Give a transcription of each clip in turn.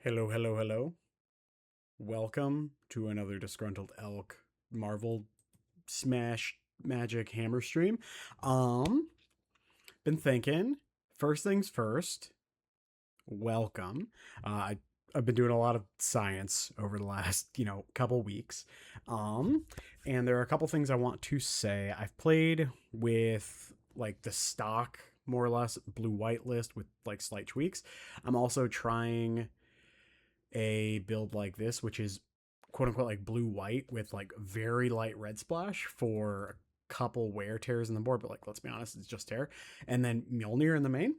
Hello, hello, hello. Welcome to another Disgruntled Elk Marvel Smash Magic Hammer stream. Um, been thinking, first things first, welcome. I've been doing a lot of science over the last, couple weeks. Um, and there are a couple things I want to say. I've played with like the stock, more or less, blue-white list with like slight tweaks. I'm also trying a build like this, which is quote unquote like blue white with like very light red splash for a couple wear tears in the board, but like let's be honest, it's just tear. And then Mjolnir in the main.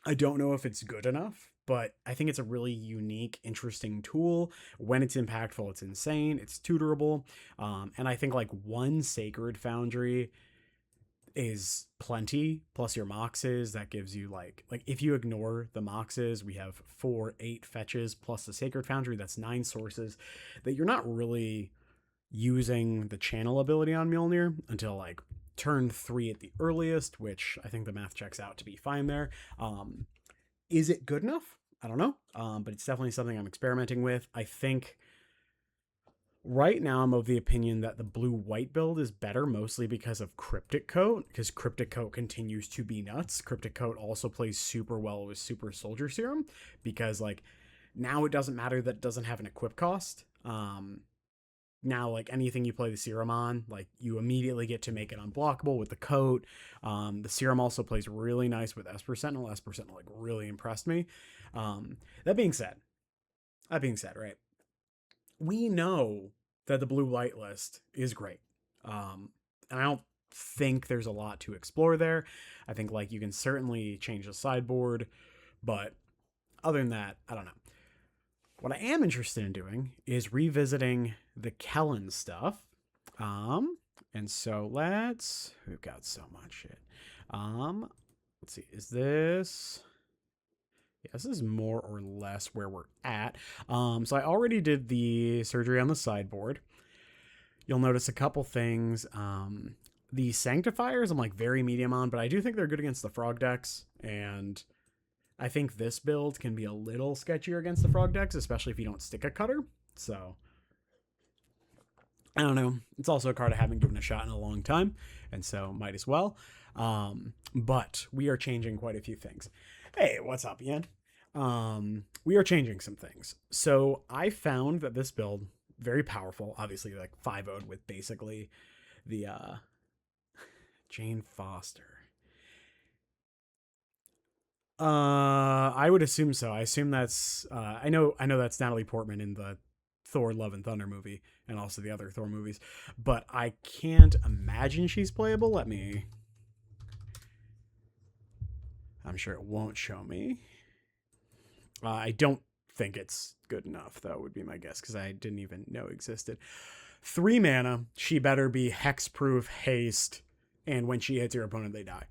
I don't know if it's good enough, but I think it's a really unique, interesting tool. When it's impactful, it's insane. It's tutorable. And I think like one Sacred Foundry is plenty, plus your moxes. That gives you like if you ignore the moxes, we have 8 fetches plus the Sacred Foundry. That's 9 sources that you're not really using the channel ability on Mjolnir until like turn 3 at the earliest, which I think the math checks out to be fine there. Is it good enough? I don't know, but it's definitely something I'm experimenting with. I think right now I'm of the opinion that the blue-white build is better, mostly because of Cryptic Coat, because Cryptic Coat continues to be nuts. Cryptic Coat also plays super well with Super Soldier Serum, because like now it doesn't matter that it doesn't have an equip cost. Now like anything you play the serum on, like you immediately get to make it unblockable with the coat. The serum also plays really nice with Esper Sentinel. Esper Sentinel like really impressed me. That being said, right, we know that the blue light list is great. And I don't think there's a lot to explore there. I think like you can certainly change the sideboard, but other than that, I don't know. What I am interested in doing is revisiting the Kellan stuff. And so we've got so much shit. Let's see, is this... Yeah, this is more or less where we're at. So I already did the surgery on the sideboard. You'll notice a couple things. The Sanctifiers I'm like very medium on, but I do think they're good against the frog decks, and I think this build can be a little sketchier against the frog decks, especially if you don't stick a cutter. So I don't know. It's also a card I haven't given a shot in a long time, and so might as well. But we are changing quite a few things. Hey, what's up, Ian? We are changing some things. So I found that this build, very powerful, obviously like 5-0'd with basically the Jane Foster. I would assume so. I assume that's I know that's Natalie Portman in the Thor Love and Thunder movie and also the other Thor movies, but I can't imagine she's playable. I'm sure it won't show me. I don't think it's good enough, though, would be my guess, because I didn't even know existed. 3 mana, she better be hexproof, haste, and when she hits your opponent, they die.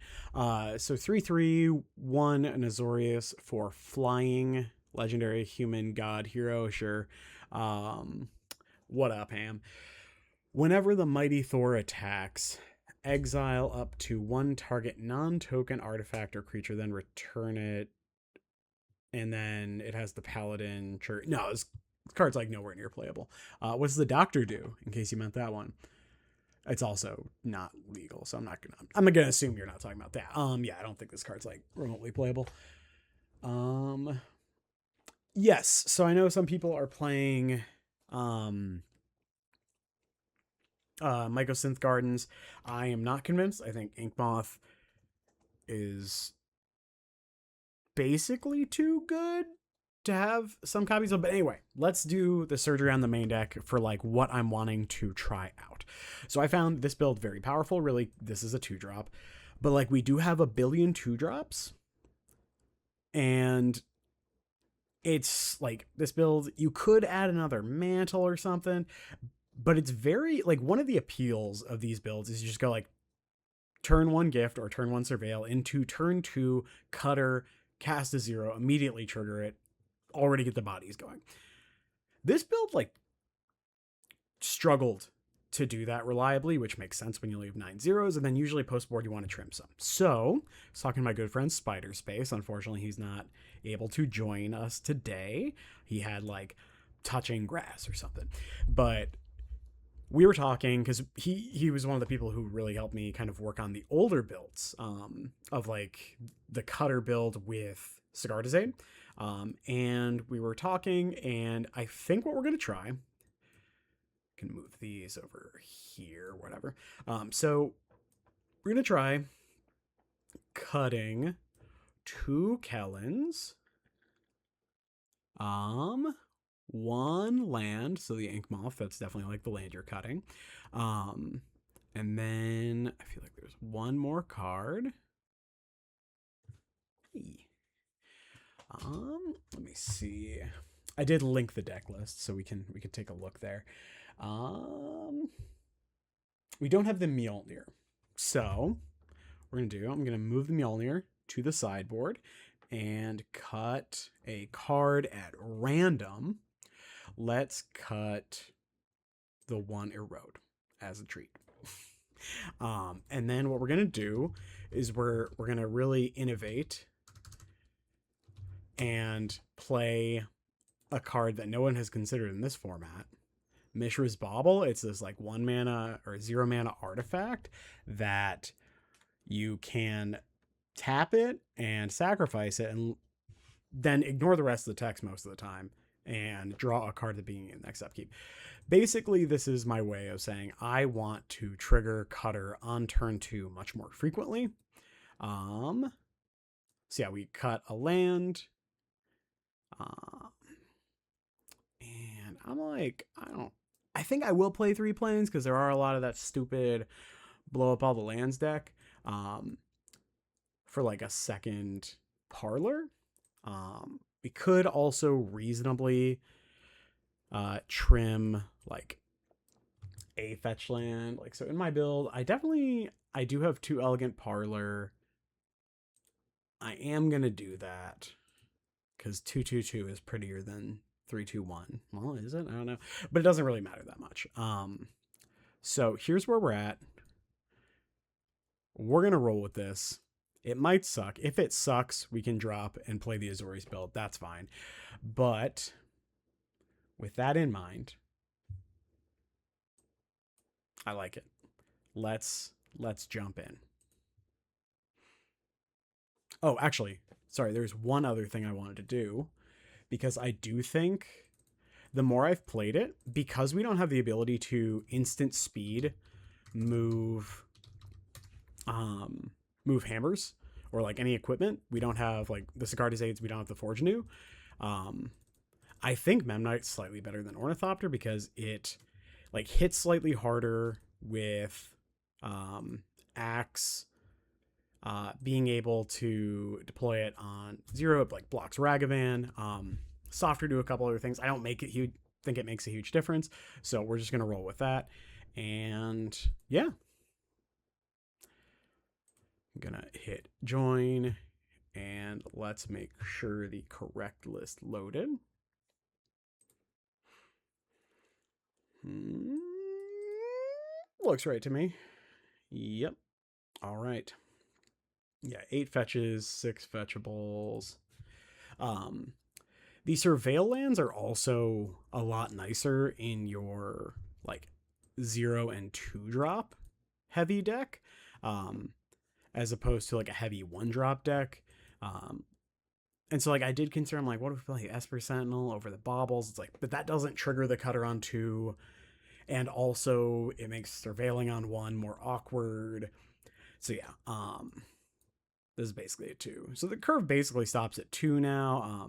So 3/3, 1 an Azorius for flying, legendary, human, god, hero, sure. What up, Ham? Whenever the Mighty Thor attacks, exile up to 1 target non-token artifact or creature, then return it. And then it has the Paladin church. No, this card's like nowhere near playable. What's the Doctor do? In case you meant that one. It's also not legal, so I'm gonna assume you're not talking about that. Yeah, I don't think this card's like remotely playable. Yes, so I know some people are playing Mycosynth Gardens. I am not convinced. I think Inkmoth is basically too good to have some copies of. But anyway, let's do the surgery on the main deck for like what I'm wanting to try out. So I found this build very powerful. Really, this is a 2-drop, but like we do have a billion 2-drops, and it's like this build, you could add another mantle or something, but it's very like one of the appeals of these builds is you just go like turn 1 gift or turn 1 surveil into turn 2 cutter, cast a 0, immediately trigger it, already get the bodies going. This build like struggled to do that reliably, which makes sense when you leave 9 zeros, and then usually post-board you want to trim some. So, I was talking to my good friend Spider Space. Unfortunately, he's not able to join us today. He had, like, touching grass or something. But we were talking, because he was one of the people who really helped me kind of work on the older builds of, like, the cutter build with Cigar Design. And we were talking, and I think what we're going to try... can move these over here, whatever. So we're going to try cutting 2 Kellans, 1 land, so the Ink Moth, that's definitely like the land you're cutting. And then I feel like there's 1 more card. Let me see. I did link the deck list, so we can take a look there. We don't have the Mjolnir. So, I'm going to move the Mjolnir to the sideboard and cut a card at random. Let's cut the 1 Erode as a treat. And then what we're going to do is we're going to really innovate and play a card that no one has considered in this format. Mishra's Bauble. It's this like 1 mana or 0 mana artifact that you can tap it and sacrifice it and then ignore the rest of the text most of the time and draw a card at the beginning of the next upkeep. Basically, this is my way of saying I want to trigger Cutter on turn 2 much more frequently. So yeah, we cut a land. And I'm like, I think I will play 3 planes because there are a lot of that stupid blow up all the lands deck for like a second parlor. We could also reasonably trim like a fetch land. Like, so in my build, I do have 2 elegant parlor. I am going to do that because 2/2/2 is prettier than 3/2/1. Well, is it? I don't know. But it doesn't really matter that much. So here's where we're at. We're going to roll with this. It might suck. If it sucks, we can drop and play the Azorius build. That's fine. But with that in mind, I like it. Let's jump in. Oh, actually, sorry, there's one other thing I wanted to do, because I do think the more I've played it, because we don't have the ability to instant speed move hammers or like any equipment. We don't have like the Cigar Designs, we don't have the Forge New. I think Memnite's slightly better than Ornithopter because it like hits slightly harder with Axe. Being able to deploy it on 0, it like blocks Ragavan. Softer do a couple other things. I don't think it makes a huge difference. So we're just going to roll with that. And yeah. I'm going to hit join and let's make sure the correct list loaded. Looks right to me. Yep. All right. Yeah, 8 fetches, 6 fetchables. The Surveil lands are also a lot nicer in your like 0 and 2 drop heavy deck, as opposed to like a heavy 1 drop deck. And so like I did consider, I'm like, what if we play Esper Sentinel over the Baubles? It's like, but that doesn't trigger the Cutter on 2, and also it makes surveiling on 1 more awkward. So yeah, this is basically a 2. So the curve basically stops at 2 now.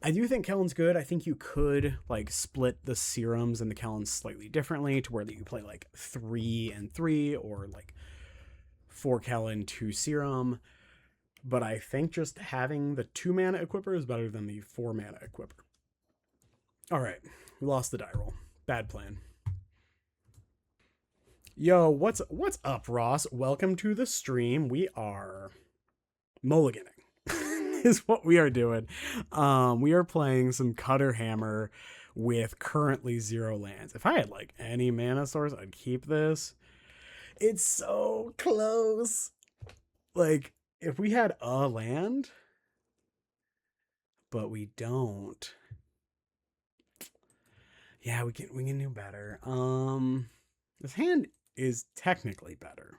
I do think Kellan's good. I think you could like split the serums and the Kellans slightly differently to where you play like 3 and 3 or like 4 Kellan, 2 serum. But I think just having the 2 mana equipper is better than the 4 mana equipper. All right, we lost the die roll. Bad plan. Yo, what's up, Ross? Welcome to the stream. We are mulliganing is what we are doing. We are playing some Cutter Hammer. with currently 0 lands. If I had like any mana source, I'd keep this. It's so close. Like, if we had a land, but we don't. Yeah, we can do better. This hand is technically better.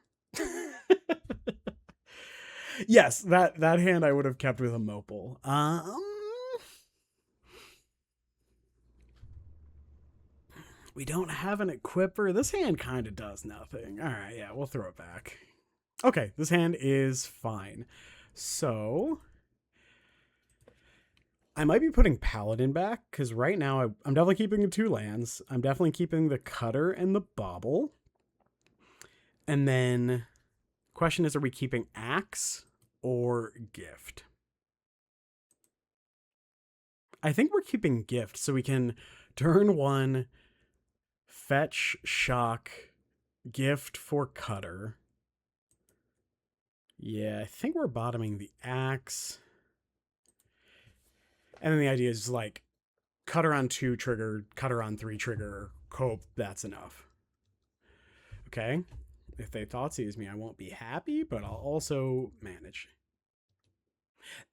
Yes, that hand I would have kept with a Mopal. We don't have an equipper. This hand kind of does nothing. All right, yeah, we'll throw it back. Okay, this hand is fine. So I might be putting Paladin back because right now I'm definitely keeping the 2 lands. I'm definitely keeping the Cutter and the Bauble. And then question is, are we keeping Axe or Gift? I think we're keeping Gift so we can turn 1, fetch, shock, Gift for Cutter. Yeah, I think we're bottoming the Axe. And then the idea is like Cutter on 2 trigger, Cutter on 3 trigger, hope that's enough. Okay. If they Thoughtseize me, I won't be happy, but I'll also manage.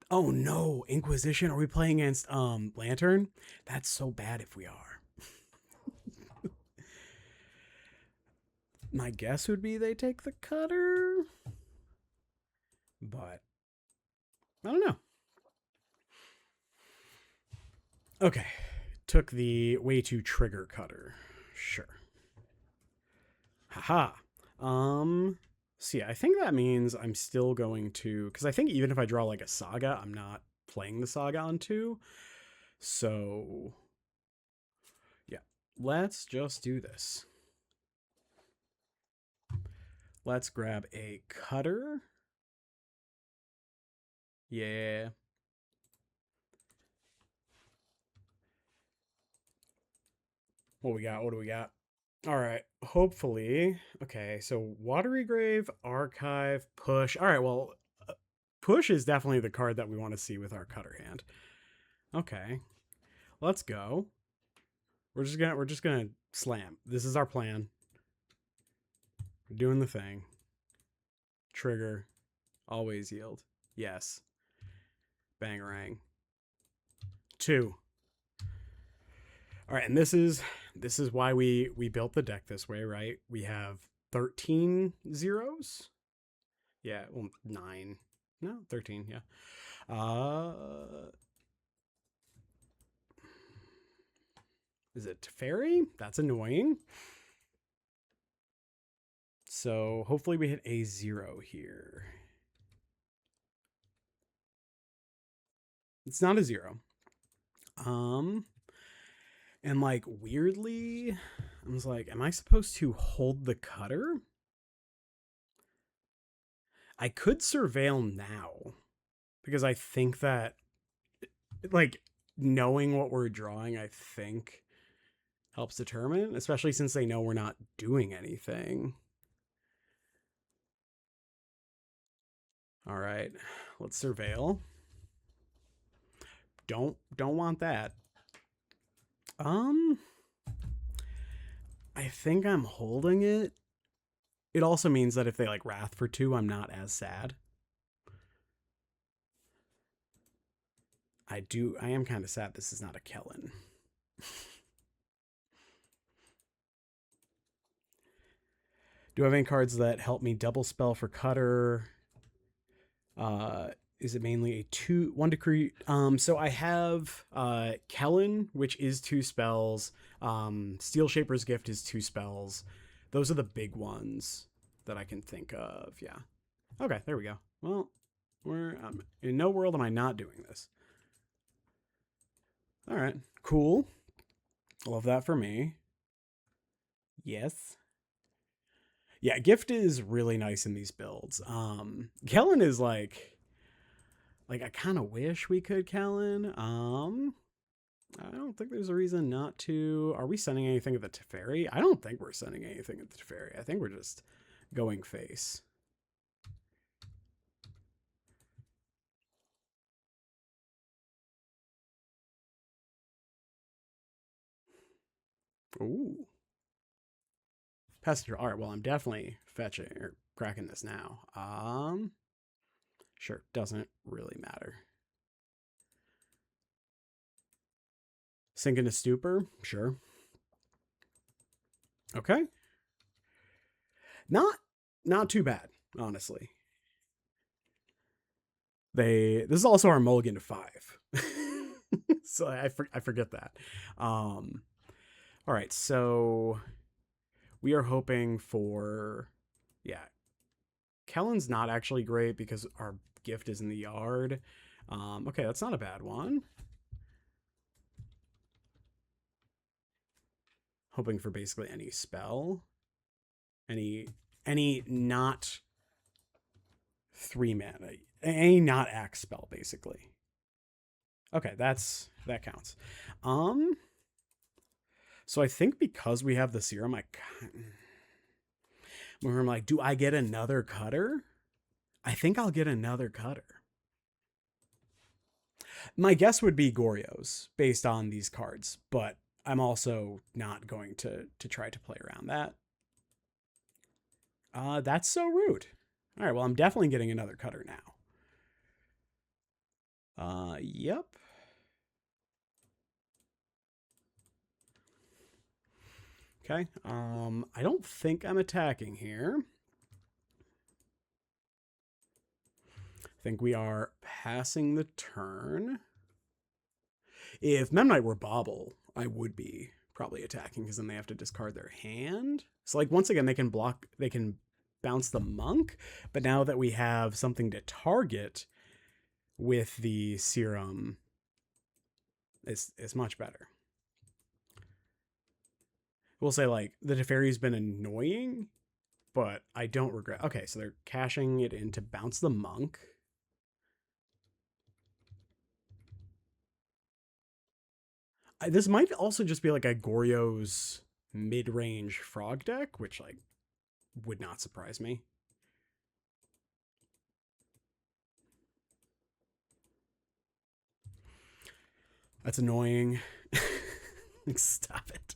Oh no, Inquisition. Are we playing against Lantern? That's so bad if we are. My guess would be they take the Cutter. But I don't know. Okay. Took the way to trigger Cutter. Sure. Haha. So yeah, I think that means I'm still going to, because I think even if I draw like a Saga, I'm not playing the Saga on 2. So yeah, let's just do this. Let's grab a Cutter. Yeah. What we got? What do we got? All right. Hopefully. Okay. So Watery Grave, Archive, Push. All right. Well, Push is definitely the card that we want to see with our Cutter hand. Okay. Let's go. We're just gonna slam. This is our plan. We're doing the thing. Trigger. Always yield. Yes. Bangarang. 2. All right, and this is why we built the deck this way, right? We have 13 zeros. Yeah, well, 9. No, 13, yeah. Is it Teferi? That's annoying. So hopefully we hit a 0 here. It's not a 0. And like weirdly, I was like, am I supposed to hold the Cutter? I could surveil now because I think that like knowing what we're drawing, I think helps determine, especially since they know we're not doing anything. All right, let's surveil. Don't want that. I think I'm holding it. It also means that if they like Wrath for 2, I'm not as sad. I am kind of sad this is not a Kellan. Do I have any cards that help me double spell for Cutter? Is it mainly a 1 decree? So I have Kellan, which is 2 spells. Steel Shaper's Gift is 2 spells. Those are the big ones that I can think of. Yeah. Okay, there we go. Well, we're in no world am I not doing this. All right, cool. Love that for me. Yes. Yeah, Gift is really nice in these builds. Kellan is like I kind of wish we could Kellan. I don't think there's a reason not to. Are we sending anything at the Teferi? I don't think we're sending anything at the Teferi. I think we're just going face. Ooh. Passenger. All right, well, I'm definitely fetching or cracking this now. Sure, doesn't really matter. Sink into stupor, sure. Okay. Not too bad, honestly. This is also our mulligan to 5. So I forget that. All right, so we are hoping for, yeah, Kellan's not actually great because our gift is in the yard. Okay, that's not a bad one. Hoping for basically any spell. Any not 3 mana. Any not axe spell, basically. Okay, that counts. So I think because we have the serum, where I'm like, do I get another cutter? I think I'll get another cutter. My guess would be Goryo's based on these cards, but I'm also not going to try to play around that. That's so rude. All right, well, I'm definitely getting another cutter now. Yep. Okay. I don't think I'm attacking here. I think we are passing the turn. If Memnite were Bauble, I would be probably attacking because then they have to discard their hand. So like once again, they can bounce the monk, but now that we have something to target with the serum, it's much better. We'll say like the Teferi's been annoying, but I don't regret. Okay, so they're cashing it in to bounce the monk. This might also just be like a Goryo's mid-range frog deck, which like would not surprise me. That's annoying. Stop it.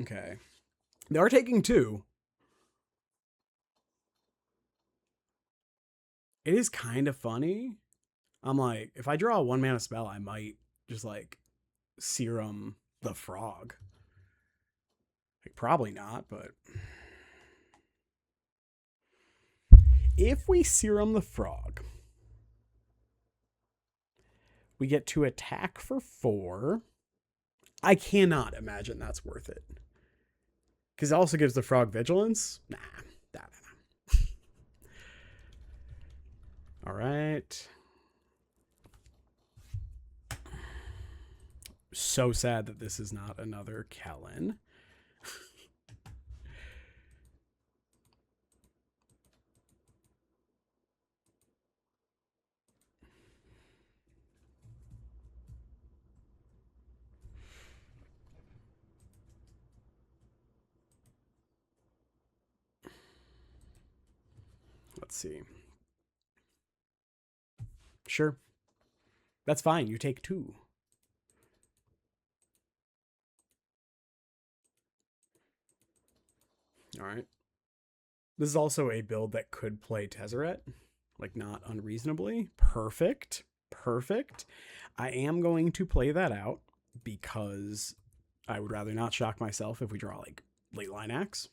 Okay. They are taking 2. It is kind of funny. I'm like, if I draw a 1 mana spell, I might just like serum the frog. Like, probably not, but if we serum the frog, we get to attack for 4. I cannot imagine that's worth it. Because it also gives the frog vigilance. Nah. All right. So sad that this is not another Kellan. Let's see. Sure. That's fine. You take 2. All right. This is also a build that could play Tezzeret, like not unreasonably. Perfect. Perfect. I am going to play that out because I would rather not shock myself if we draw like late line axe.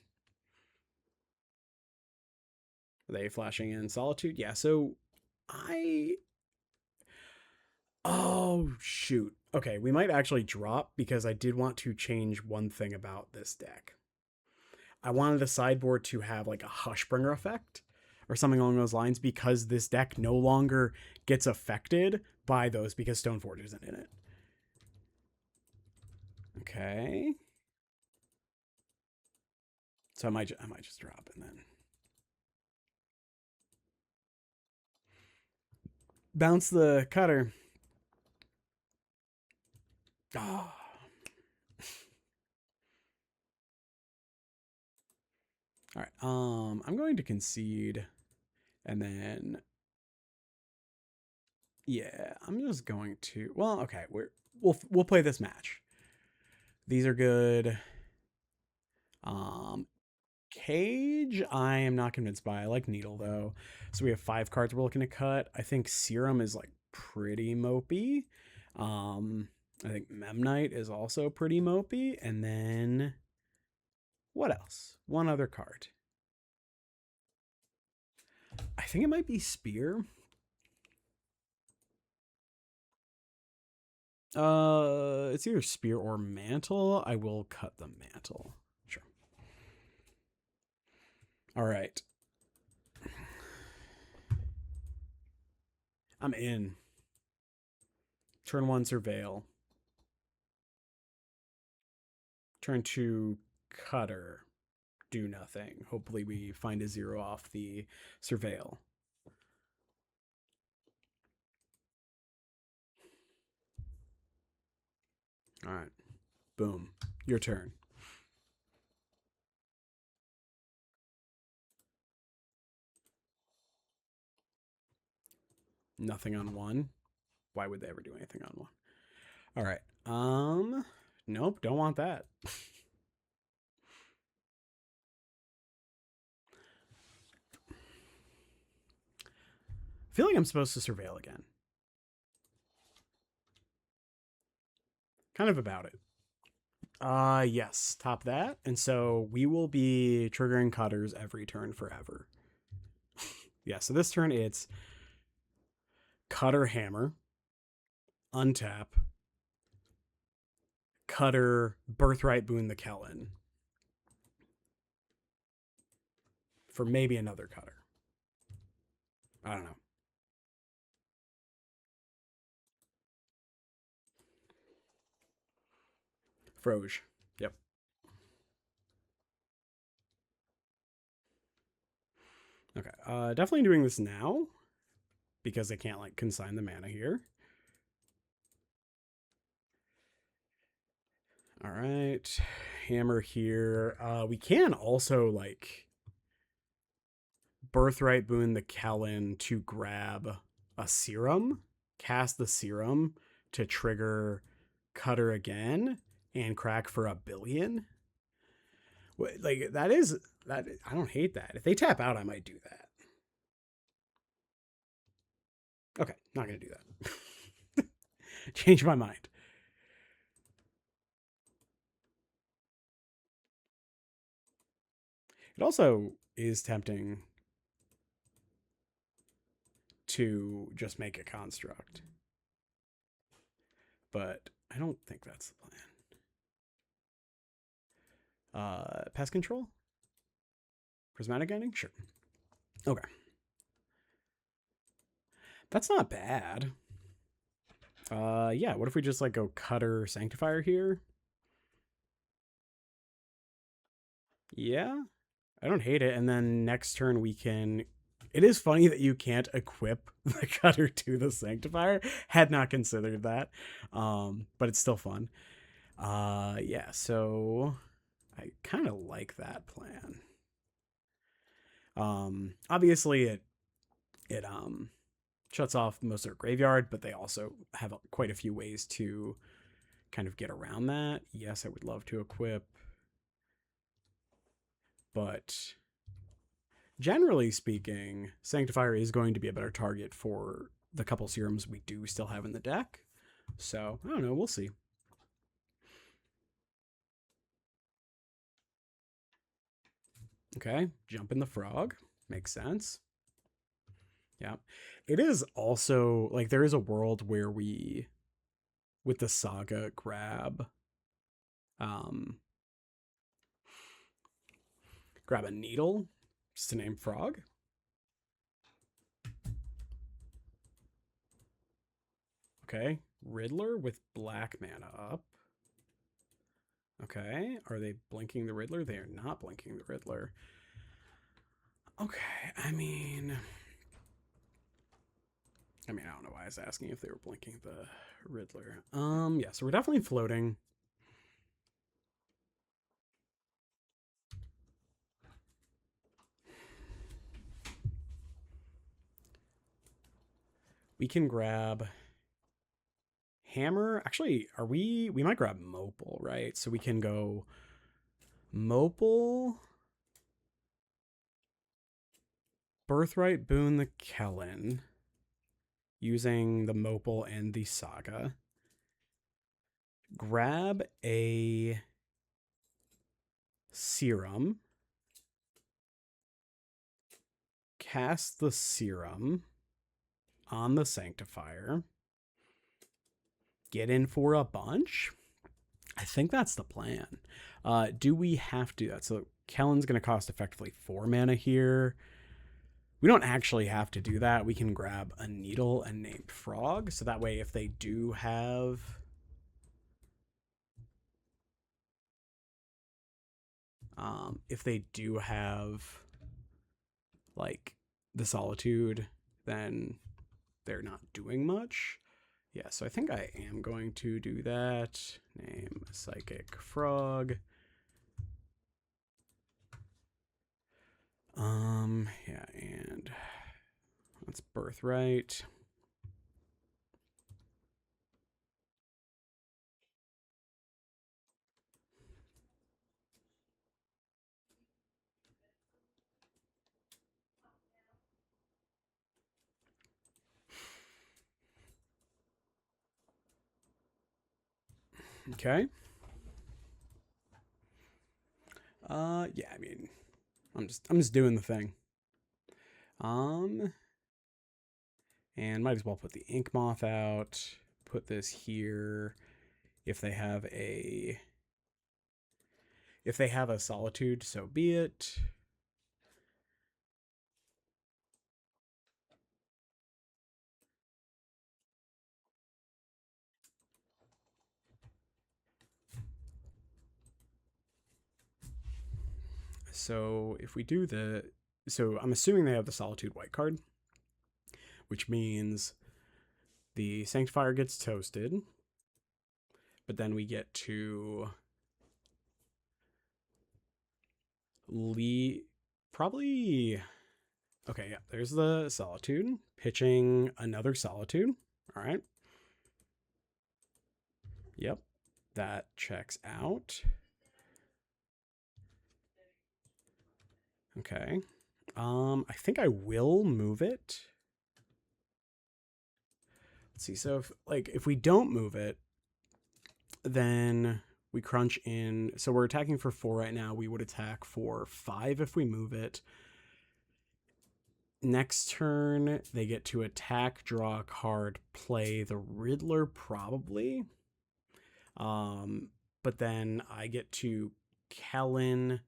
Are they flashing in Solitude? Yeah, so oh, shoot. Okay, we might actually drop because I did want to change one thing about this deck. I wanted the sideboard to have like a Hushbringer effect or something along those lines because this deck no longer gets affected by those because Stoneforge isn't in it. Okay. So I might just drop and then bounce the cutter. Oh. All right. I'm going to concede, and then yeah, I'm just going to. Well, okay. we'll play this match. These are good. Cage, I am not convinced by. I like Needle though. So we have 5 cards we're looking to cut. I think Serum is like pretty mopey. I think Memnite is also pretty mopey. And then what else? One other card. I think it might be Spear. It's either Spear or Mantle. I will cut the Mantle. Sure. All right. I'm in. Turn 1, Surveil. Turn 2, Cutter. Do nothing. Hopefully we find a 0 off the Surveil. All right. Boom. Your turn. Nothing on 1. Why would they ever do anything on 1? All right. Nope, don't want that. I feel like I'm supposed to Surveil again. Kind of about it. Yes, top that. And so we will be triggering Cutters every turn forever. Yeah, so this turn it's Cutter Hammer, untap, Cutter Birthright Boon the Kellan. For maybe another Cutter. I don't know. Froge. Yep. Okay. Definitely doing this now because they can't like consign the mana here. All right. Hammer here. We can also like Birthright Boon the Kellan to grab a Serum, cast the Serum to trigger Cutter again and crack for 1,000,000,000. Like that is that. I don't hate that. If they tap out, I might do that. Okay, not gonna do that. Change my mind. It also is tempting to just make a construct, but I don't think that's the plan. Pest control? Prismatic ending? Sure. Okay. That's not bad. Yeah, what if we just like go Cutter Sanctifier here? Yeah, I don't hate it. And then next turn we can. It is funny that you can't equip the Cutter to the Sanctifier. Had not considered that, but it's still fun. Yeah. So I kind of like that plan. Obviously it shuts off most of their graveyard, but they also have quite a few ways to kind of get around that. Yes, I would love to equip, but generally speaking, Sanctifier is going to be a better target for the couple serums we do still have in the deck. So, I don't know, we'll see. Okay, jump in the frog. Makes sense. Yeah. It is also, like, there is a world where we, with the Saga, grab a needle, just to name frog. Okay, Riddler with black mana up. Okay, are they blinking the Riddler? They are not blinking the Riddler. Okay, I mean, I don't know why I was asking if they were blinking the Riddler. Yeah, so we're definitely floating. We can grab hammer. Actually, we might grab Mopal, right? So we can go Mopal, Birthright, Boon the Kellan, using the Mopal and the Saga. Grab a Serum. Cast the Serum on the Sanctifier. Get in for a bunch. I think that's the plan. Do we have to do that? So Kellan's going to cost effectively 4 mana here. We don't actually have to do that. We can grab a Needle and name Frog. So that way if they do have... like the Solitude, then they're not doing much. Yeah, so I think I am going to do that. Name Psychic Frog. Yeah, and that's Birthright. Okay. Yeah, I mean, I'm just doing the thing. And might as well put the Ink Moth out. Put this here. If they have a Solitude, so be it. So if we do so I'm assuming they have the Solitude white card, which means the Sanctifier gets toasted, but then we get to probably, okay, yeah, there's the Solitude, pitching another Solitude. All right. Yep, that checks out. Okay. I think I will move it. Let's see. So if we don't move it, then we crunch in. So we're attacking for 4 right now. We would attack for 5 if we move it. Next turn, they get to attack, draw a card, play the Riddler probably. But then I get to Kellan,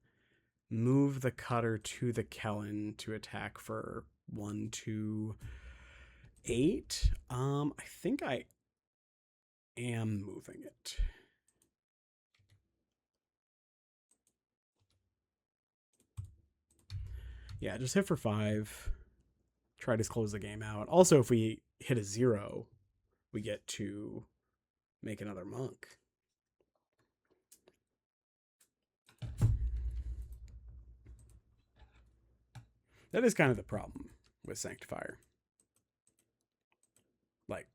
move the Cutter to the Kellan to attack for 1, 2, 8. I think I am moving it. Yeah, just hit for 5. Try to close the game out. Also, if we hit a 0, we get to make another monk. That is kind of the problem with Sanctifier. Like,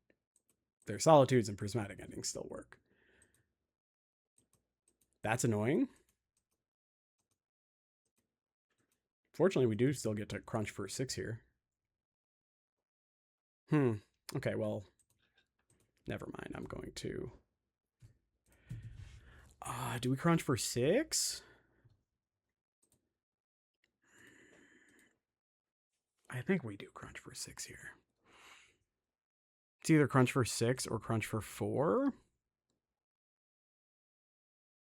their Solitudes and Prismatic endings still work. That's annoying. Fortunately, we do still get to crunch for 6 here. Okay, well, never mind. I'm going to... do we crunch for 6? I think we do crunch for 6 here. It's either crunch for 6 or crunch for 4.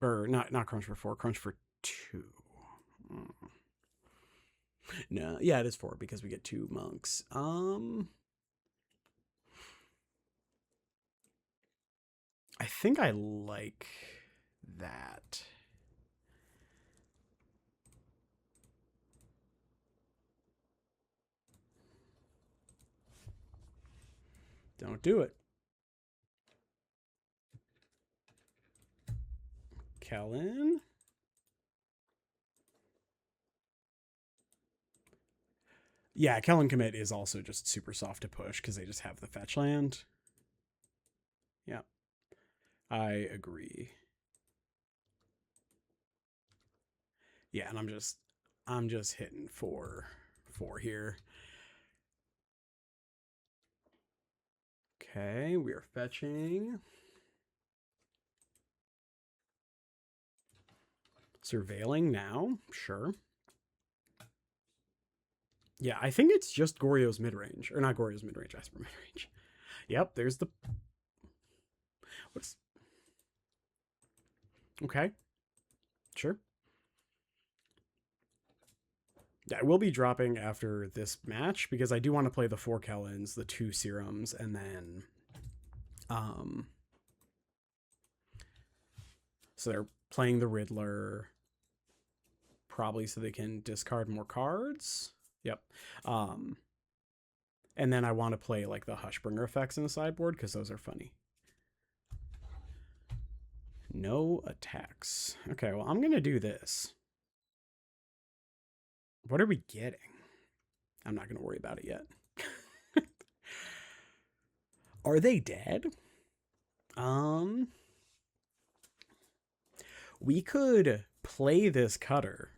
Or not crunch for 4, crunch for 2. No, yeah, it is 4 because we get 2 monks. I think I like that. Don't do it. Kellan. Yeah, Kellan Commit is also just super soft to push because they just have the fetch land. Yeah. I agree. Yeah, and I'm just hitting 4 here. Okay, we are fetching. Surveilling now, sure. Yeah, I think it's just Goryo's mid-range. Or not Goryo's mid-range, Esper mid-range. Yep, there's the... What's... Okay. Sure. Yeah, I will be dropping after this match because I do want to play the 4 Kellans, the 2 Serums, and then... So they're playing the Riddler, probably so they can discard more cards. Yep. And then I want to play like the Hushbringer effects in the sideboard because those are funny. No attacks. Okay, well, I'm going to do this. What are we getting? I'm not going to worry about it yet. Are they dead? We could play this cutter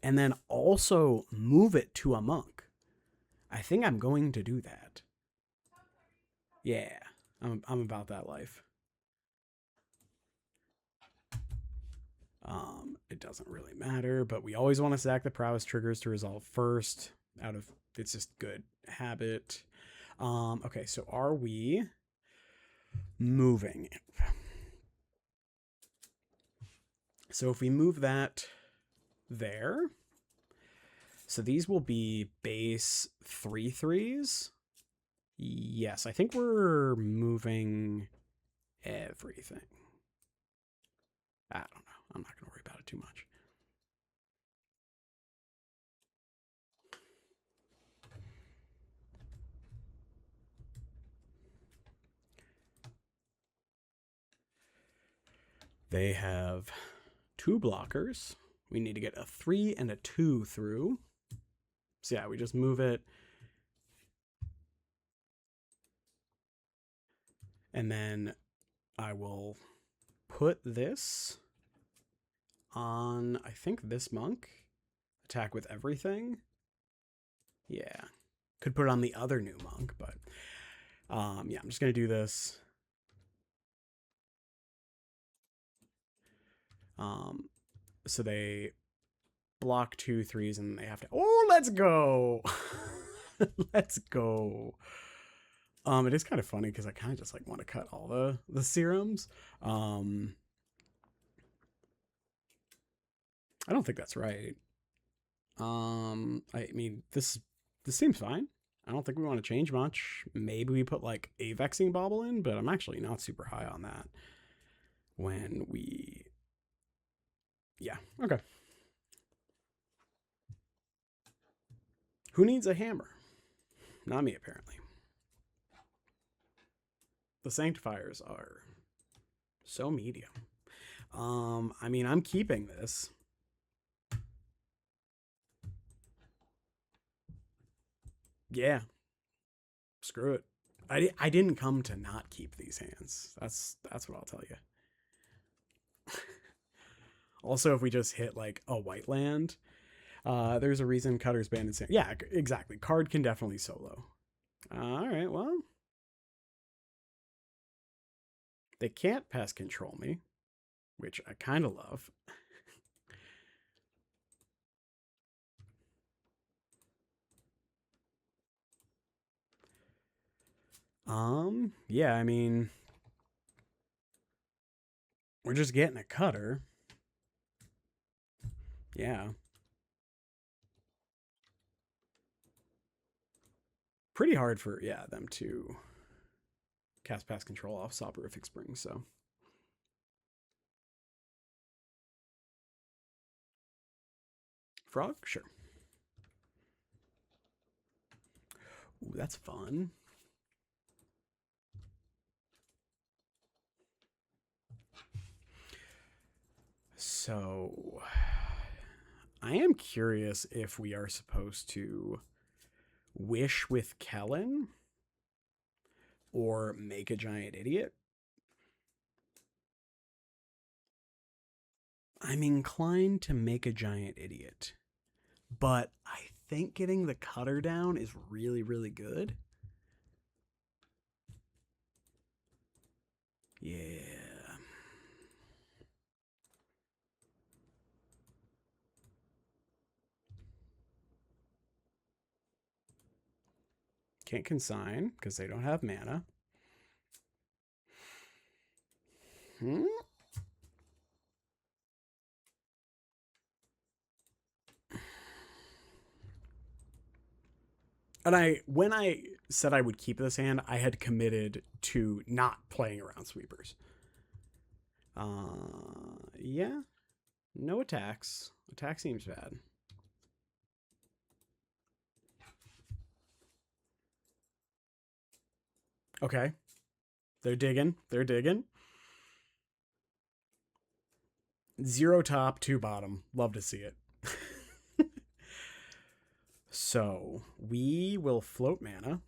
and then also move it to a monk. I think I'm going to do that. Yeah, I'm about that life. It doesn't really matter, but we always want to sack the prowess triggers to resolve first. It's just good habit. Okay, so are we moving? So if we move that there, so these will be base 3/3s. Yes, I think we're moving everything. I don't know. I'm not going to worry about it too much. They have 2 blockers. We need to get a 3 and a 2 through. So yeah, we just move it. And then I will put this on, I think, this monk. Attack with everything. Yeah. Could put it on the other new monk, but yeah, I'm just going to do this. So they block 2 3s and they have to... Oh, let's go! Let's go. It is kind of funny because I kind of just like want to cut all the serums. I don't think that's right. I mean, this seems fine. I don't think we want to change much. Maybe we put like a vexing bauble in, but I'm actually not super high on that. When we... Yeah, okay. Who needs a hammer? Not me, apparently. The Sanctifiers are so medium. I mean, I'm keeping this. Yeah. Screw it. I didn't come to not keep these hands. That's what I'll tell you. Also, if we just hit like a white land, there's a reason Cutter's banned in Sand. Yeah, exactly. Card can definitely solo. All right, well. They can't pass control me, which I kind of love. Yeah, I mean, we're just getting a cutter. Yeah. Pretty hard for, yeah, them to cast pass control off Soporific Spring, so. Frog? Sure. Ooh, that's fun. So, I am curious if we are supposed to wish with Kellan or make a giant idiot. I'm inclined to make a giant idiot, but I think getting the cutter down is really, really good. Yeah. Can't consign because they don't have mana. And when I said I would keep this hand, I had committed to not playing around sweepers. Yeah. No attacks. Attack seems bad. Okay. They're digging. They're digging. 0 top, 2 bottom. Love to see it. So we will float mana.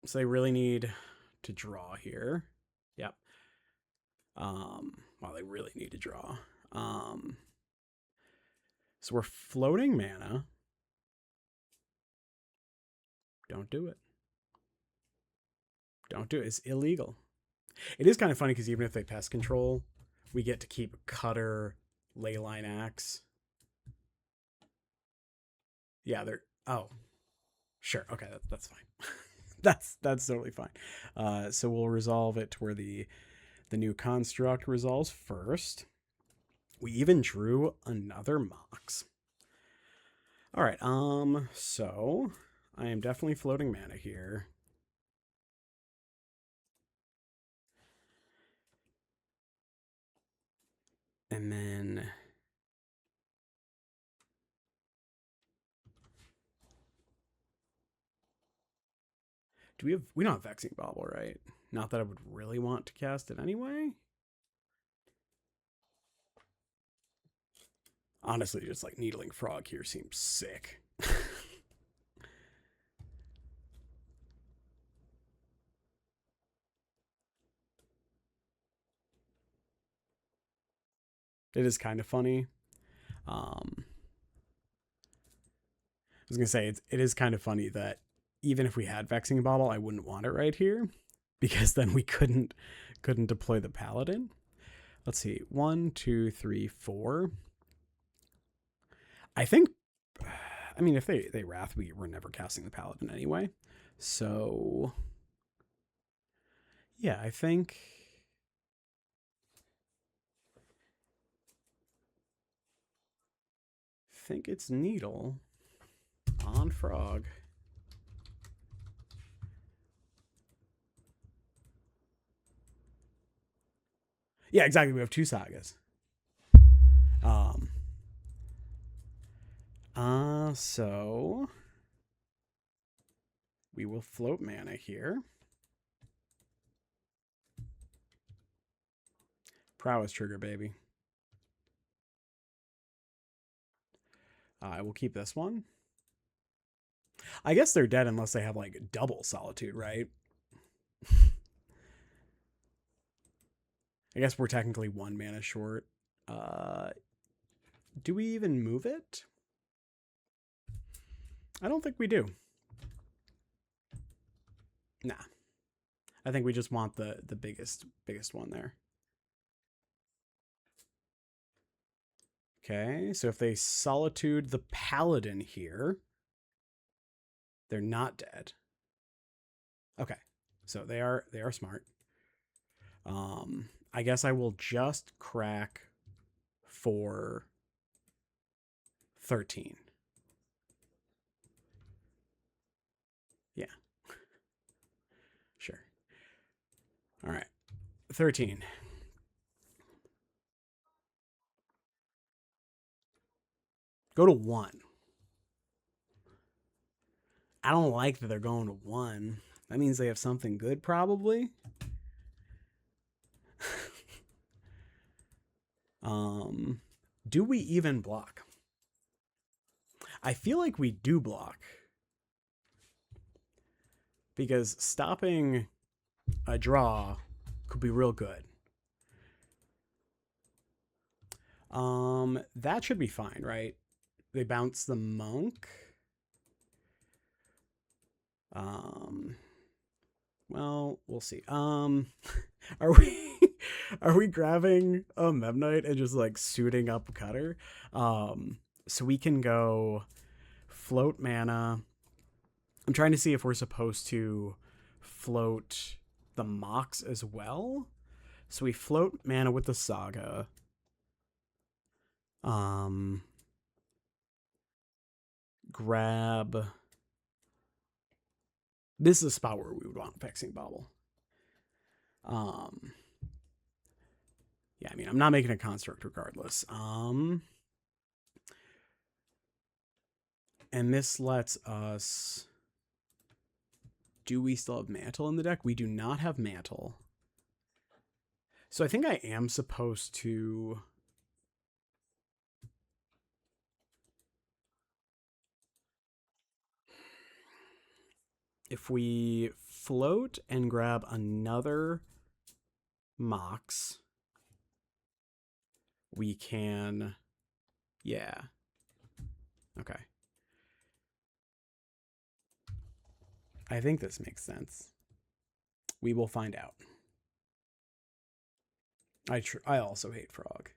So they really need to draw here. Yep. Well, they really need to draw. So we're floating mana. Don't do it. Don't do it. It's illegal. It is kind of funny because even if they pest control, we get to keep Cutter, Leyline Axe. Yeah, they're... Oh. Sure. Okay, that's fine. that's totally fine. So we'll resolve it to where the new construct resolves first. We even drew another Mox. All right, so I am definitely floating mana here. And then we don't have Vexing Bauble, right? Not that I would really want to cast it anyway. Honestly, just like Needling Frog here seems sick. It is kind of funny. I was gonna say it is kind of funny that even if we had Vexing Bauble, I wouldn't want it right here because then we couldn't deploy the Paladin. Let's see, 1, 2, 3, 4. I think, I mean, if they Wrath, we're never casting the Paladin anyway. So yeah, I think it's Needle on Frog. Yeah, exactly. We have 2 sagas. So we will float mana here. Prowess trigger, baby. I will keep this one. I guess they're dead unless they have like double Solitude, right? I guess we're technically 1 mana short. Do we even move it? I don't think we do. Nah. I think we just want the biggest one there. Okay, so if they Solitude the Paladin here, they're not dead. Okay, so they are smart. I guess I will just crack for 13. Yeah. Sure. All right. 13. Go to 1. I don't like that they're going to 1. That means they have something good, probably. Do we even block? I feel like we do block. Because stopping a draw could be real good. That should be fine, right? They bounce the monk. Well, we'll see. Are we are we grabbing a Memnite and just like suiting up Cutter? So we can go float mana. I'm trying to see if we're supposed to float the Mox as well. So we float mana with the Saga. Grab. This is a spot where we would want Vexing Bauble. Yeah, I mean, I'm not making a construct regardless. And this lets us. Do we still have Mantle in the deck? We do not have Mantle. So I think I am supposed to. If we float and grab another Mox, we can. Yeah. Okay. I think this makes sense. We will find out. I also hate Frog.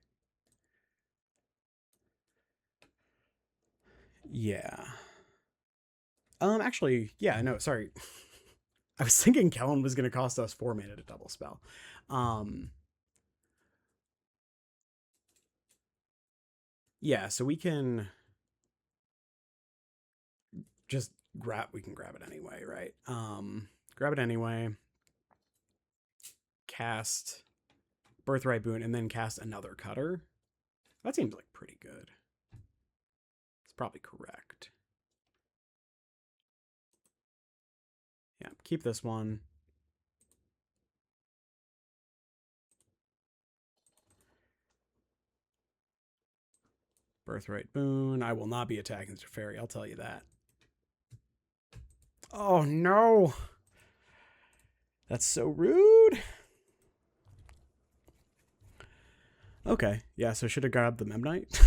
Yeah. Actually, yeah, no, sorry. I was thinking Kellan was going to cost us 4 mana to double spell. Yeah, so we can just we can grab it anyway, right? Grab it anyway. Cast Birthright Boon and then cast another Cutter. That seems like pretty good. It's probably correct. Yeah, keep this one. Birthright Boon. I will not be attacking the Fairy, I'll tell you that. Oh, no. That's so rude. Okay, yeah, so should have grabbed the Memnite.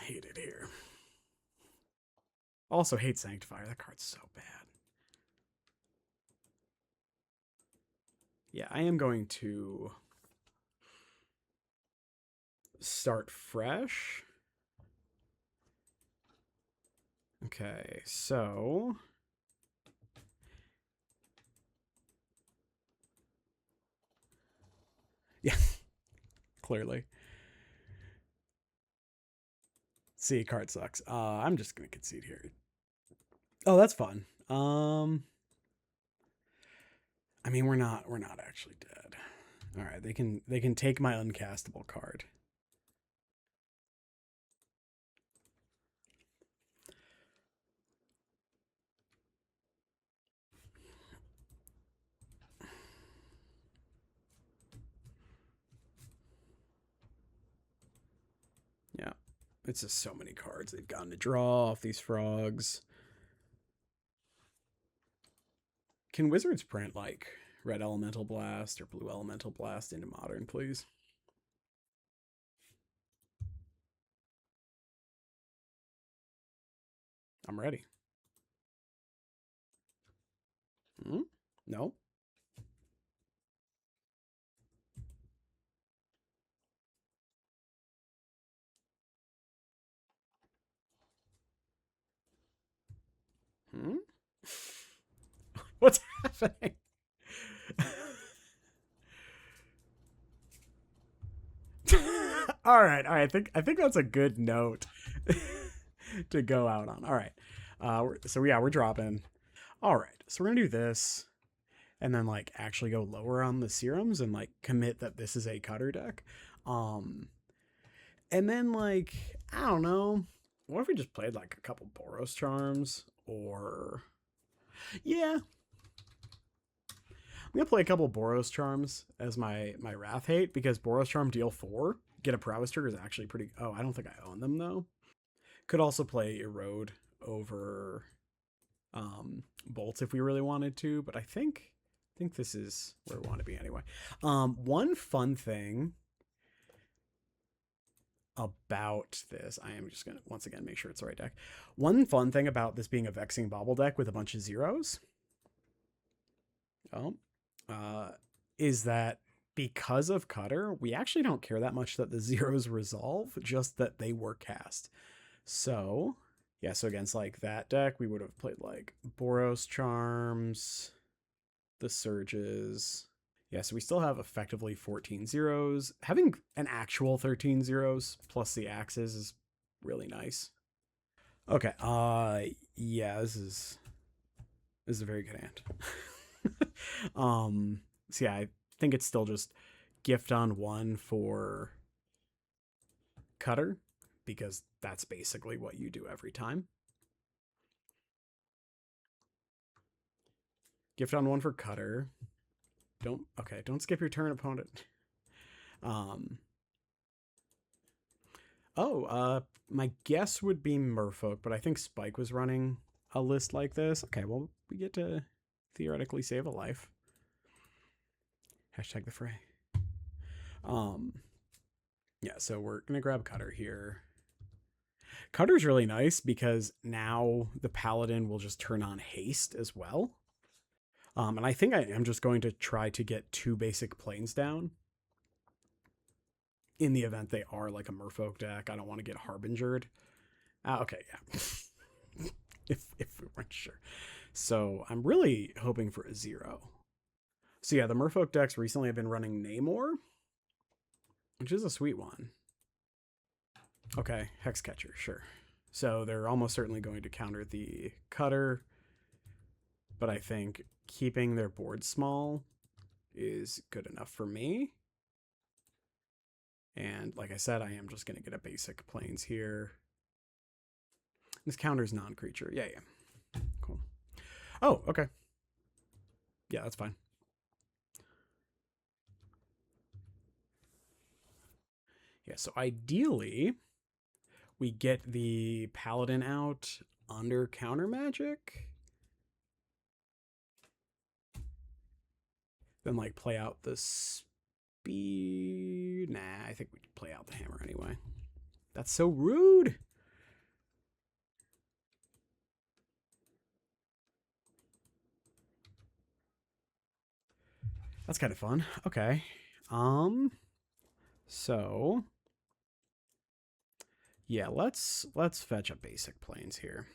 Hate it here. Also hate Sanctifier. That card's so bad. Yeah, I am going to start fresh. Okay, so yeah, clearly. See, card sucks. I'm just gonna concede here. Oh, that's fun. I mean, we're not actually dead. All right, they can take my uncastable card. Yeah, it's just so many cards they've gotten to draw off these frogs. Can Wizards print like Red Elemental Blast or Blue Elemental Blast into Modern, please? I'm ready. No. What's happening? All right. I think that's a good note to go out on. All right. So yeah, we're dropping. All right. So we're gonna do this, and then like actually go lower on the serums and like commit that this is a Cutter deck. And then like I don't know. What if we just played like a couple Boros Charms or yeah. I'm gonna play a couple Boros Charms as my Wrath Hate because Boros Charm deal 4, get a Prowess trigger is actually pretty. Oh, I don't think I own them though. Could also play Erode over Bolts if we really wanted to, but I think I think this is where we want to be anyway. One fun thing about this, I am just going to once again make sure it's the right deck. One fun thing about this being a Vexing Bauble deck with a bunch of zeros is that because of Cutter, we actually don't care that much that the zeros resolve, just that they were cast. So, yeah, so against like that deck, we would have played like Boros Charms, the Surges. Yeah, so we still have effectively 14 zeros. Having an actual 13 zeros plus the axes is really nice. Okay, yeah, this is a very good hand. So yeah, I think it's still just gift on one for Cutter, because that's basically what you do every time. Gift on one for Cutter. Don't skip your turn, opponent. My guess would be Merfolk, but I think Spike was running a list like this. Okay, well, we get to theoretically save a life. Hashtag the fray. Yeah, so we're gonna grab Cutter here. Cutter's really nice because now the Paladin will just turn on haste as well. And I think I am just going to try to get 2 basic planes down in the event they are like a Merfolk deck. I don't want to get Harbingered. Okay, yeah. if we weren't sure. So I'm really hoping for a 0. So yeah, the Merfolk decks recently have been running Namor, which is a sweet one. Okay, Hexcatcher, sure. So they're almost certainly going to counter the Cutter, but I think keeping their board small is good enough for me. And like I said, I am just going to get a basic planes here. This counters non-creature. Yeah. Cool. Oh, okay. Yeah, that's fine. Yeah, so ideally, we get the Paladin out under counter magic. Then, like, play out the speed. Nah, I think we can play out the hammer anyway. That's so rude. That's kind of fun. Okay. So yeah, let's fetch a basic planes here.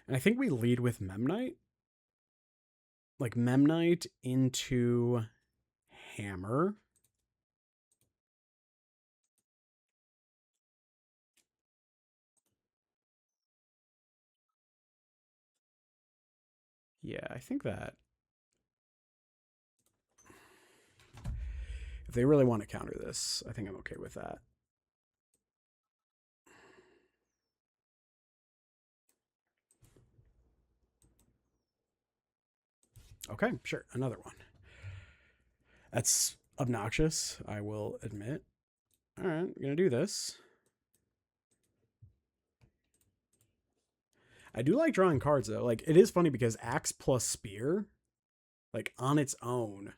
And I think we lead with Memnite. Like Memnite into hammer. Yeah, I think that if they really want to counter this, I think I'm okay with that. Okay, sure, another one. That's obnoxious, I will admit. All right, I'm gonna do this. I do like drawing cards though. Like it is funny because axe plus spear, like on its own.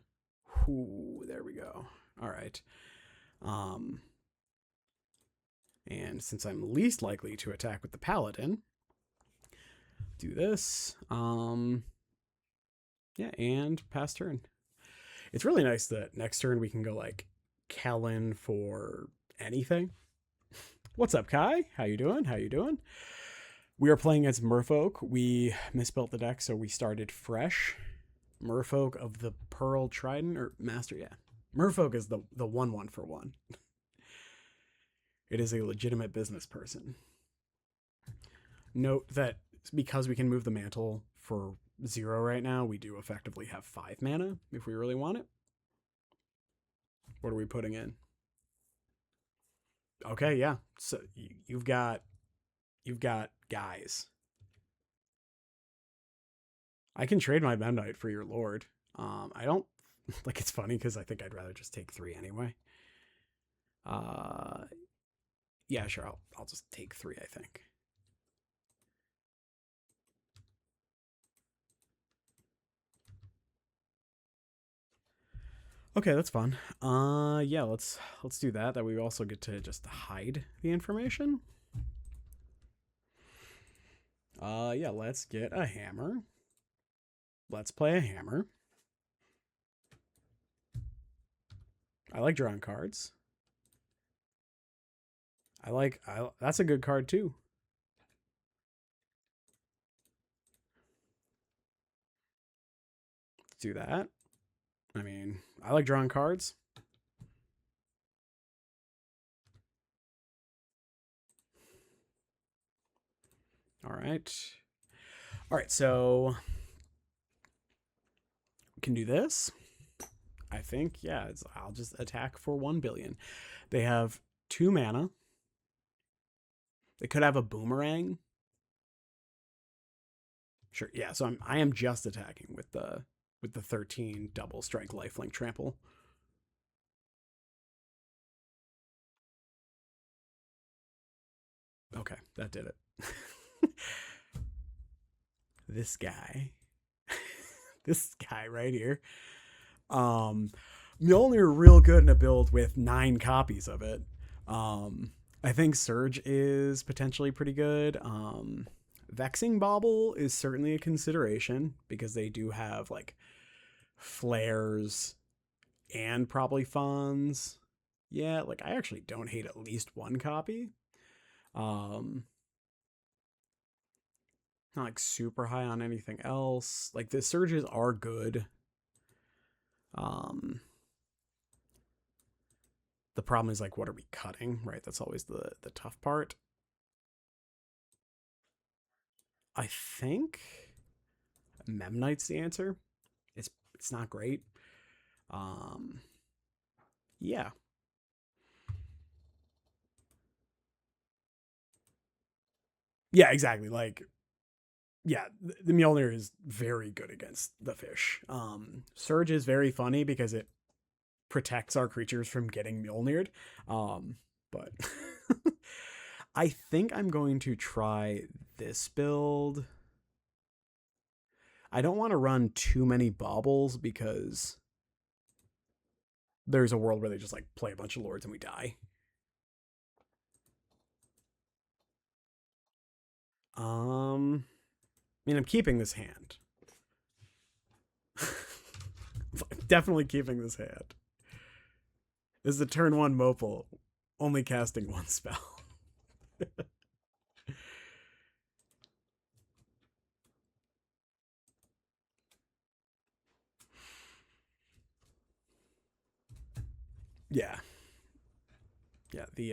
Ooh, there we go. All right. And since I'm least likely to attack with the paladin, do this. Yeah, and pass turn. It's really nice that next turn we can go like Kellan for anything. What's up, Kai? How you doing? How you doing? We are playing as Merfolk. We misbuilt the deck, so we started fresh. Merfolk of the Pearl Trident, or Master, yeah. Merfolk is the 1/1 for 1. It is a legitimate business person. Note that because we can move the mantle for 0 right now, we do effectively have 5 mana if we really want it. What are we putting in? Okay, yeah. So you've got guys. I can trade my Memnite for your Lord. I don't like. It's funny because I think I'd rather just take 3 anyway. Yeah, sure. I'll just take 3. I think. Okay, that's fun. Yeah, let's do that. That we also get to just hide the information. Yeah, let's get a hammer. Let's play a hammer. I like drawing cards. That's a good card too. Let's do that. I mean, I like drawing cards. All right. All right, so we can do this. I think, yeah, I'll just attack for 1 billion. They have 2 mana. They could have a boomerang. Sure, yeah, so I am just attacking with the 13 double strike lifelink trample. Okay, that did it. This guy. This guy right here. Mjolnir real good in a build with 9 copies of it. I think Surge is potentially pretty good. Vexing Bauble is certainly a consideration because they do have like flares and probably fawns. Yeah, like I actually don't hate at least 1 copy. Um, Not like super high on anything else. Like the surges are good. Um, the problem is like what are we cutting, right? That's always the tough part. I think Memnite's the answer. It's not great. Um, yeah. Yeah, exactly. Like yeah, the Mjolnir is very good against the fish. Surge is very funny because it protects our creatures from getting Mjolnired. But I think I'm going to try this build. I don't want to run too many baubles because there's a world where they just like play a bunch of lords and we die. I mean, I'm keeping this hand. Definitely keeping this hand. This is a turn 1 Mopal, only casting 1 spell. Yeah. Yeah, the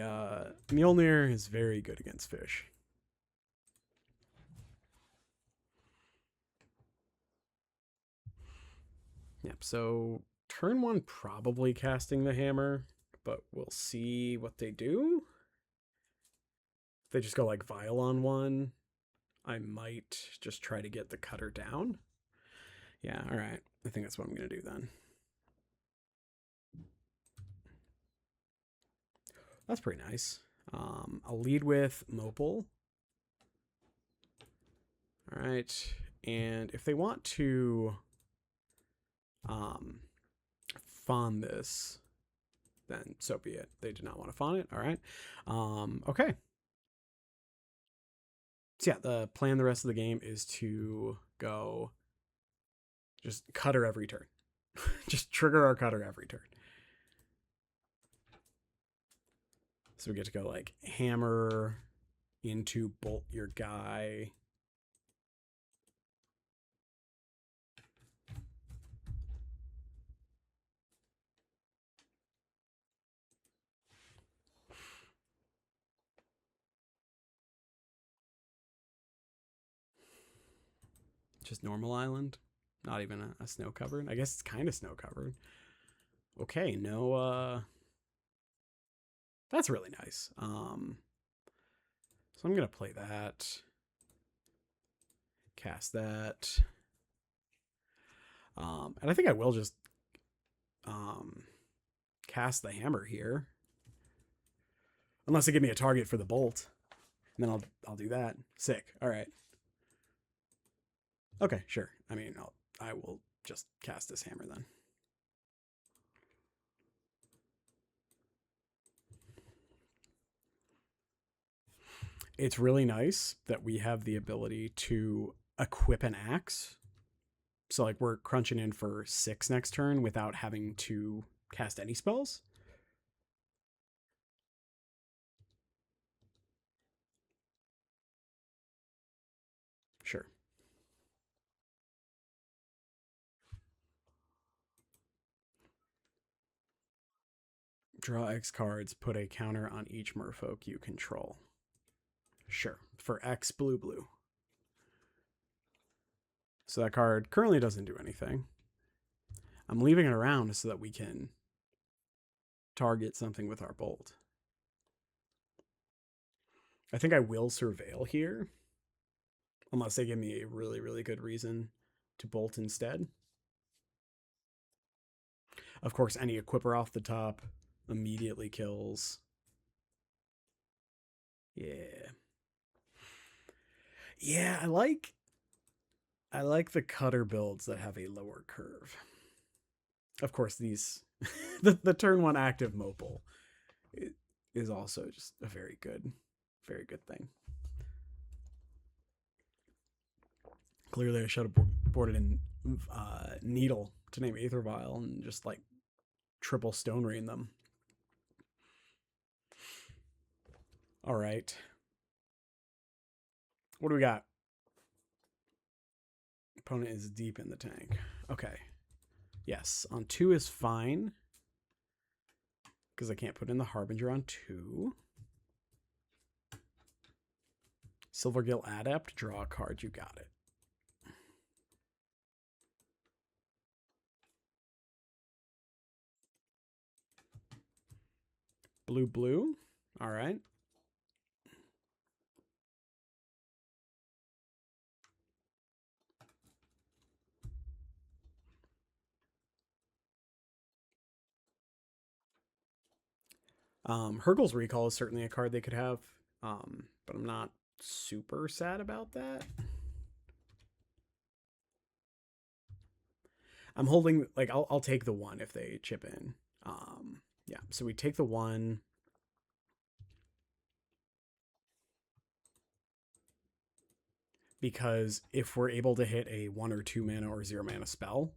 Mjolnir is very good against fish. Yep, so turn 1 probably casting the hammer, but we'll see what they do. If they just go like Vial on 1, I might just try to get the cutter down. Yeah, all right. I think that's what I'm going to do then. That's pretty nice. I'll lead with Mopal. All right. And if they want to fawn this, then so be it. They did not want to fawn it. All right. Okay. So yeah, the plan the rest of the game is to go just cutter every turn. Just trigger our cutter every turn. So we get to go like hammer into bolt your guy. Just normal island. Not even a snow covered. I guess it's kind of snow covered. Okay, no that's really nice. So I'm gonna play that. Cast that. And I think I will just cast the hammer here. Unless they give me a target for the bolt. And then I'll do that. Sick. All right. Okay, sure. I mean, I will just cast this hammer then. It's really nice that we have the ability to equip an axe. So like we're crunching in for 6 next turn without having to cast any spells. Sure. Draw X cards, put a counter on each merfolk you control. Sure. For X blue blue. So that card currently doesn't do anything. I'm leaving it around so that we can target something with our bolt. I think I will surveil here. Unless they give me a really, really good reason to bolt instead. Of course, any equipper off the top immediately kills. Yeah. Yeah, I like the cutter builds that have a lower curve. Of course, these the turn 1 active mobile is also just a very good thing. Clearly, I should have boarded in Needle to name Aether Vial and just like triple Stone Rain them. All right. What do we got? Opponent is deep in the tank. Okay. Yes, on 2 is fine. Because I can't put in the Harbinger on 2. Silvergill Adept, draw a card, you got it. Blue, blue. All right. Hurgle's Recall is certainly a card they could have, but I'm not super sad about that. I'm holding, like, I'll take the 1 if they chip in. Yeah, so we take the 1. Because if we're able to hit a 1 or 2 mana or 0 mana spell,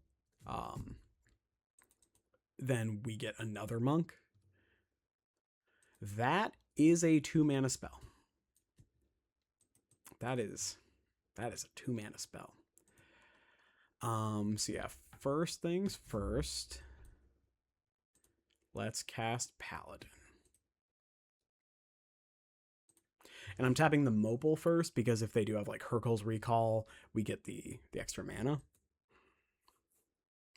then we get another monk. That is a 2 mana spell. That is a 2 mana spell. So yeah, first things first. Let's cast Paladin. And I'm tapping the mobile first because if they do have like Hurgle's Recall, we get the extra mana.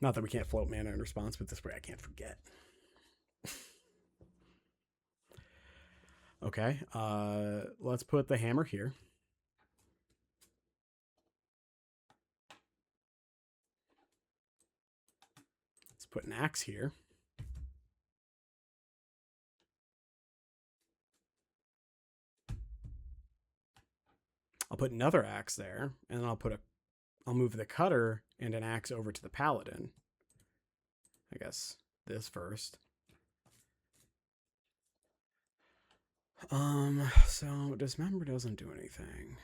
Not that we can't float mana in response, but this way I can't forget. Okay, let's put the hammer here. Let's put an axe here. I'll put another axe there, and then I'll move the cutter and an axe over to the paladin. I guess this first. So Dismember doesn't do anything.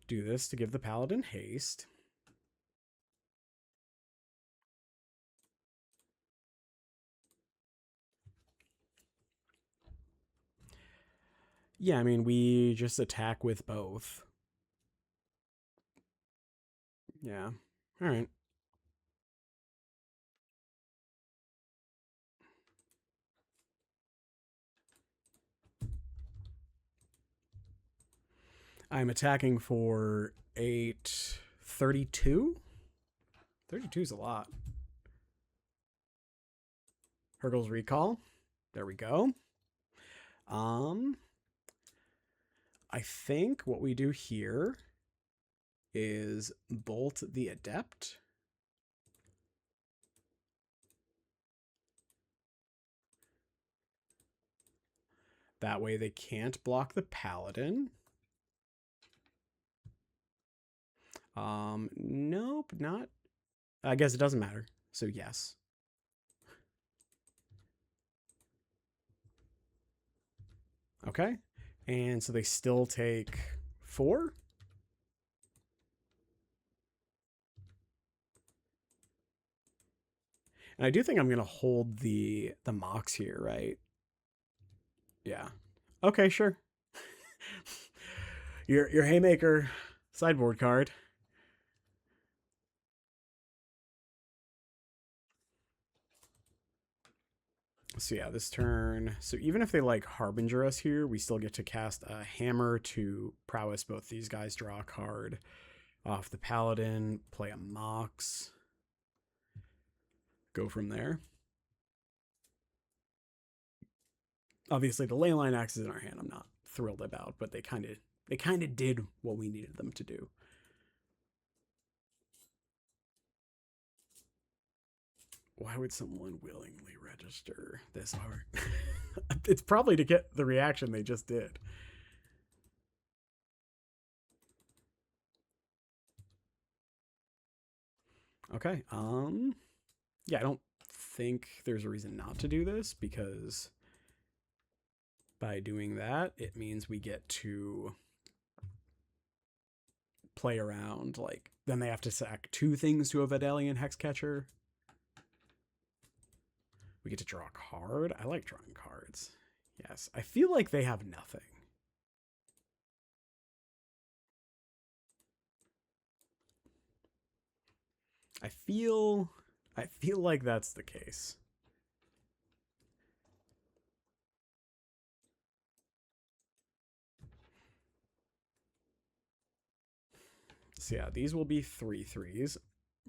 Do this to give the paladin haste. Yeah, I mean, we just attack with both. Yeah. All right. I'm attacking for 832. 32 is a lot. Hurgle's Recall. There we go. I think what we do here is bolt the Adept. That way they can't block the Paladin. Nope, not. I guess it doesn't matter. So yes. Okay. And so they still take 4. And I do think I'm going to hold the Mox here, right? Yeah. Okay, sure. Your Haymaker sideboard card. So yeah, this turn. So even if they like Harbinger us here, we still get to cast a Hammer to Prowess both these guys, draw a card off the Paladin, play a Mox, go from there. Obviously, the Leyline Axe is in our hand. I'm not thrilled about, but they kind of did what we needed them to do. Why would someone willingly register this art? It's probably to get the reaction they just did. Okay. Yeah, I don't think there's a reason not to do this because by doing that, it means we get to play around. Like, then they have to sack 2 things to a Vidalian Hexcatcher. We get to draw a card. I like drawing cards. Yes, I feel like they have nothing. I feel like that's the case. So yeah, these will be 3/3s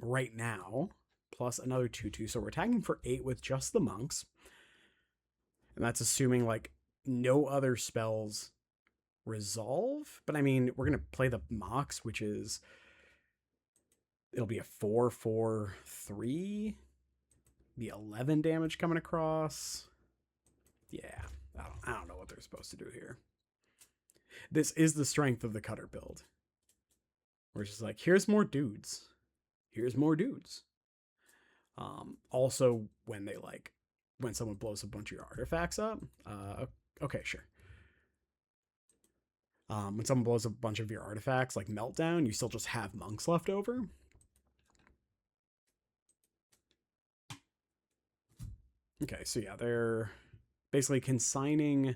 right now, plus another 2/2. So we're attacking for 8 with just the monks. And that's assuming like no other spells resolve. But I mean, we're gonna play the Mox, which is it'll be a 4/4/3. The 11 damage coming across. Yeah, I don't know what they're supposed to do here. This is the strength of the Cutter build. We're just like, here's more dudes. Here's more dudes. Also, when someone blows a bunch of your artifacts up, okay, sure. When someone blows a bunch of your artifacts, like Meltdown, you still just have monks left over. Okay, so yeah, they're basically consigning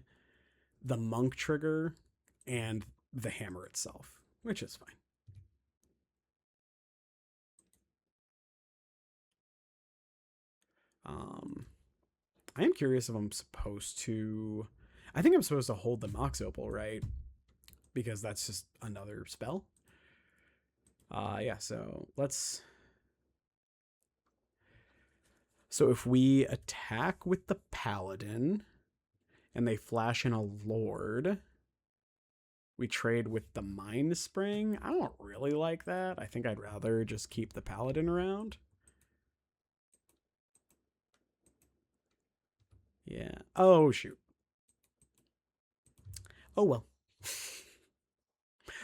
the monk trigger and the hammer itself, which is fine. I am curious if I'm supposed to. I think I'm supposed to hold the Mox Opal, right? Because that's just another spell. Yeah, so let's. So if we attack with the Paladin and they flash in a Lord, we trade with the Mind Spring. I don't really like that. I think I'd rather just keep the Paladin around. Yeah. Oh, shoot. Oh, well.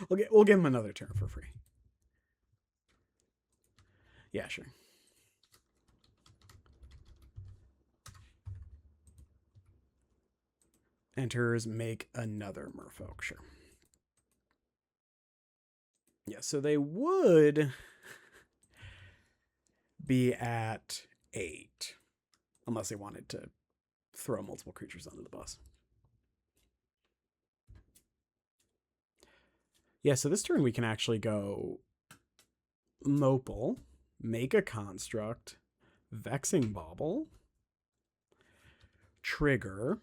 We'll give him another turn for free. Yeah, sure. Enters, make another Merfolk, sure. Yeah, so they would be at 8. Unless they wanted to throw multiple creatures under the bus. Yeah, so this turn we can actually go Mopal, make a construct, Vexing Bauble, trigger.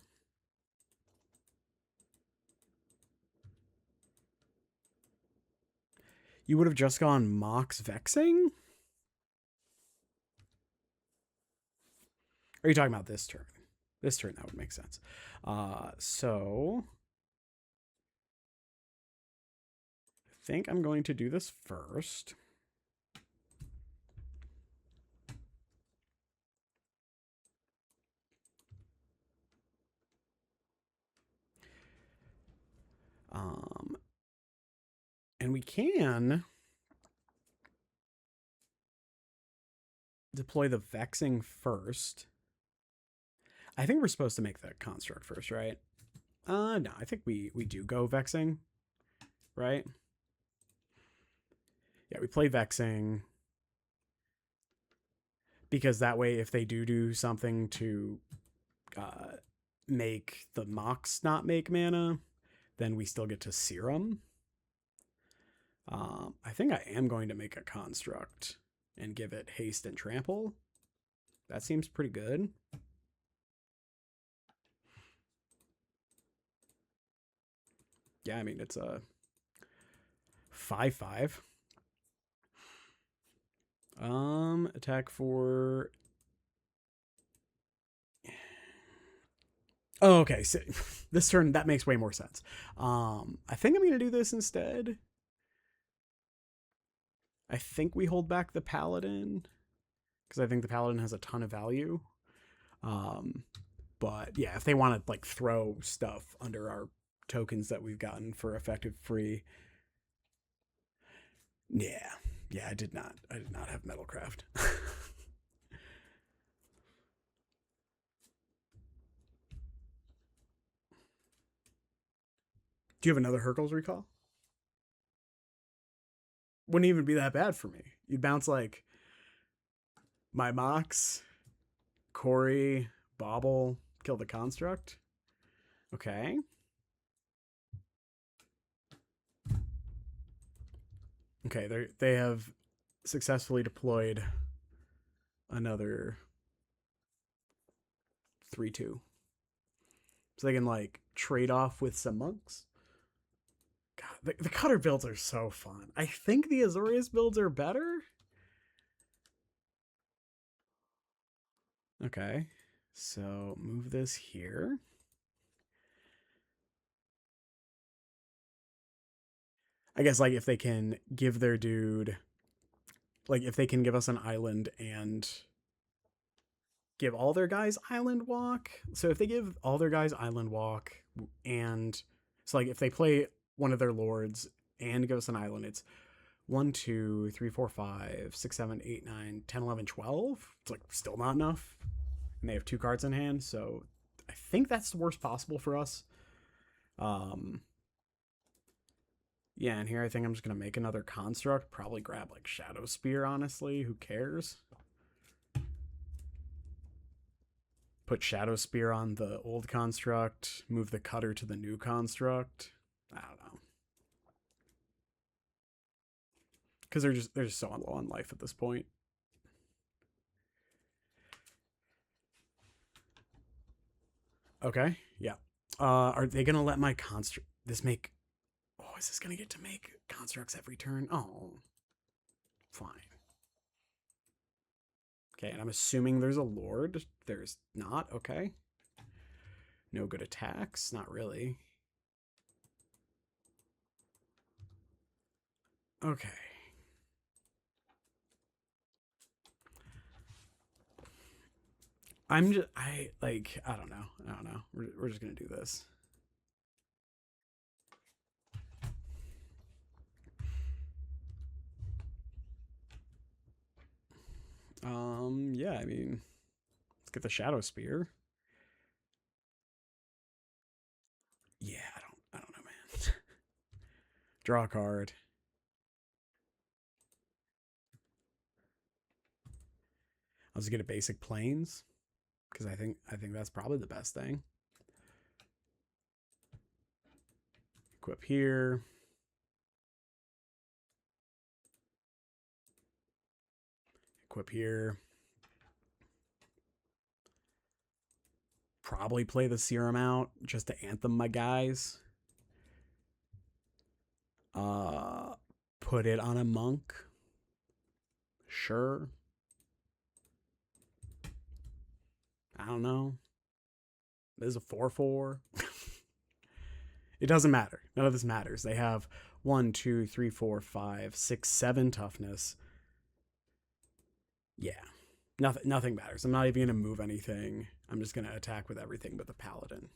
You would have just gone Mox Vexing? Or are you talking about this turn? This turn, that would make sense. So I think I'm going to do this first. And we can deploy the Vexing first. I think we're supposed to make the construct first, right? No, I think we do go Vexing, right? Yeah, we play Vexing because that way, if they do something to uh, make the Mox not make mana, then we still get to Serum. I think I am going to make a construct and give it haste and trample. That seems pretty good. Yeah, I mean, it's a 5/5. Attack for. Oh, okay. So this turn that makes way more sense. I think I'm gonna do this instead. I think we hold back the Paladin because I think the Paladin has a ton of value. Um, but yeah, if they want to like throw stuff under our tokens that we've gotten for effective free, yeah, I did not have Metalcraft. Do you have another Hercules recall? Wouldn't even be that bad for me. You'd bounce like my Mox, Cori, Bauble, kill the construct. Okay. Okay, they have successfully deployed another 3/2. So they can like trade off with some monks. God, the Cutter builds are so fun. I think the Azorius builds are better. Okay. So move this here. I guess like if they can give their dude like if they can give us an island and give all their guys island walk. So if they give all their guys island walk and so like if they play one of their lords and give us an island, it's 1, 2, 3, 4, 5, 6, 7, 8, 9, 10, 11, 12. It's like still not enough. And they have 2 cards in hand, so I think that's the worst possible for us. Yeah, and here I think I'm just gonna make another construct. Probably grab like Shadow Spear, honestly. Who cares? Put Shadow Spear on the old construct, move the Cutter to the new construct. I don't know. Because they're just so low on life at this point. Okay, yeah. Are they gonna let my construct this make? Oh, is this gonna get to make constructs every turn? Oh, fine. Okay, and I'm assuming there's a lord. There's not. Okay. No good attacks. Not really. Okay. I'm just I like I don't know. We're just gonna do this. Yeah, I mean, let's get the Shadow Spear. Yeah, I don't know, man. Draw a card. I'll just get a basic planes because I think that's probably the best thing. Equip here. Equip here. Probably play the Serum out just to anthem my guys. Put it on a monk. Sure. I don't know. This is a 4/4. It doesn't matter. None of this matters. They have 1, 2, 3, 4, 5, 6, 7 toughness. Yeah. Nothing matters. I'm not even gonna move anything. I'm just gonna attack with everything but the paladin.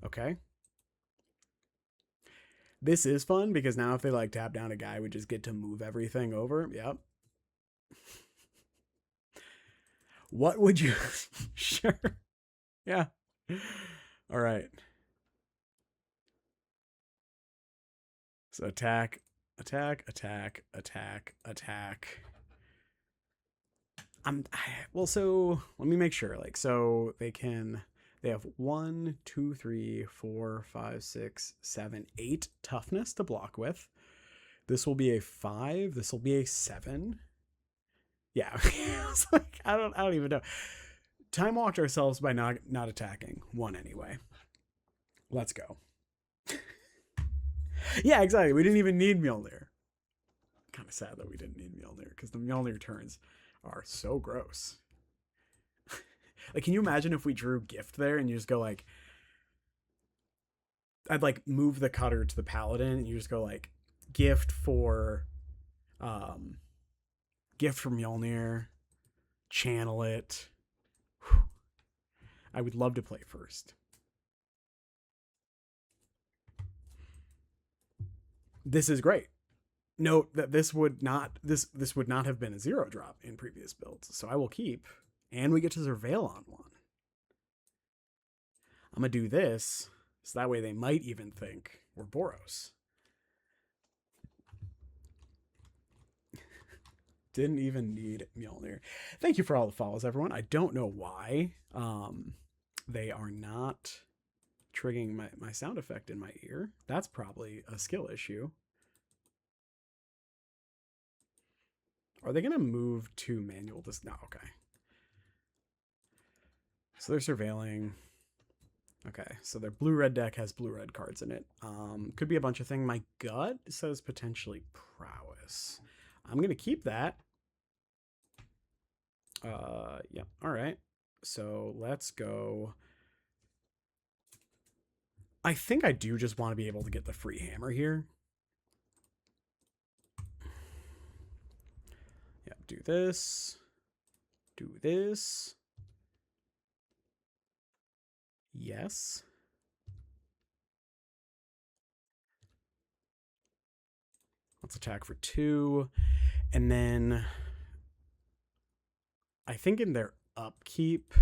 Okay. This is fun because now if they like tap down a guy, we just get to move everything over. Yep. What would you... Sure. Yeah. All right. So attack, attack, attack, attack, attack. Well, so let me make sure. Like, so they have 1, 2, 3, 4, 5, 6, 7, 8 toughness to block with. This will be a 5. This will be a 7. Yeah, it's like, I don't even know. Time walked ourselves by not attacking. 1 anyway. Let's go. Yeah, exactly. We didn't even need Mjolnir. Kind of sad that we didn't need Mjolnir because the Mjolnir turns are so gross. Like, can you imagine if we drew Gift there and you just go like, I'd like move the cutter to the paladin and you just go like gift for Mjolnir, channel it. Whew. I would love to play first. This is great. Note that this would not have been a 0 drop in previous builds, so I will keep, and we get to surveil on 1. I'm gonna do this so that way they might even think we're Boros. Didn't even need Mjolnir. Thank you for all the follows, everyone. I don't know why they are not triggering my sound effect in my ear. That's probably a skill issue. Are they going to move to manual this? No, okay. So they're surveilling. Okay, so their blue-red deck has blue-red cards in it. Could be a bunch of things. My gut says potentially Prowess. I'm going to keep that. Yeah, all right. So let's go. I think I do just want to be able to get the free hammer here. Yeah, do this. Do this. Yes. Let's attack for 2. And then I think in their upkeep,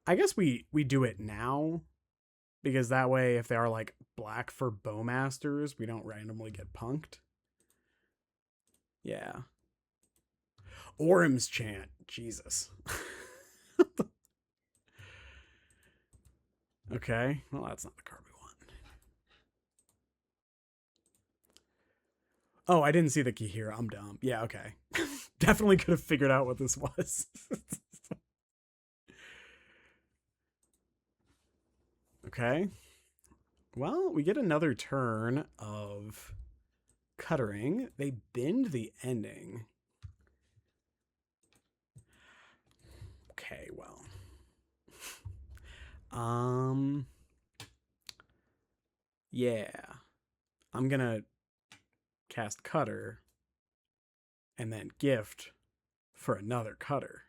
I guess we do it now, because that way if they are like black for Bowmasters, we don't randomly get punked. Yeah. Orem's Chant. Jesus. Okay. Well, that's not the card we want. Oh, I didn't see the key here. I'm dumb. Yeah, okay. Definitely could have figured out what this was. Okay. Well, we get another turn of cuttering. They bend the ending. Okay, well. Yeah. I'm gonna cast Cutter and then gift for another Cutter.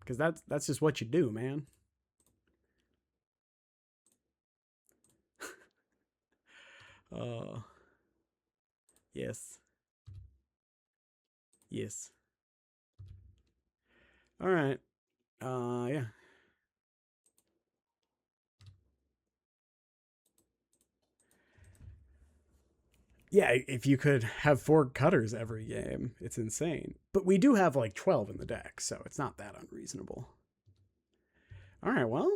Because that's just what you do, man. Yes. Yes. All right. Yeah. Yeah, if you could have 4 cutters every game, it's insane. But we do have like 12 in the deck, so it's not that unreasonable. All right, well.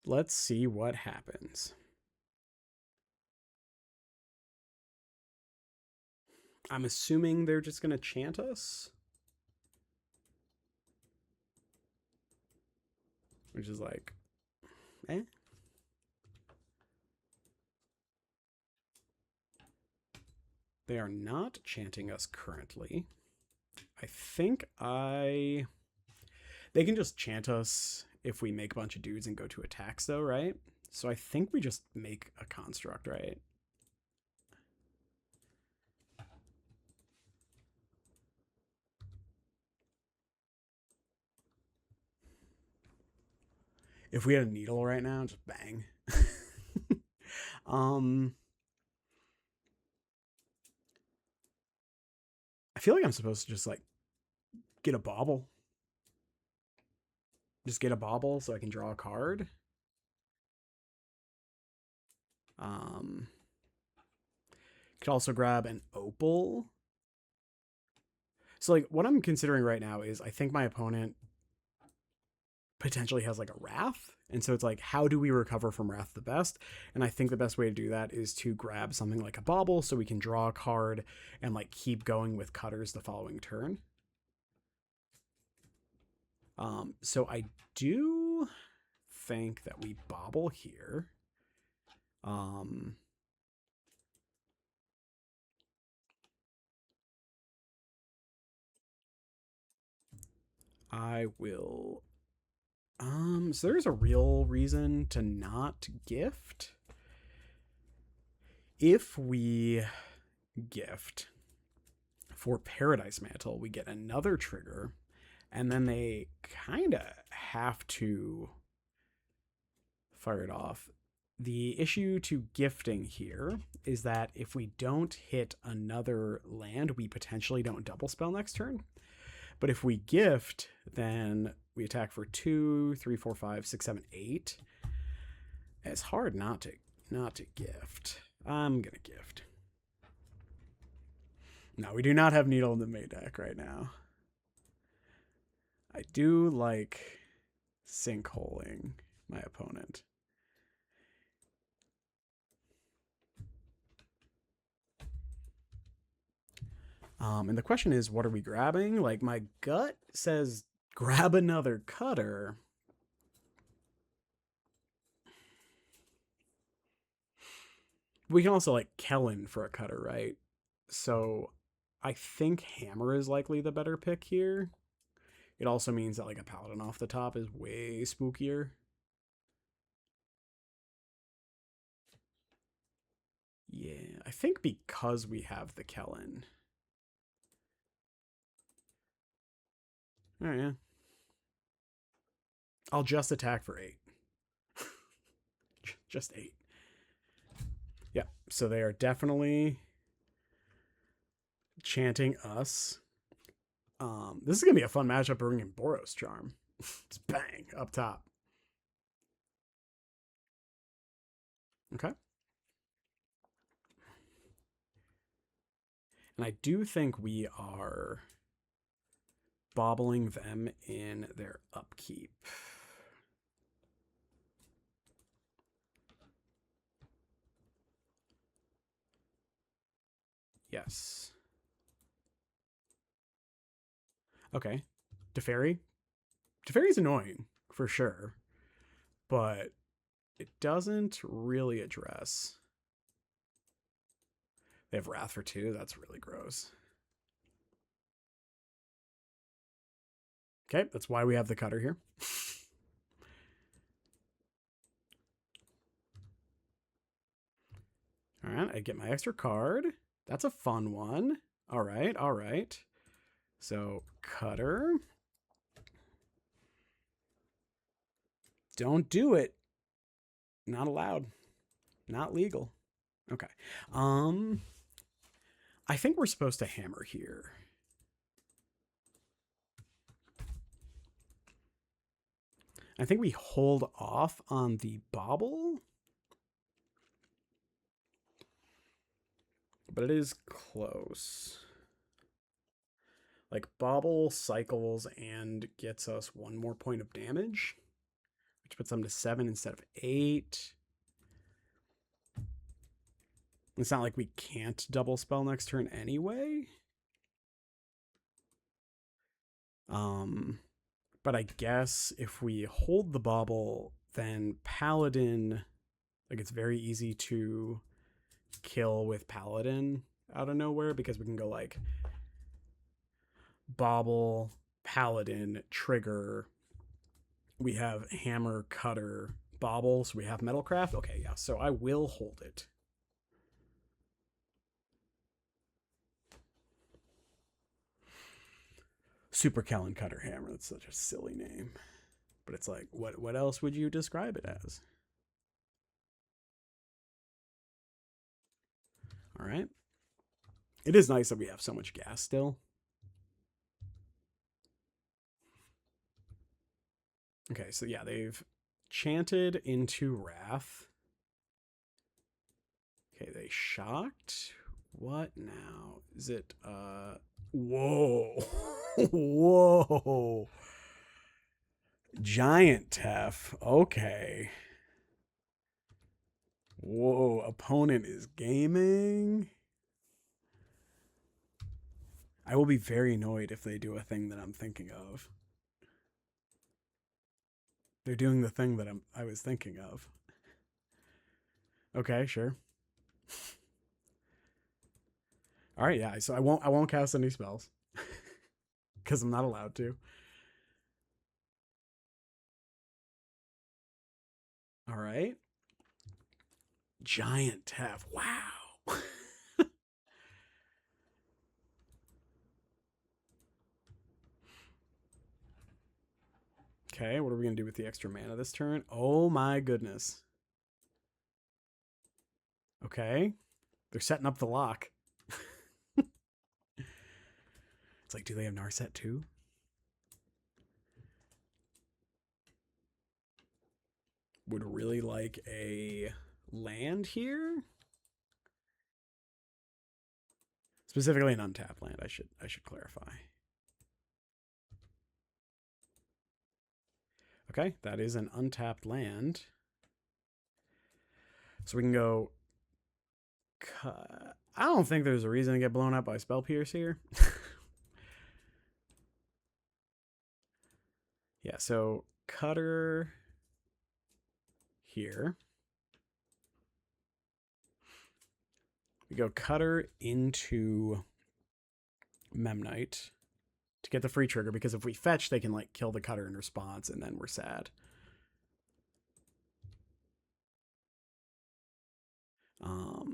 Let's see what happens. I'm assuming they're just going to chant us. Which is like, eh. They are not chanting us currently. I think they can just chant us if we make a bunch of dudes and go to attacks though, right? So I think we just make a construct, right? If we had a needle right now, just bang. I feel like I'm supposed to just like get a bauble. Just get a bauble so I can draw a card. Could also grab an opal. So like what I'm considering right now is I think my opponent potentially has like a wrath. And so it's like, how do we recover from wrath the best? And I think the best way to do that is to grab something like a bauble so we can draw a card and like keep going with cutters the following turn. So I do think that we bauble here. I will. So there's a real reason to not gift. If we gift for Paradise Mantle, we get another trigger, and then they kind of have to fire it off. The issue to gifting here is that if we don't hit another land, we potentially don't double spell next turn. But if we gift, then we attack for 2, 3, 4, 5, 6, 7, 8. It's hard not to gift. I'm gonna gift. No, we do not have Needle in the main deck right now. I do like sinkholing my opponent. And the question is, what are we grabbing? Like, my gut says grab another cutter. We can also, like, Kellan for a cutter, right? So I think Hammer is likely the better pick here. It also means that, like, a Paladin off the top is way spookier. Yeah, I think because we have the Kellan. Oh, yeah. I'll just attack for 8. Just 8. Yeah, so they are definitely chanting us. This is going to be a fun matchup bringing Boros Charm. Just bang, up top. Okay. And I do think we are bobbling them in their upkeep. Yes. Okay. Teferi. Teferi's annoying, for sure. But it doesn't really address. They have Wrath for 2. That's really gross. Okay, that's why we have the cutter here. All right, I get my extra card. That's a fun one. All right, all right. So, cutter. Don't do it. Not allowed. Not legal. Okay. I think we're supposed to hammer here. I think we hold off on the Bauble. But it is close. Like, Bauble cycles and gets us 1 more point of damage, which puts them to 7 instead of 8. It's not like we can't double spell next turn anyway. But I guess if we hold the Bauble, then Paladin, like, it's very easy to kill with Paladin out of nowhere because we can go like Bauble, Paladin, trigger. We have hammer, cutter, Bauble, so we have Metalcraft. Okay, yeah, so I will hold it. Super Kellan Cutter Hammer. That's such a silly name. But it's like, what else would you describe it as? All right. It is nice that we have so much gas still. Okay, so yeah, they've chanted into Wrath. Okay, they shocked. What now? Is it, whoa. Whoa. Giant Tef. Okay. Whoa, opponent is gaming. I will be very annoyed if they do a thing that I'm thinking of. They're doing the thing that I was thinking of. Okay, sure. All right, yeah. So I won't cast any spells because I'm not allowed to. All right. Giant Tef. Wow. Okay, what are we gonna do with the extra mana this turn? Oh my goodness. Okay, they're setting up the lock. It's like, do they have Narset too? Would really like a land here. Specifically an untapped land, I should clarify. Okay, that is an untapped land. So we can go. I don't think there's a reason to get blown up by Spell Pierce here. Yeah, so Cutter here. We go Cutter into Memnite to get the free trigger, because if we fetch, they can like kill the Cutter in response, and then we're sad. I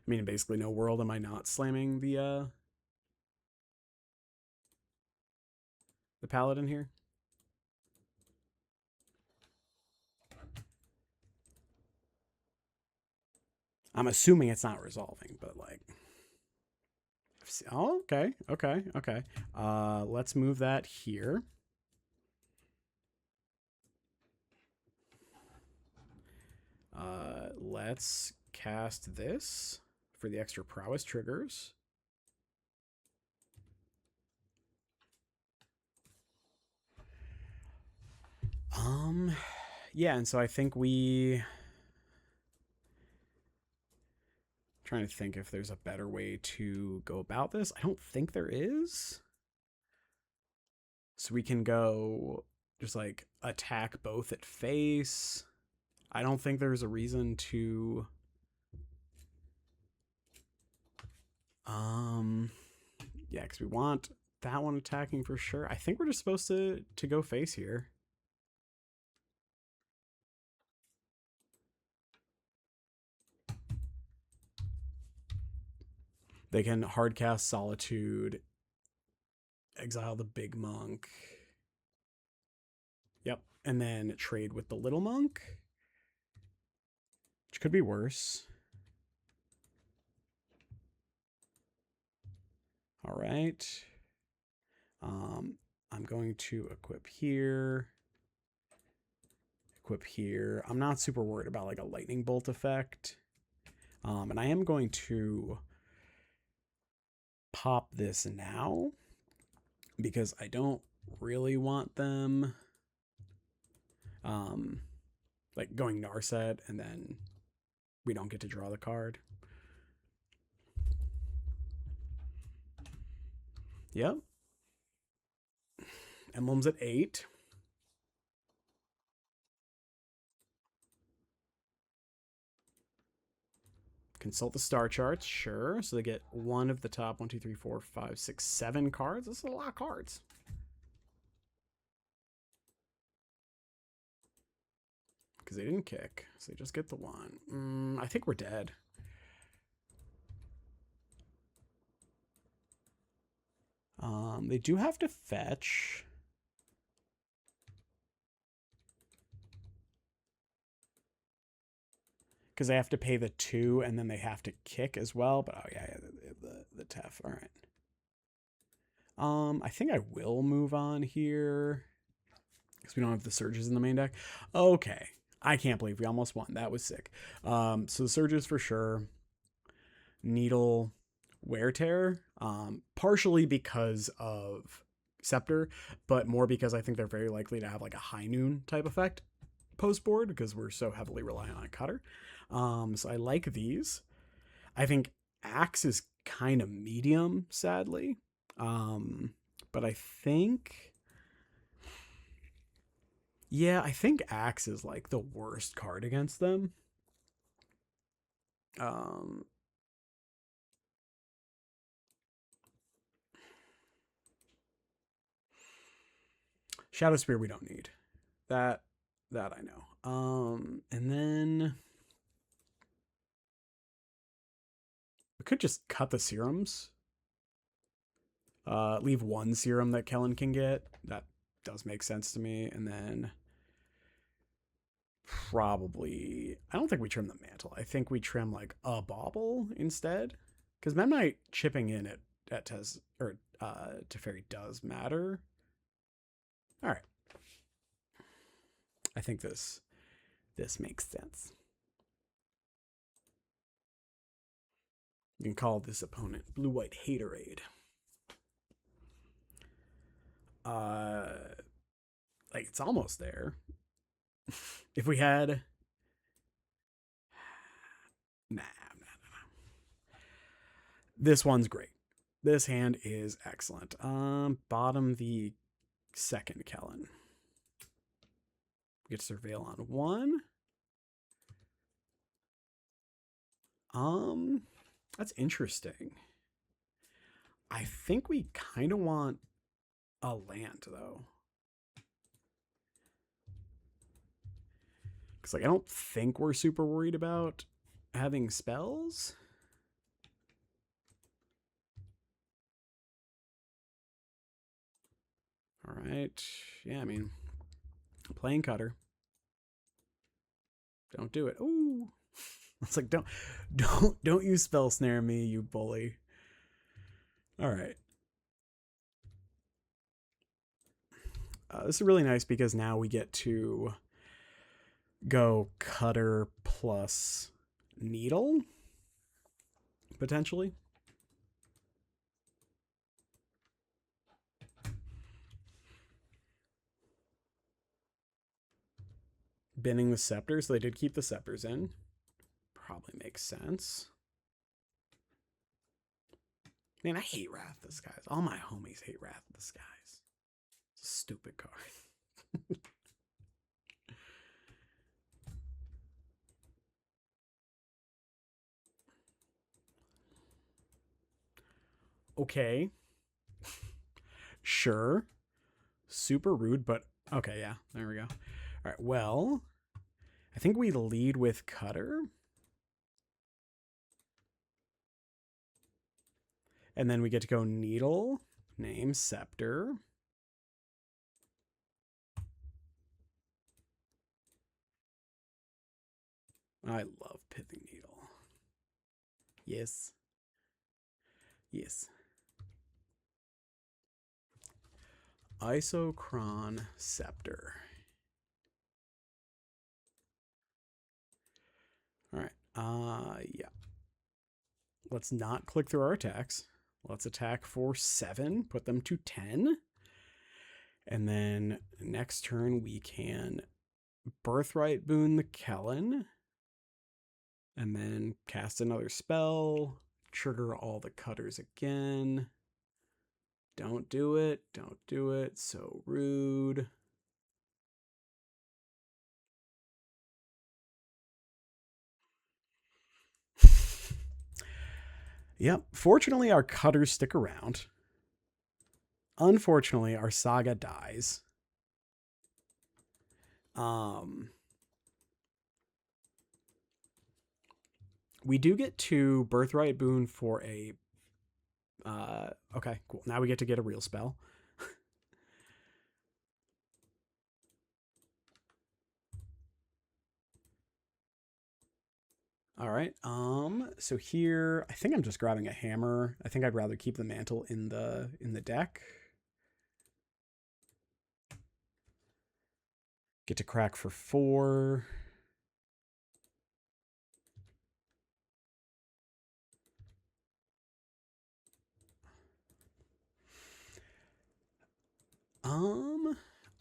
mean, in basically no world am I not slamming the Paladin here. I'm assuming it's not resolving, but like, oh, okay. Let's move that here. Let's cast this for the extra prowess triggers. Yeah, and so I think trying to think if there's a better way to go about this. I don't think there is. So we can go just like attack both at face. I don't think there's a reason to yeah, because we want that one attacking for sure. I think we're just supposed to go face here. They can hardcast Solitude, exile the big monk. Yep, and then trade with the little monk, which could be worse. All right. I'm going to equip here. Equip here. I'm not super worried about like a lightning bolt effect. And I am going to pop this now because I don't really want them like going Narset and then we don't get to draw the card. Yep. Emblems at 8. Consult the star charts, sure. So they get one of the top 1, 2, 3, 4, 5, 6, 7 cards. This is a lot of cards. Because they didn't kick, so they just get the one. I think we're dead. They do have to fetch. because they have to pay the 2 and then they have to kick as well. But oh yeah, the Tef. All right. I think I will move on here because we don't have the surges in the main deck. Okay. I can't believe we almost won. That was sick. So the surges for sure. Needle, Wear Tear, partially because of Scepter, but more because I think they're very likely to have like a High Noon type effect post board because we're so heavily reliant on Cutter. So I like these. I think Axe is kind of medium, sadly. But I think, yeah, I think Axe is like the worst card against them. Shadow Spear we don't need. That I know. And then we could just cut the serums. Leave 1 serum that Kellan can get. That does make sense to me. And then probably, I don't think we trim the mantle. I think we trim like a Bauble instead. Because Memnite chipping in at Tez or Teferi does matter. All right. I think this makes sense. You can call this opponent Blue-White Haterade. Like it's almost there. If we had nah. This one's great. This hand is excellent. Bottom the second Kellan. Get Surveil on 1. That's interesting. I think we kind of want a land though. Because like I don't think we're super worried about having spells. All right. Yeah, I mean, playing Cutter. Don't do it. Ooh. It's like don't you spell snare me, you bully. All right. This is really nice because now we get to go Cutter plus Needle, potentially. Binning the Scepters. So they did keep the Scepters in. Probably makes sense. Man, I hate Wrath of the Skies. All my homies hate Wrath of the Skies. It's a stupid card. Okay. Sure. Super rude, but okay, yeah. There we go. All right, well, I think we lead with Cutter. And then we get to go Needle, name, Scepter. I love Pithing Needle. Yes. Yes. Isochron Scepter. All right. Yeah. Let's not click through our attacks. Let's attack for 7. Put them to 10. And then next turn we can Birthright Boon the Kellan. And then cast another spell. Trigger all the Cutters again. Don't do it. Don't do it. So rude. Yep. Fortunately, our Cutters stick around. Unfortunately, our Saga dies. We do get 2 Birthright Boon for a... okay, cool. Now we get to get a real spell. All right. So here, I think I'm just grabbing a hammer. I think I'd rather keep the mantle in the deck. Get to crack for 4.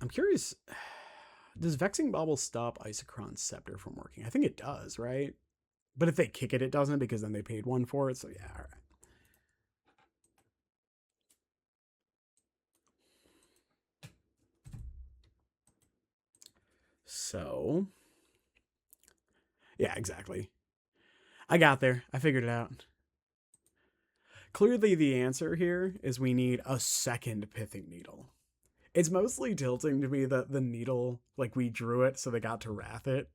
I'm curious. Does Vexing Bauble stop Isochron's Scepter from working? I think it does, right? But if they kick it, it doesn't because then they paid 1 for it. So yeah, all right. So yeah, exactly. I got there. I figured it out. Clearly, the answer here is we need a second Pithing Needle. It's mostly tilting to me that the needle, like we drew it so they got to wrath it.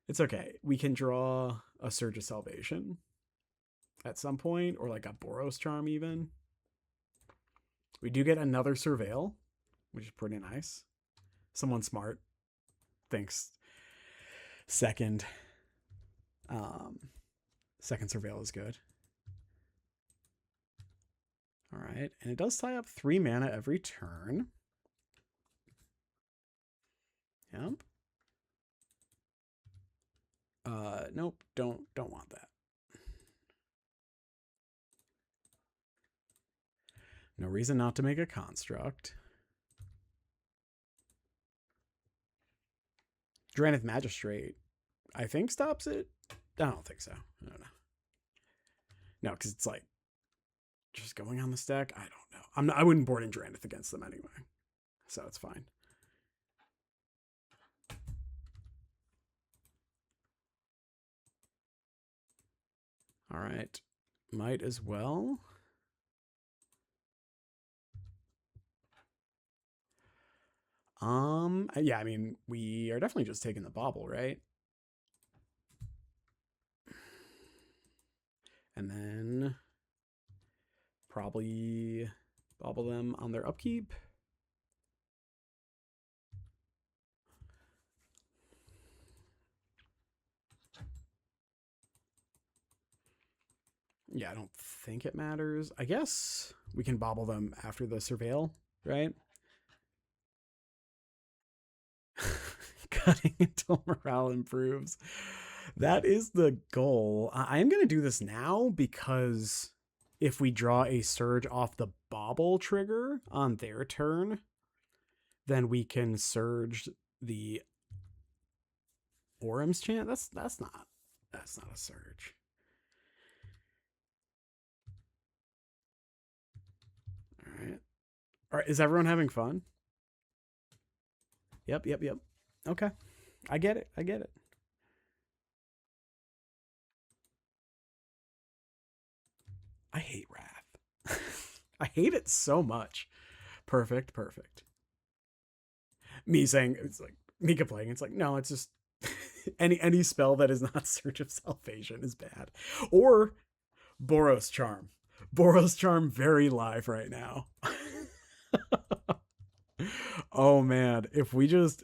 It's okay. We can draw a Surge of Salvation at some point, or like a Boros Charm even. We do get another Surveil, which is pretty nice. Someone smart thinks second second Surveil is good. All right, and it does tie up 3 mana every turn. Yep. Nope, don't want that. No reason not to make a construct. Dranith Magistrate, I think, stops it. I don't think so. I don't know. No, because it's like just going on the stack. I don't know. I wouldn't board in Dranith against them anyway, so it's fine. All right, might as well. Yeah, I mean, we are definitely just taking the Bauble, right? And then probably Bauble them on their upkeep. Yeah, I don't think it matters. I guess we can Bauble them after the Surveil, right? Cutting until morale improves. That is the goal. I am going to do this now because if we draw a Surge off the Bauble trigger on their turn, then we can Surge the Orum's Chant. That's not a Surge. All right. Is everyone having fun? Yep. Okay. I get it. I hate Wrath. I hate it so much. Perfect. Me saying it's like me complaining. It's like no, it's just any spell that is not Surge of Salvation is bad. Or Boros Charm. Boros Charm very live right now. Oh man, if we just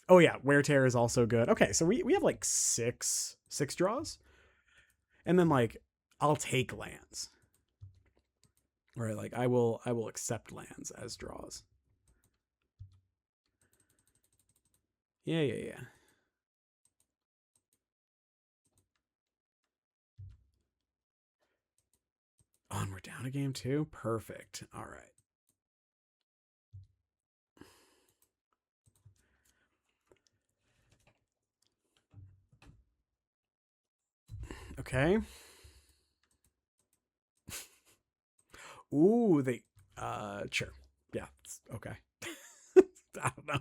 oh yeah, Wear Tear is also good. Okay, so we have like six draws. And then like I'll take lands. Right, like I will accept lands as draws. Yeah. Oh, and we're down a game too? Perfect. All right. Okay. Ooh, they sure. Yeah, okay. I don't know.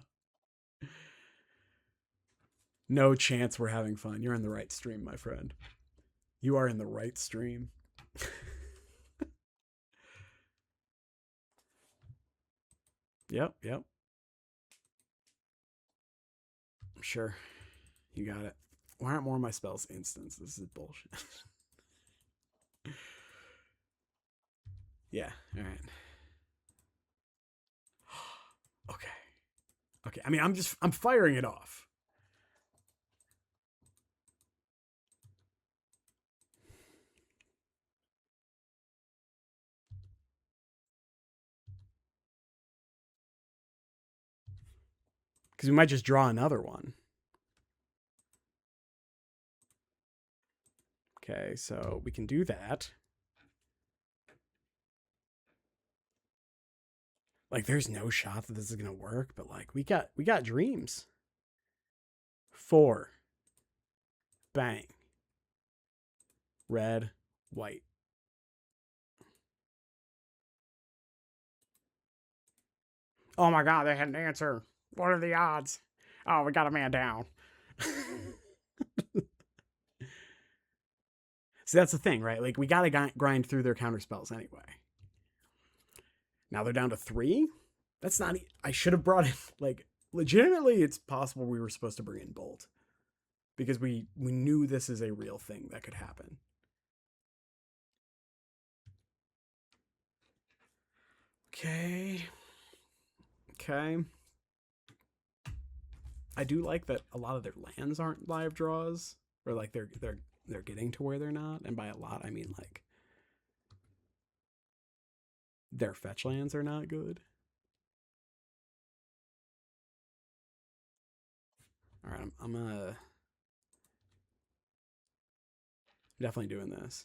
No chance we're having fun. You're in the right stream, my friend. You are in the right stream. Yep. Sure. You got it. Why aren't more of my spells instants? This is bullshit. Yeah, all right. Okay. I mean, I'm firing it off. Because we might just draw another one. Okay, so we can do that. Like, there's no shot that this is gonna work, but like, we got dreams. 4. Bang. Red, white. Oh my god, they had an answer. What are the odds? Oh, we got a man down. See, that's the thing, right? Like, we gotta grind through their counter spells anyway. Now they're down to 3. That's not. I should have brought in, like, legitimately, it's possible we were supposed to bring in Bolt. Because we knew this is a real thing that could happen. Okay. Okay. I do like that a lot of their lands aren't live draws, or like they're getting to where they're not, and by a lot I mean like their fetch lands are not good. All right, I'm definitely doing this.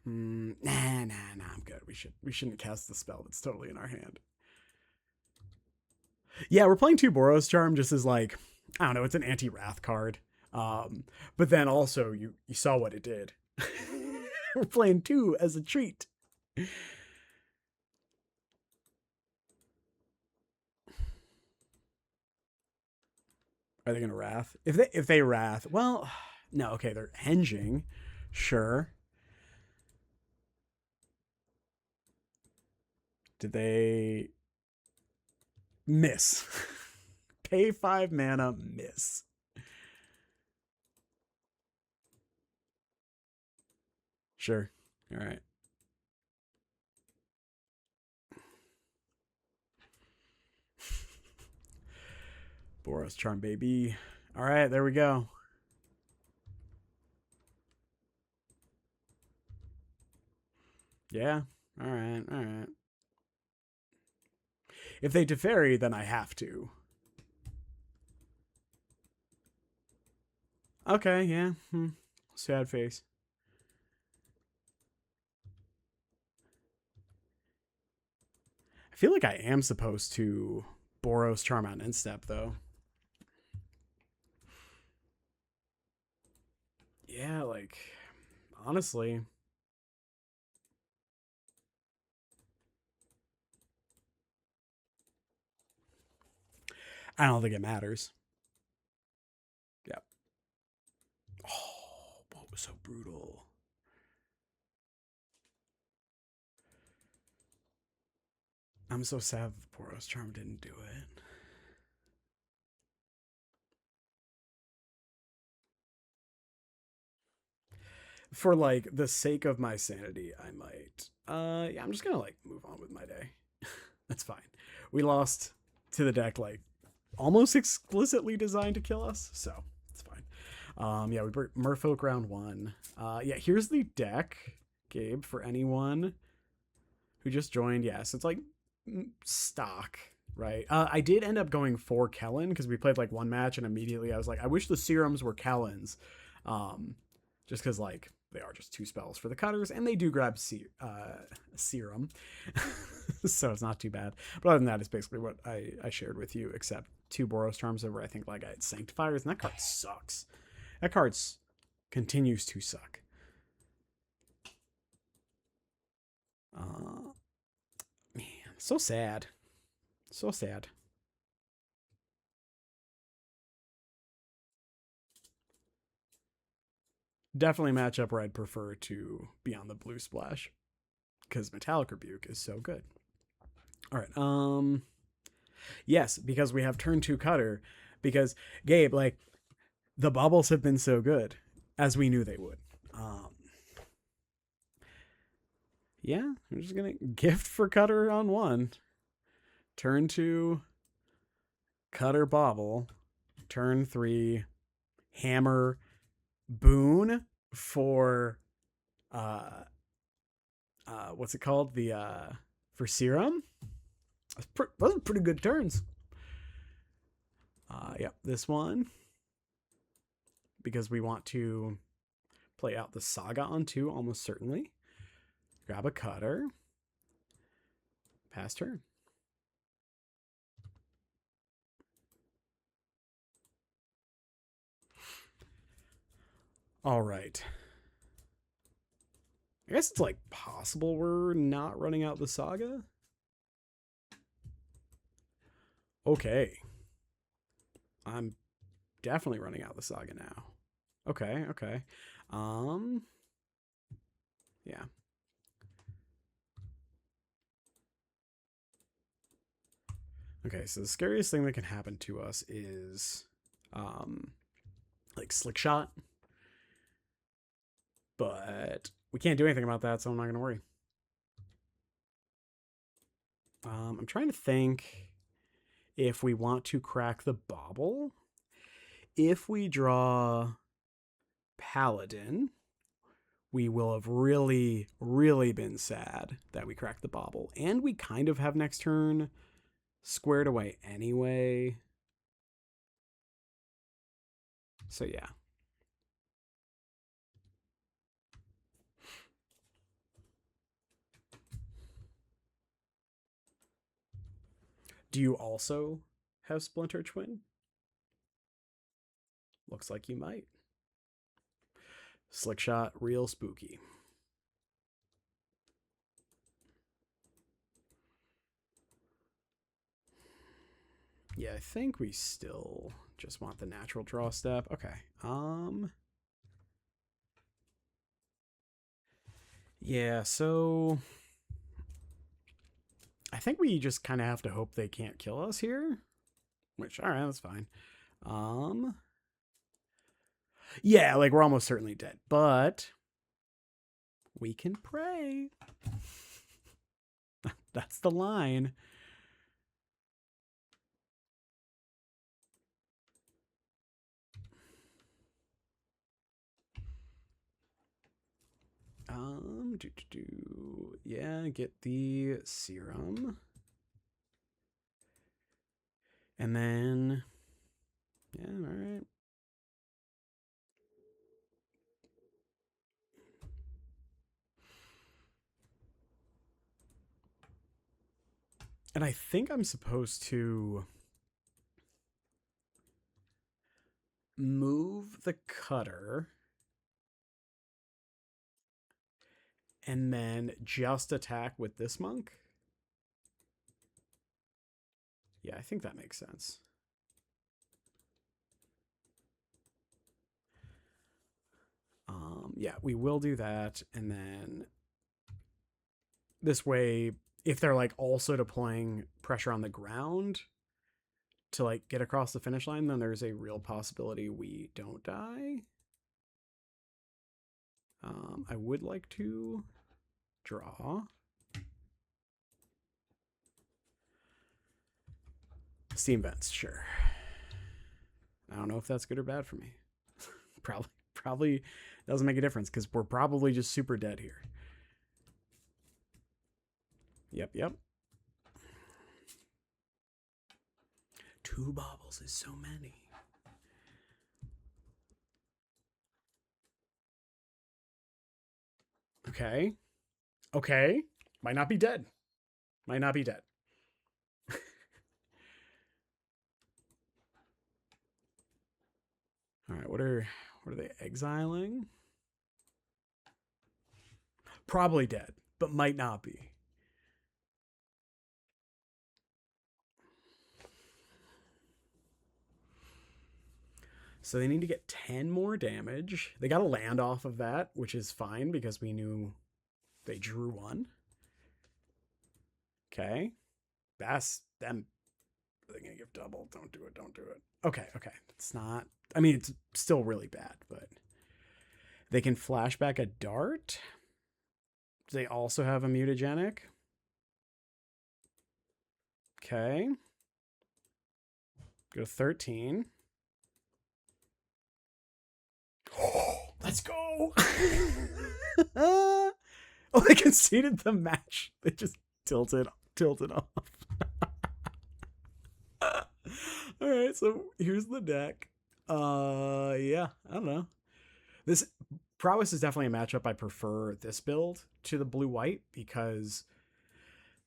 Nah, I'm good. We shouldn't cast the spell that's totally in our hand. Yeah, we're playing 2 Boros Charm just as like, I don't know, it's an anti-wrath card. But then also you saw what it did. We're playing 2 as a treat. Are they gonna wrath? If they wrath, well, no, okay, they're henging, sure. Did they miss? Pay 5 mana, miss. Sure. All right. Boros Charm, baby. All right, there we go. Yeah. All right. All right. If they Teferi, then I have to. Okay, yeah. Sad face. I feel like I am supposed to Boros Charm on Instep, though. Yeah, like, honestly. I don't think it matters. Yeah. Oh, Bolt was so brutal. I'm so sad that Boros Charm didn't do it. For like the sake of my sanity, I might. Yeah, I'm just gonna like move on with my day. That's fine. We lost to the deck like almost explicitly designed to kill us, so it's fine. Yeah, we brought Merfolk round 1. Yeah, here's the deck, Gabe, for anyone who just joined. Yes, it's like stock, right? I did end up going for Kellan because we played like one match and immediately I was like, I wish the serums were Kellans. Just because like they are just 2 spells for the cutters and they do grab serum. So it's not too bad. But other than that, it's basically what I shared with you, except 2 Boros Charms over, I think, like I had Sanctifiers, and that card sucks. That card continues to suck. Man, so sad. So sad. Definitely a matchup where I'd prefer to be on the blue splash because Metallic Rebuke is so good. All right. Yes, because we have turn 2 cutter. Because Gabe, like, the bubbles have been so good, as we knew they would. Yeah, I'm just gonna gift for cutter on 1. Turn 2, cutter Bauble. Turn 3, hammer boon for what's it called? For Serum. Those are pretty good turns. Yep, this one. Because we want to play out the Saga on 2, almost certainly. Grab a cutter. Pass turn. All right. I guess it's like possible we're not running out the Saga. Okay. I'm definitely running out the Saga now. Okay, okay. Yeah. Okay, so the scariest thing that can happen to us is like Slick Shot. But we can't do anything about that, so I'm not going to worry. I'm trying to think if we want to crack the Bauble. If we draw Paladin, we will have really, really been sad that we cracked the Bauble. And we kind of have next turn squared away anyway. So yeah. Do you also have Splinter Twin? Looks like you might. Slick Shot, real spooky. Yeah, I think we still just want the natural draw step. Okay. Yeah, so I think we just kind of have to hope they can't kill us here. Which, all right, that's fine. Yeah, like we're almost certainly dead, but we can pray. That's the line. Yeah, get the serum. And then, yeah, all right. And I think I'm supposed to move the cutter and then just attack with this monk. Yeah, I think that makes sense. Yeah, we will do that. And then this way, if they're like also deploying pressure on the ground to like get across the finish line, then there's a real possibility we don't die. I would like to draw. Steam vents, sure. I don't know if that's good or bad for me. Probably doesn't make a difference because we're probably just super dead here. Yep. 2 baubles is so many. Okay. Might not be dead. All right, what are they exiling? Probably dead, but might not be. So they need to get 10 more damage. They got to land off of that, which is fine because we knew they drew 1. Okay. That's them. They're going to give double. Don't do it. Okay. It's not. I mean, it's still really bad, but they can flashback a dart. They also have a mutagenic. Okay. Go to 13. Let's go. Oh, they conceded the match. They just tilted off. All right, so here's the deck. Yeah, I don't know. This Prowess is definitely a matchup I prefer this build to the blue-white because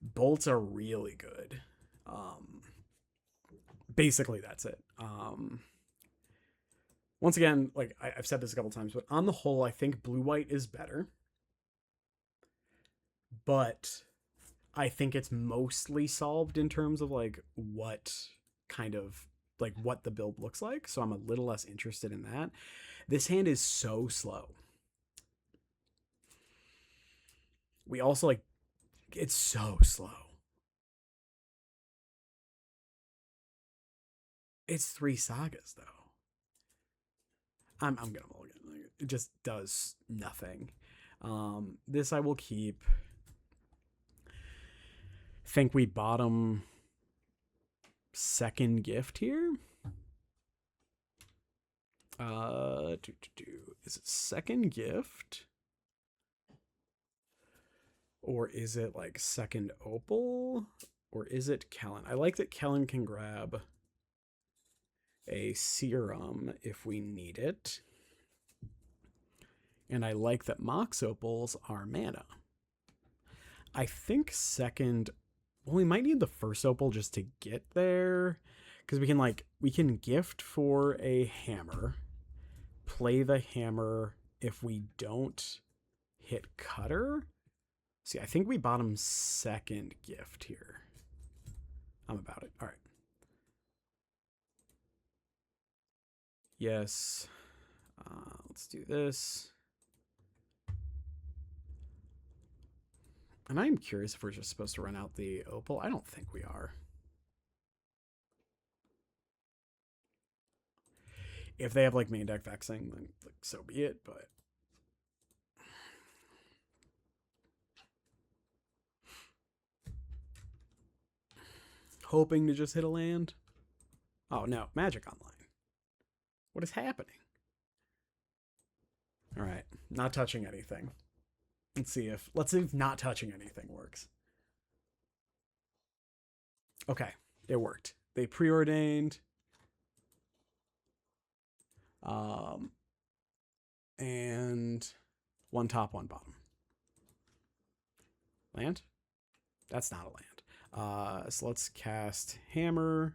bolts are really good. Basically, that's it. Once again, like I've said this a couple times, but on the whole, I think blue-white is better. But I think it's mostly solved in terms of like what kind of like what the build looks like. So I'm a little less interested in that. This hand is so slow. We also like it's so slow. It's 3 sagas though. I'm gonna mulligan. It just does nothing. This I will keep. Think we bottom second gift here. Is it second gift? Or is it like second opal? Or is it Kellan? I like that Kellan can grab a serum if we need it. And I like that Mox opals are mana. I think second, well, we might need the first opal just to get there. Because we can gift for a hammer, play the hammer if we don't hit cutter. See, I think we bottom second gift here. I'm about it. All right. Yes. Let's do this. And I'm curious if we're just supposed to run out the opal. I don't think we are. If they have like main deck vexing, then like, so be it, but hoping to just hit a land. Oh no, Magic Online. What is happening? All right, not touching anything. Let's see if not touching anything works. Okay, it worked. They preordained. And one top, one bottom. Land? That's not a land. So let's cast Hammer,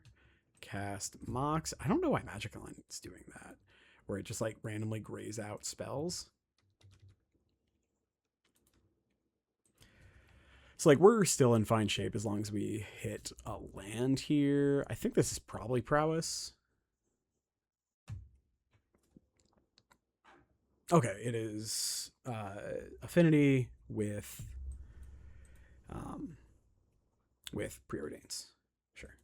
cast Mox. I don't know why Magic Online is doing that, where it just like randomly grays out spells. So like we're still in fine shape as long as we hit a land here. I think this is probably Prowess. Okay, it is Affinity with preordains. Sure.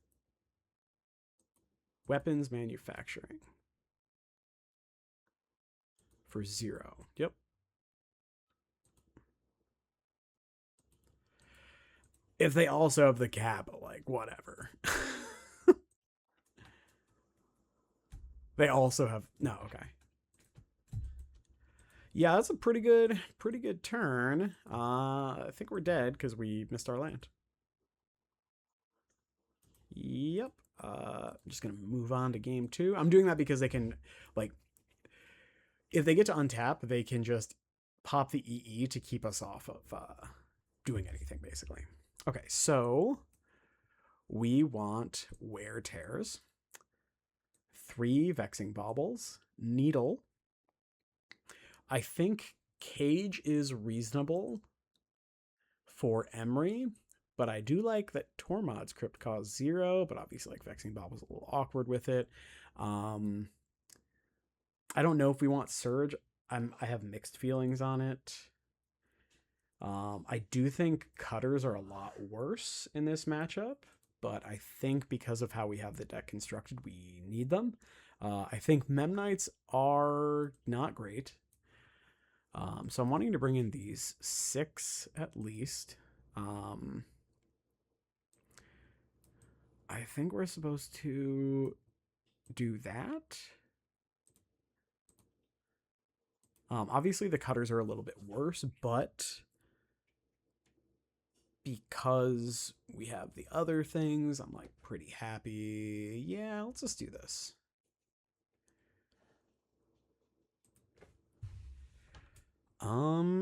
Weapons manufacturing for 0. Yep. If they also have the cap, like whatever. They also have no. Okay. Yeah, that's a pretty good turn. I think we're dead because we missed our land. Yep. I'm just gonna move on to game 2. I'm doing that because they can, like, if they get to untap, they can just pop the EE to keep us off of doing anything, basically. Okay, so we want Wear Tears, 3 Vexing Baubles, Needle. I think Cage is reasonable for Emery, but I do like that Tormod's Crypt costs 0, but obviously like Vexing Bauble's a little awkward with it. I don't know if we want Surge. I have mixed feelings on it. I do think Cutters are a lot worse in this matchup, but I think because of how we have the deck constructed, we need them. I think Memnites are not great. So I'm wanting to bring in these 6 at least. I think we're supposed to do that. Obviously the Cutters are a little bit worse, but because we have the other things, I'm like pretty happy. Yeah, let's just do this.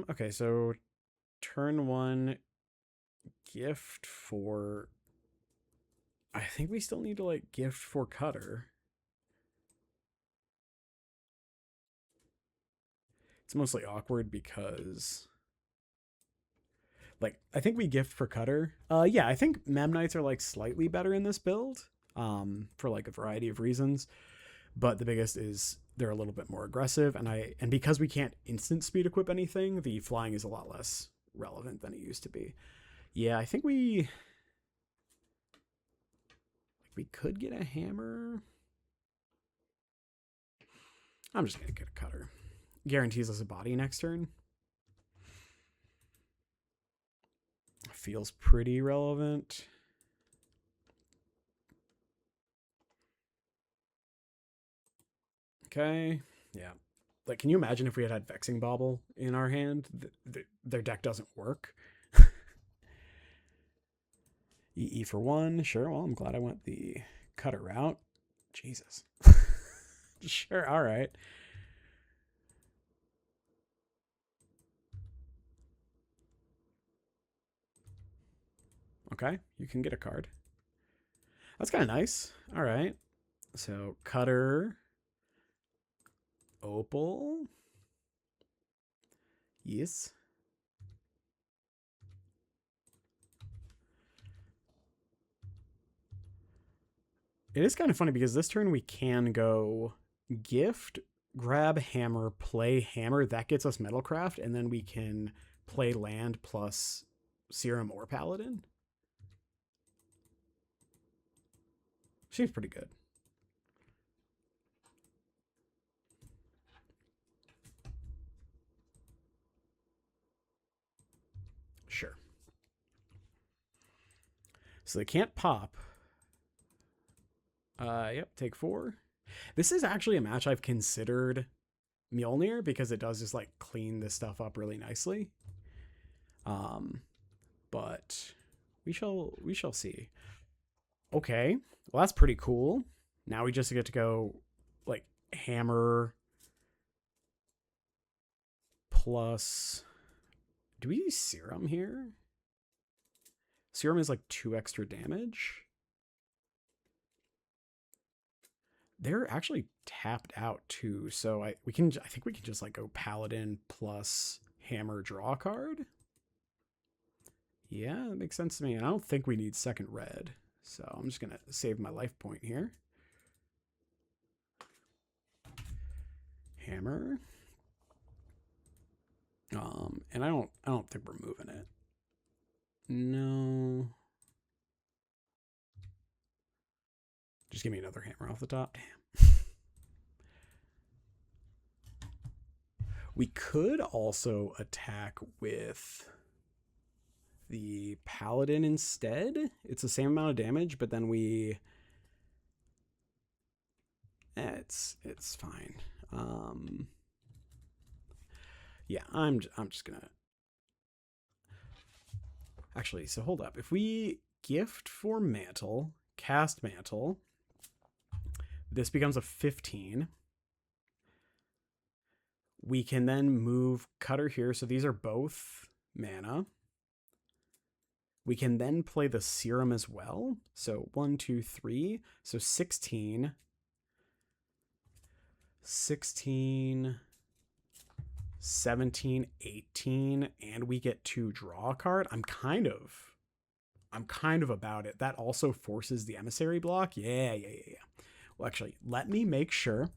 Okay, so turn 1 gift for, I think we still need to like gift for Cutter. It's mostly awkward because like I think we gift for Cutter. Yeah, I think Memnites are like slightly better in this build. For like a variety of reasons. But the biggest is they're a little bit more aggressive, and because we can't instant speed equip anything, the flying is a lot less relevant than it used to be. Yeah, I think we could get a hammer. I'm just gonna get a Cutter. Guarantees us a body next turn. Feels pretty relevant. Okay, yeah. Like, can you imagine if we had Vexing Bauble in our hand? Their deck doesn't work. EE for 1. Sure, well, I'm glad I went the Cutter route. Jesus. Sure, all right. Okay, you can get a card. That's kind of nice. All right. So, Cutter, Opal. Yes. It is kind of funny because this turn we can go gift, grab hammer, play hammer. That gets us Metalcraft, and then we can play land plus Serum or Paladin. Seems pretty good. Sure. So they can't pop. Yep, take 4. This is actually a match I've considered Mjolnir because it does just like clean this stuff up really nicely. But we shall see. Okay, well that's pretty cool. Now we just get to go like hammer plus. Do we use serum here? Serum is like 2 extra damage. They're actually tapped out too, so I think we can just like go paladin plus hammer draw card. Yeah, that makes sense to me. And I don't think we need second red, so I'm just gonna save my life point here. Hammer. And I don't think we're moving it. No. Just give me another hammer off the top. Damn. We could also attack with the paladin instead. It's the same amount of damage, but then we it's fine. Yeah, I'm just gonna actually. So hold up. If we gift for mantle, cast mantle, this becomes a 15. We can then move Cutter here. So these are both mana. We can then play the serum as well. So 1, 2, 3. So 16. 16. 17, 18, and we get to draw a card. I'm kind of about it. That also forces the emissary block. Yeah. Well, actually, let me make sure.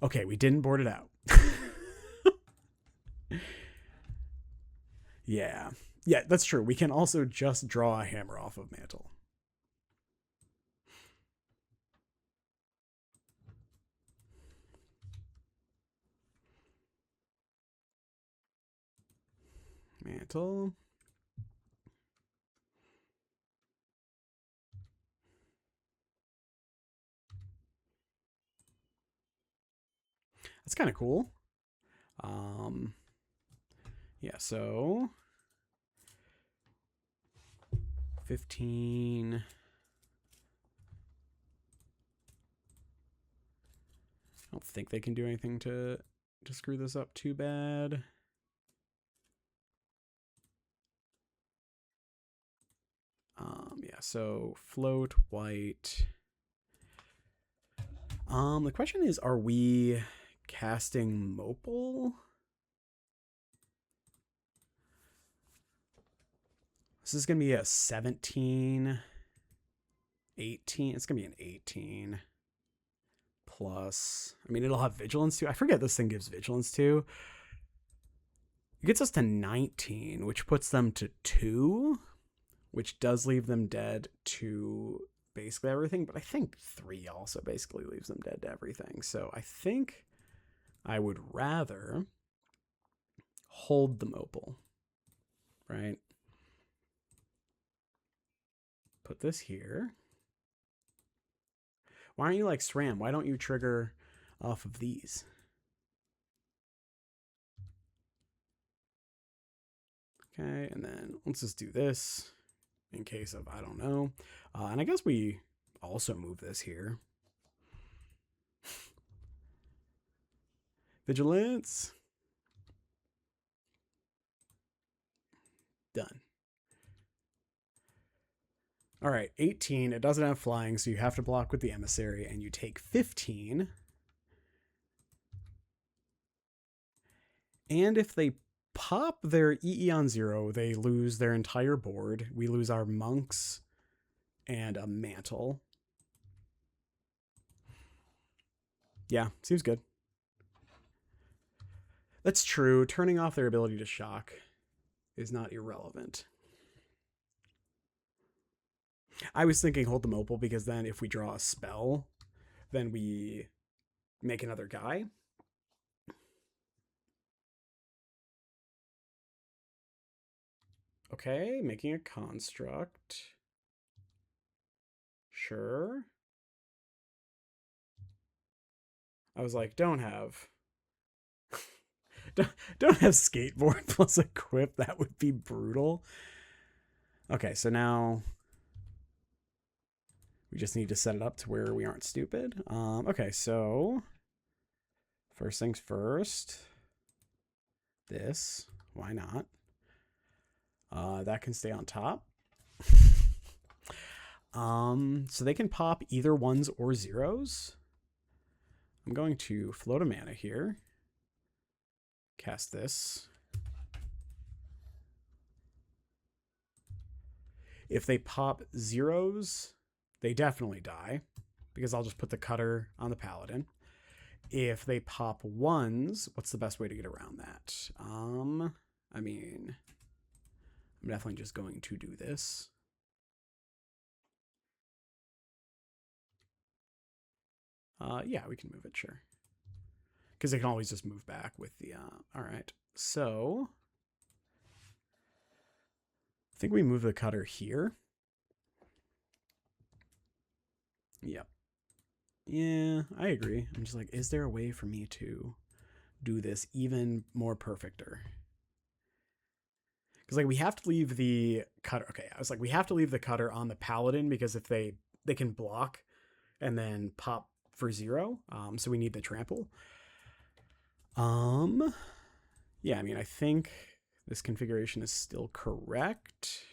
Okay, we didn't board it out. Yeah, that's true. We can also just draw a hammer off of mantle. Mantle. That's kind of cool. Yeah, so 15. I don't think they can do anything to screw this up too bad. Yeah, so float white. The question is, are we casting Mopal? This is going to be a 17, 18. It's going to be an 18 plus. I mean, it'll have vigilance too. I forget this thing gives vigilance too. It gets us to 19, which puts them to 2, which does leave them dead to basically everything. But I think 3 also basically leaves them dead to everything. So I think I would rather hold the Mopal, right? Put this here. Why aren't you like SRAM? Why don't you trigger off of these? Okay, and then let's just do this in case of, I don't know. And I guess we also move this here. Vigilance. Done. All right, 18. It doesn't have flying, so you have to block with the emissary, and you take 15. And if they pop their EE on 0, they lose their entire board. We lose our monks and a mantle. Yeah, seems good. That's true. Turning off their ability to shock is not irrelevant. I was thinking hold the Mopal because then if we draw a spell, then we make another guy. Okay, making a construct. Sure. I was like, don't have skateboard plus equip. That would be brutal. Okay, so now we just need to set it up to where we aren't stupid. Okay, so first things first. This, why not? That can stay on top. So they can pop either 1s or 0s. I'm going to float a mana here. Cast this. If they pop 0s, they definitely die because I'll just put the cutter on the paladin. If they pop 1s, what's the best way to get around that? I mean, I'm definitely just going to do this. Yeah, we can move it, sure. Because they can always just move back with the, all right. So, I think we move the cutter here. Yep. Yeah, I agree. I'm just like, is there a way for me to do this even more perfecter? Because like we have to leave the cutter. Okay, I was like, we have to leave the cutter on the paladin because if they can block and then pop for 0. So we need the trample. Yeah, I mean, I think this configuration is still correct.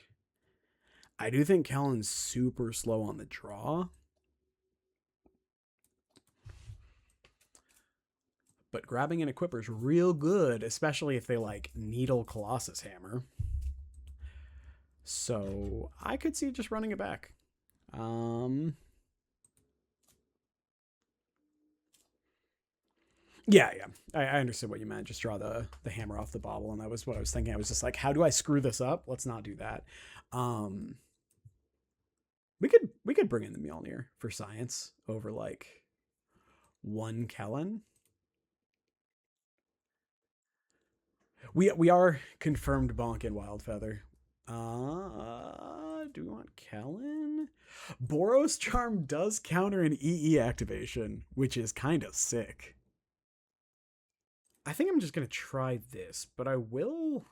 I do think Kellan's super slow on the draw. But grabbing an equipper is real good, especially if they like Needle Colossus Hammer. So I could see just running it back. Yeah. I understood what you meant. Just draw the hammer off the bauble, and that was what I was thinking. I was just like, how do I screw this up? Let's not do that. We could bring in the Mjolnir for science over like 1 Kellan. We are confirmed bonk in Wildfeather. Do we want Kellan? Boros Charm does counter an EE activation, which is kind of sick. I think I'm just going to try this, but I will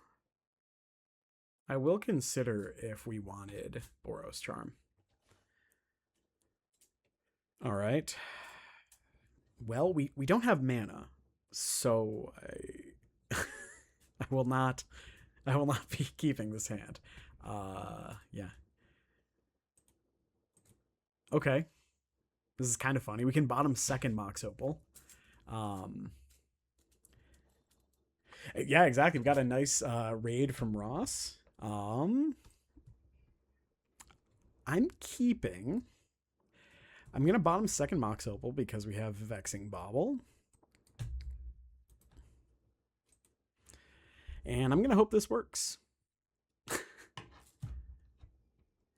I will consider if we wanted Boros Charm. All right. Well, we don't have mana, so I will not be keeping this hand. Yeah. Okay. This is kind of funny. We can bottom second Mox Opal. Yeah, exactly. We've got a nice raid from Ross. I'm keeping. I'm gonna bottom second Mox Opal because we have Vexing Bauble. And I'm gonna hope this works.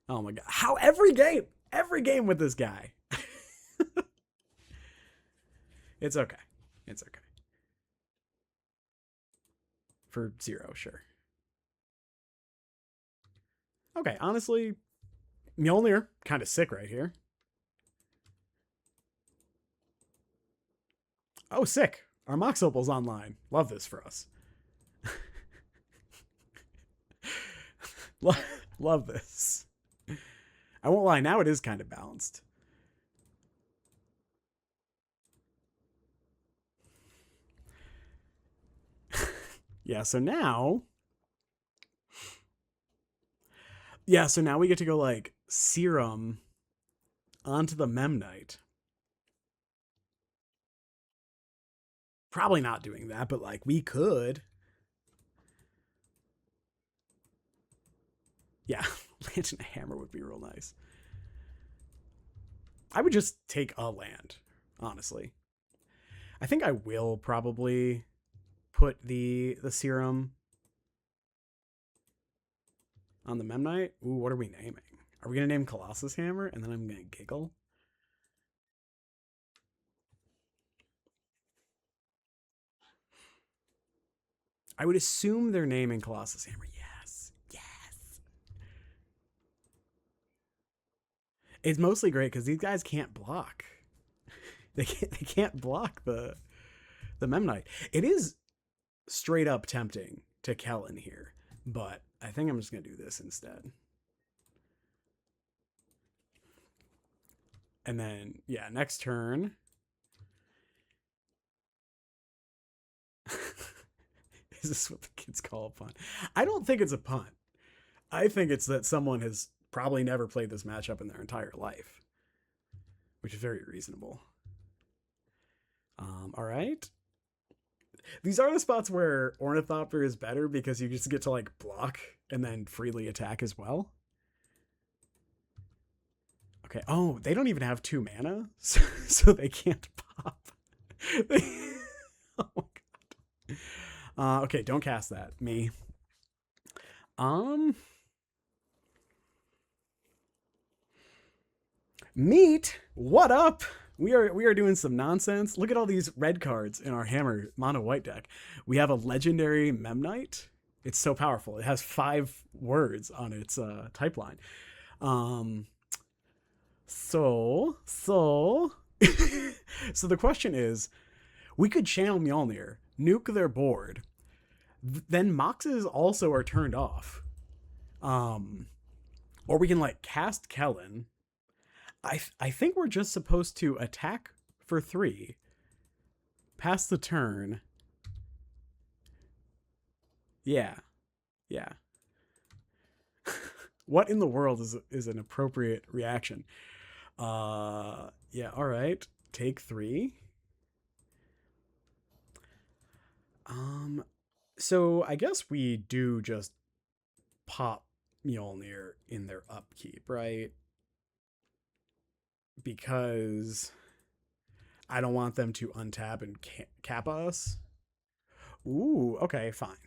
Oh my god. How every game with this guy. It's okay. It's okay. For 0, sure. Okay, honestly, Mjolnir, kind of sick right here. Oh, sick. Our Mox Opal's online. Love this for us. Love this. I won't lie, now it is kind of balanced. Yeah, so now... Yeah, so now we get to go, like, Serum onto the Memnite. Probably not doing that, but, like, we could. Yeah, land and a hammer would be real nice. I would just take a land, honestly. I think I will probably put the Serum on the Memnite. Ooh, what are we naming? Are we going to name Colossus Hammer? And then I'm going to giggle. I would assume they're naming Colossus Hammer. Yes. Yes. It's mostly great because these guys can't block. They can't block the Memnite. It is straight up tempting to Kellan here, but I think I'm just going to do this instead. And then, yeah, next turn. Is this what the kids call a punt? I don't think it's a punt. I think it's that someone has probably never played this matchup in their entire life, which is very reasonable. All right. These are the spots where Ornithopter is better because you just get to like block and then freely attack as well. Okay. Oh, they don't even have 2 mana, so they can't pop. Oh my god. Okay, don't cast that. Me. Meat. What up? We are doing some nonsense. Look at all these red cards in our hammer mono white deck. We have a legendary Memnite. It's so powerful. It has 5 words on its type line. So the question is, we could channel Mjolnir, nuke their board, then Moxes also are turned off. Or we can like cast Kellan. I think we're just supposed to attack for 3, pass the turn. Yeah. What in the world is an appropriate reaction? Yeah, all right. Take 3. So I guess we do just pop Mjolnir in their upkeep, right? Because I don't want them to untap and cap us. Ooh, okay, fine.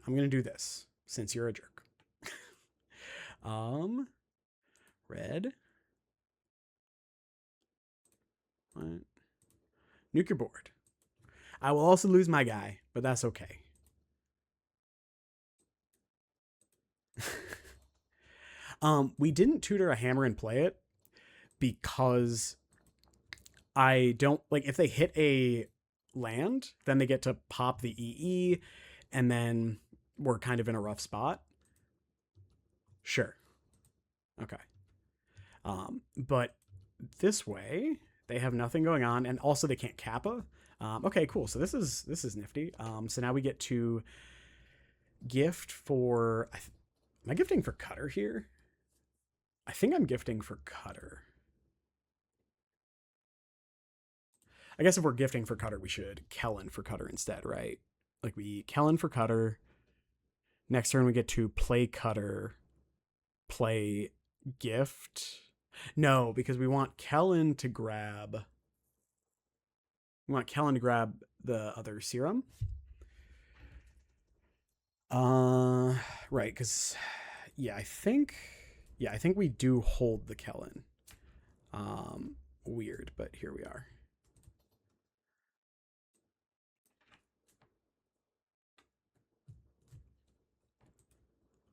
I'm gonna do this since you're a jerk. Red. What? Nuke your board. I will also lose my guy, but that's okay. We didn't tutor a hammer and play it because I don't like if they hit a land, then they get to pop the EE, and then we're kind of in a rough spot. Okay. But this way, they have nothing going on, and also they can't kappa. Okay, cool. So this is nifty. So now we get to gift for. Am I gifting for Cutter here? I think I'm gifting for Cutter. I guess if we're gifting for Cutter, we should Kellan for Cutter instead, right? Like we Kellan for Cutter. Next turn we get to play Cutter, play gift. No, because we want Kellan to grab. We want Kellan to grab the other serum. Right, because I think we do hold the Kellan. Weird, but here we are.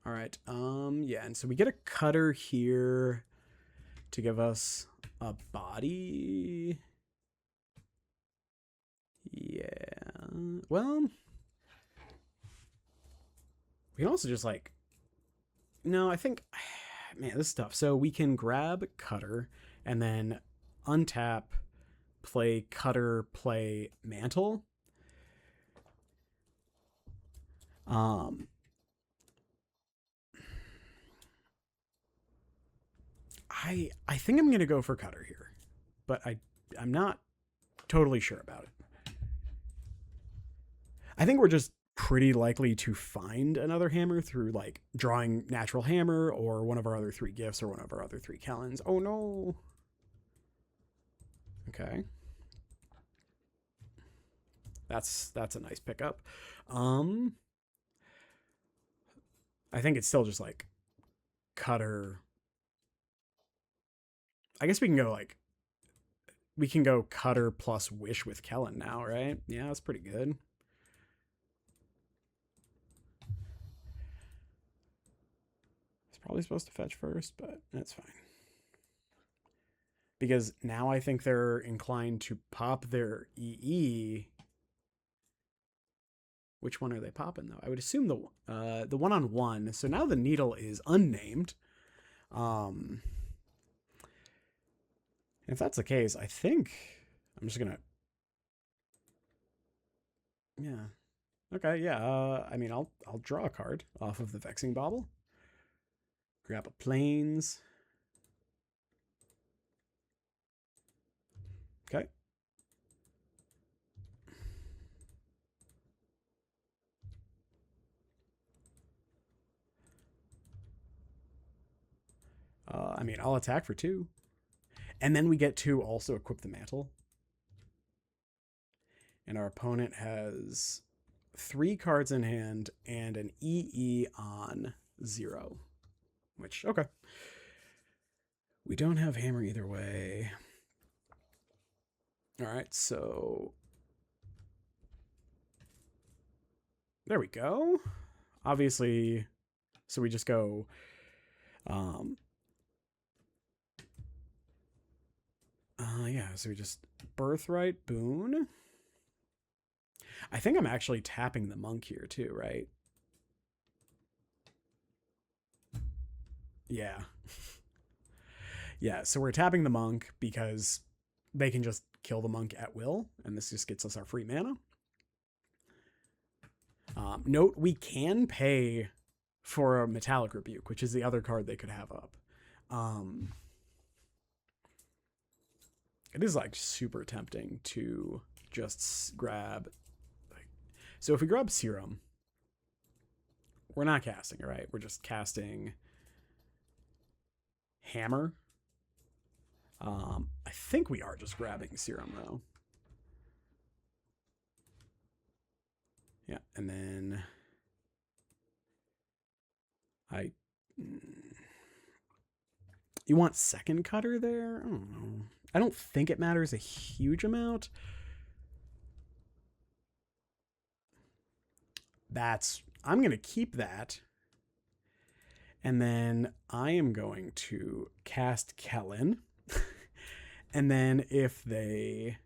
All right. And so we get a Cutter here to give us a body. Yeah. Well, we can also just like. No, I think. Man, this is tough. So we can grab Cutter and then untap, play Cutter, play Mantle. I think I'm gonna go for Cutter here, but I'm not totally sure about it. I think we're just pretty likely to find another hammer through like drawing natural hammer or one of our other 3 gifts or one of our other 3 Kellans. Oh no. Okay. That's a nice pickup. I think it's still just like Cutter. I guess we can go Cutter plus Wish with Kellan now, right? Yeah, that's pretty good. It's probably supposed to fetch first, but that's fine. Because now I think they're inclined to pop their EE. Which one are they popping though? I would assume the 1-on-1. So now the needle is unnamed. If that's the case, I think I'm just gonna. Yeah. Okay. Yeah. I mean, I'll draw a card off of the Vexing Bauble. Grab a Plains. Okay. I mean, I'll attack for 2. And then we get to also equip the Mantle. And our opponent has 3 cards in hand and an EE on 0. Which, okay. We don't have hammer either way. All right, so there we go. Obviously, so we just go yeah, so we just Birthright Boon. I think I'm actually tapping the monk here too, right? Yeah. Yeah, so we're tapping the monk because they can just kill the monk at will, and this just gets us our free mana. Note, we can pay for a Metallic Rebuke, which is the other card they could have up. It is like super tempting to just grab. So if we grab Serum, we're not casting, right? We're just casting Hammer. I think we are just grabbing Serum though. Yeah, and then you want second Cutter there? I don't know. I don't think it matters a huge amount. I'm going to keep that. And then I am going to cast Kellan. And then if they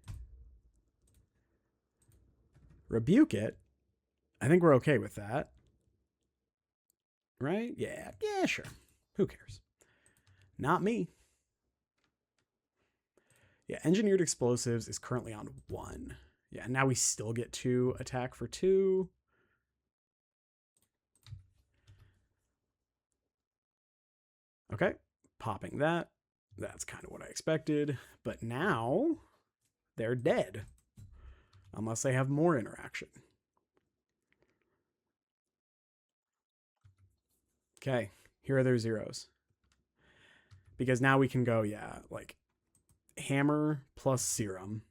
rebuke it, I think we're okay with that. Right? Yeah, sure. Who cares? Not me. Yeah, engineered explosives is currently on 1. Yeah, and now we still get to attack for 2. Okay, popping that. That's kind of what I expected. But now they're dead. Unless they have more interaction. Okay, here are their zeros. Because now we can go, yeah, like hammer plus serum.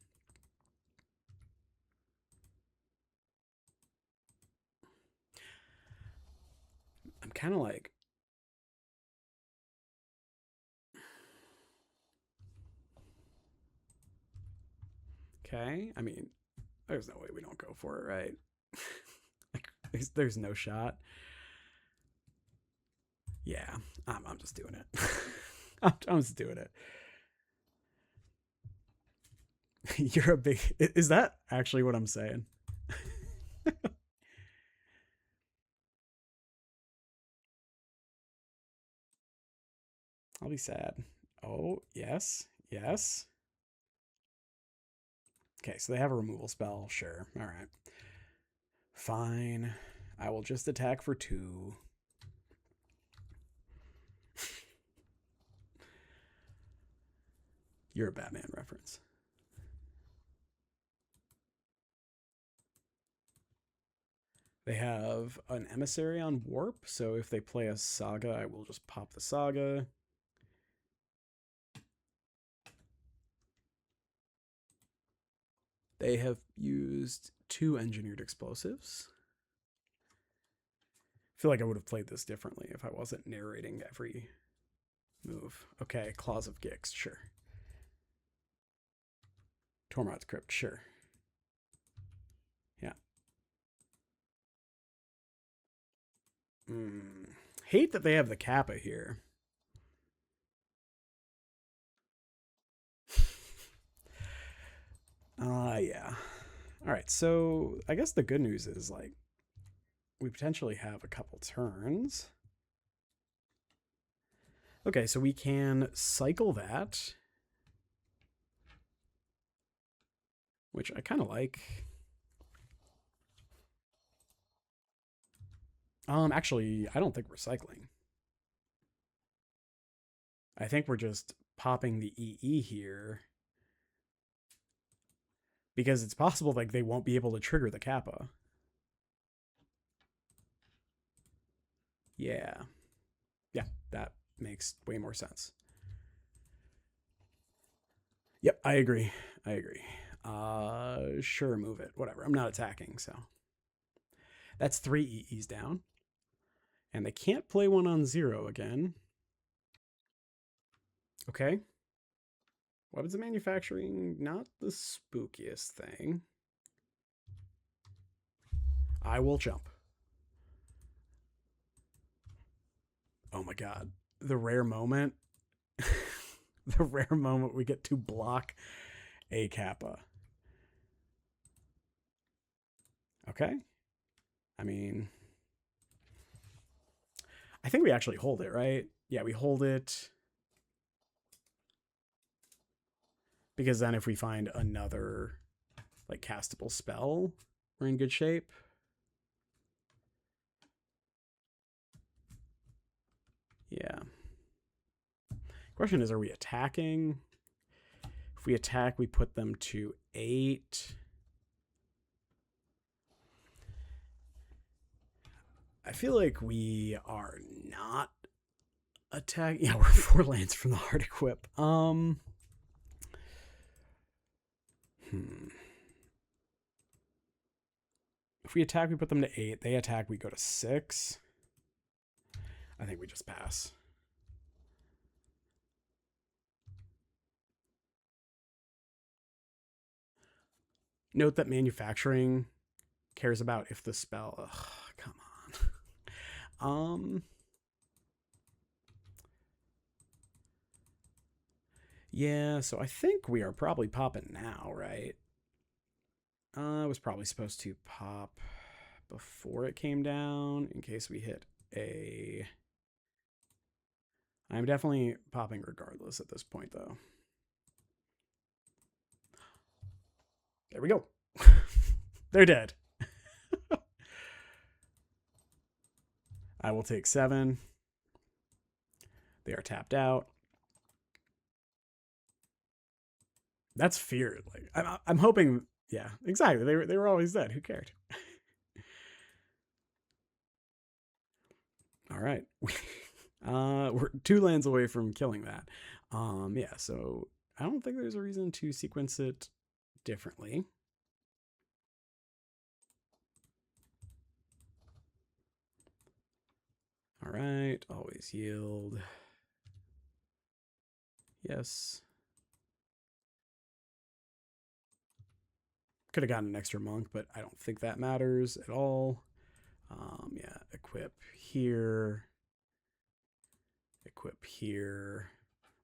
I'm kind of like... Okay, I mean, there's no way we don't go for it, right? Like, there's no shot. Yeah, I'm just doing it. I'm just doing it. You're a big... Is that actually what I'm saying? I'll be sad. Oh, yes. Yes. Okay, so they have a removal spell. Sure. All right. Fine. I will just attack for 2. You're a Batman reference. They have an emissary on warp, so if they play a saga, I will just pop the saga. They have used 2 engineered explosives. I feel like I would have played this differently if I wasn't narrating every move. Okay, Claws of Gix, sure. Tormod's Crypt, sure. Yeah. Hate that they have the Kappa here. Yeah. All right, so I guess the good news is, like, we potentially have a couple turns. Okay, so we can cycle that, which I kind of like. Actually, I don't think we're cycling. I think we're just popping the EE here because it's possible like they won't be able to trigger the Kappa. Yeah. Yeah, that makes way more sense. Yep, I agree. I agree. Sure, move it. Whatever. I'm not attacking, so. That's 3 EEs down. And they can't play 1 on 0 again. Okay. Weapons of manufacturing, not the spookiest thing. I will jump. Oh my god. The rare moment. The rare moment we get to block a Kappa. Okay. I mean, I think we actually hold it, right? Yeah, we hold it. Because then if we find another, like, castable spell, we're in good shape. Yeah. Question is, are we attacking? If we attack, we put them to 8. I feel like we are not attacking. Yeah, we're 4 lands from the Hard Equip. If we attack, we put them to 8. They attack, we go to 6. I think we just pass. Note that manufacturing cares about if the spell... Ugh, come on. Yeah, so I think we are probably popping now, right? I was probably supposed to pop before it came down in case we hit a... I'm definitely popping regardless at this point, though. There we go. They're dead. I will take 7. They are tapped out. That's feared. Like I'm hoping. Yeah, exactly. They were always dead. Who cared? All right. We're 2 lands away from killing that. Yeah. So I don't think there's a reason to sequence it differently. All right. Always yield. Yes. Could have gotten an extra monk, but I don't think that matters at all. Yeah, equip here. Equip here.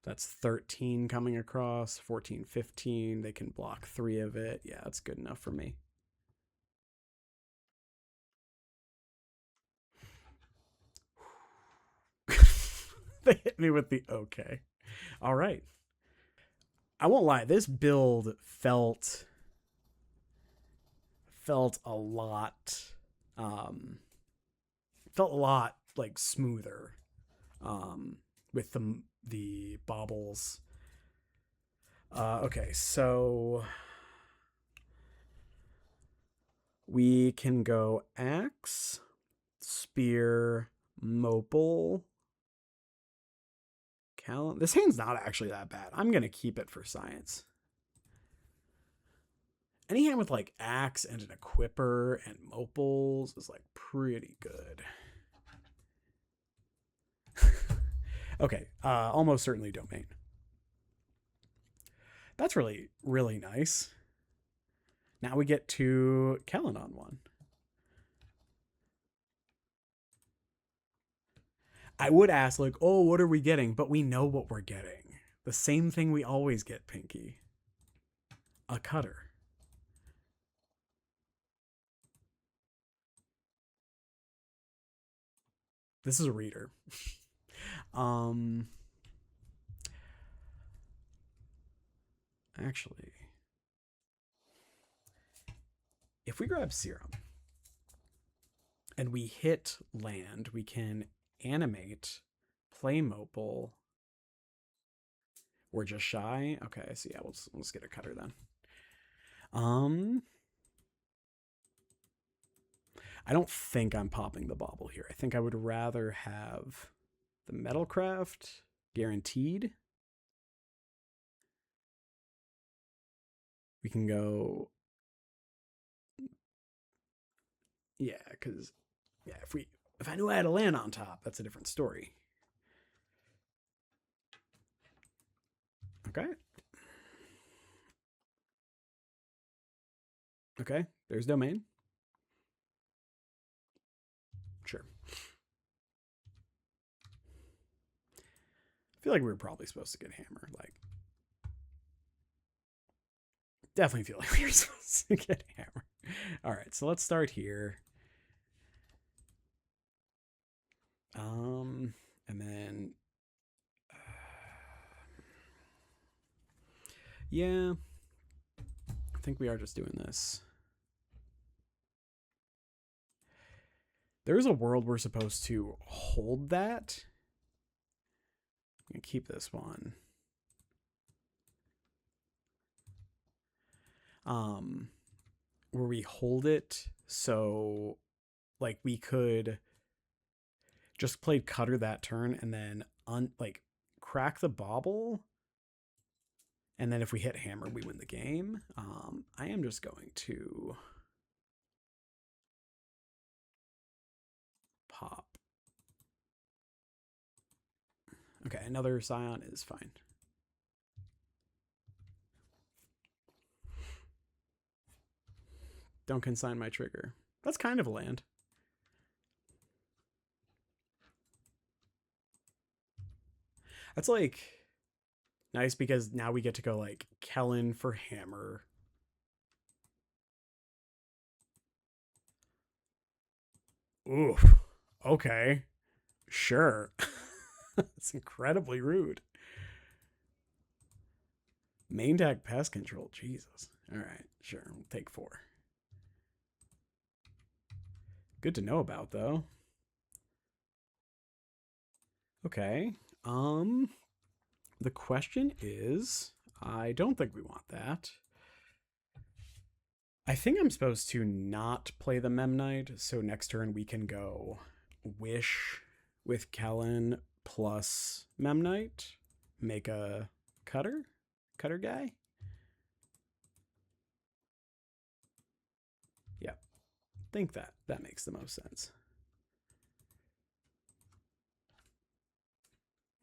That's 13 coming across. 14, 15. They can block 3 of it. Yeah, that's good enough for me. They hit me with the okay. All right. I won't lie. This build felt a lot felt a lot like smoother with the baubles. Okay, so we can go axe, spear, Mopal, Kellan. This hand's not actually that bad. I'm gonna keep it for science. Any hand with like axe and an equipper and Mopals is like pretty good. Okay, almost certainly domain. That's really, really nice. Now we get to Kellan on 1. I would ask, like, oh, what are we getting? But we know what we're getting. The same thing we always get, Pinky. A cutter. This is a reader. Actually, if we grab Serum and we hit land, we can animate, play Mopal. We're just shy. Okay, so yeah, let's get a cutter then. I don't think I'm popping the Bauble here. I think I would rather have the Metalcraft guaranteed. We can go. Yeah, because yeah, if I knew I had a land on top, that's a different story. Okay. Okay, there's domain. Sure. I feel like we were probably supposed to get hammer. Like, definitely feel like we were supposed to get hammer. All right, so let's start here. And then, yeah, I think we are just doing this. There's a world we're supposed to hold that. I'm gonna keep this one. Where we hold it, so like we could just play cutter that turn and then like crack the Bauble, and then if we hit hammer, we win the game. I am just going to pop. Okay, another Scion is fine. Don't consign my trigger. That's kind of a land. That's like nice because now we get to go like Kellan for hammer. Oof. Okay. Sure. It's incredibly rude. Main deck pest control. Jesus. All right, sure. We'll take 4. Good to know about, though. Okay. The question is, I don't think we want that. I think I'm supposed to not play the Memnite, so next turn we can go Wish with Kellan plus Memnite, make a cutter guy. Yeah, think that makes the most sense.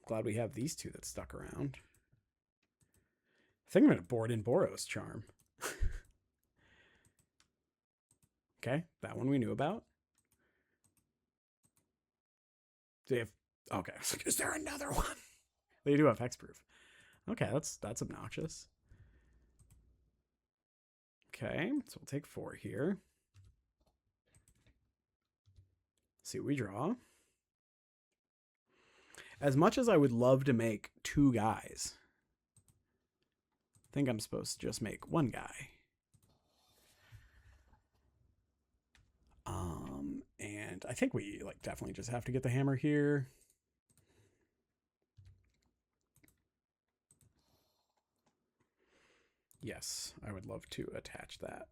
Glad we have these two that stuck around. I think I'm going to board in Boros Charm. Okay, that one we knew about. They have, okay, is there another one? They do have hexproof. Okay, that's obnoxious. Okay, so we'll take 4 here. See what we draw. As much as I would love to make 2 guys, I think I'm supposed to just make 1 guy. And I think we like definitely just have to get the hammer here. Yes, I would love to attach that.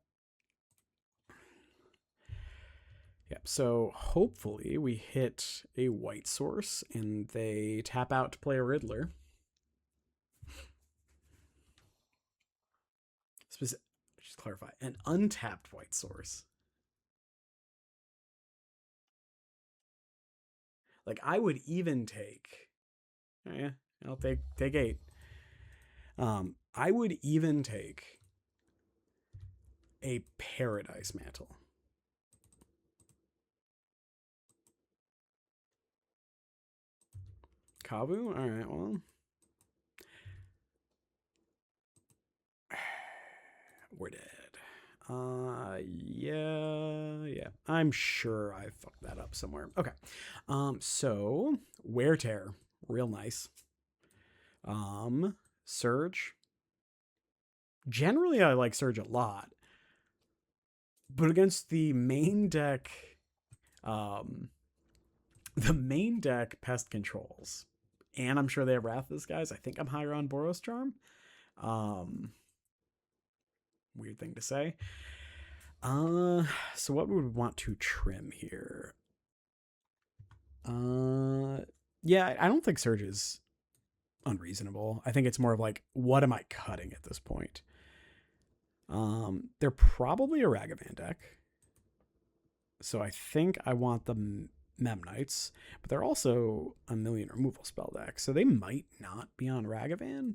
Yep, so hopefully we hit a white source and they tap out to play a Riddler. Just clarify, an untapped white source. Like I would even take, oh yeah, I'll take 8. I would even take a Paradise Mantle. Kavu? All right, well. We're dead. Yeah. I'm sure I fucked that up somewhere. Okay. So Wear Tear, real nice. Surge. Generally, I like Surge a lot, but against the main deck, the main deck pest controls, and I'm sure they have Wrathless guys. I think I'm higher on Boros Charm. Weird thing to say. So what would we want to trim here? Yeah, I don't think Surge is unreasonable. I think it's more of like, what am I cutting at this point? They're probably a Ragavan deck. So I think I want the Memnites, but they're also a million removal spell deck. So they might not be on Ragavan.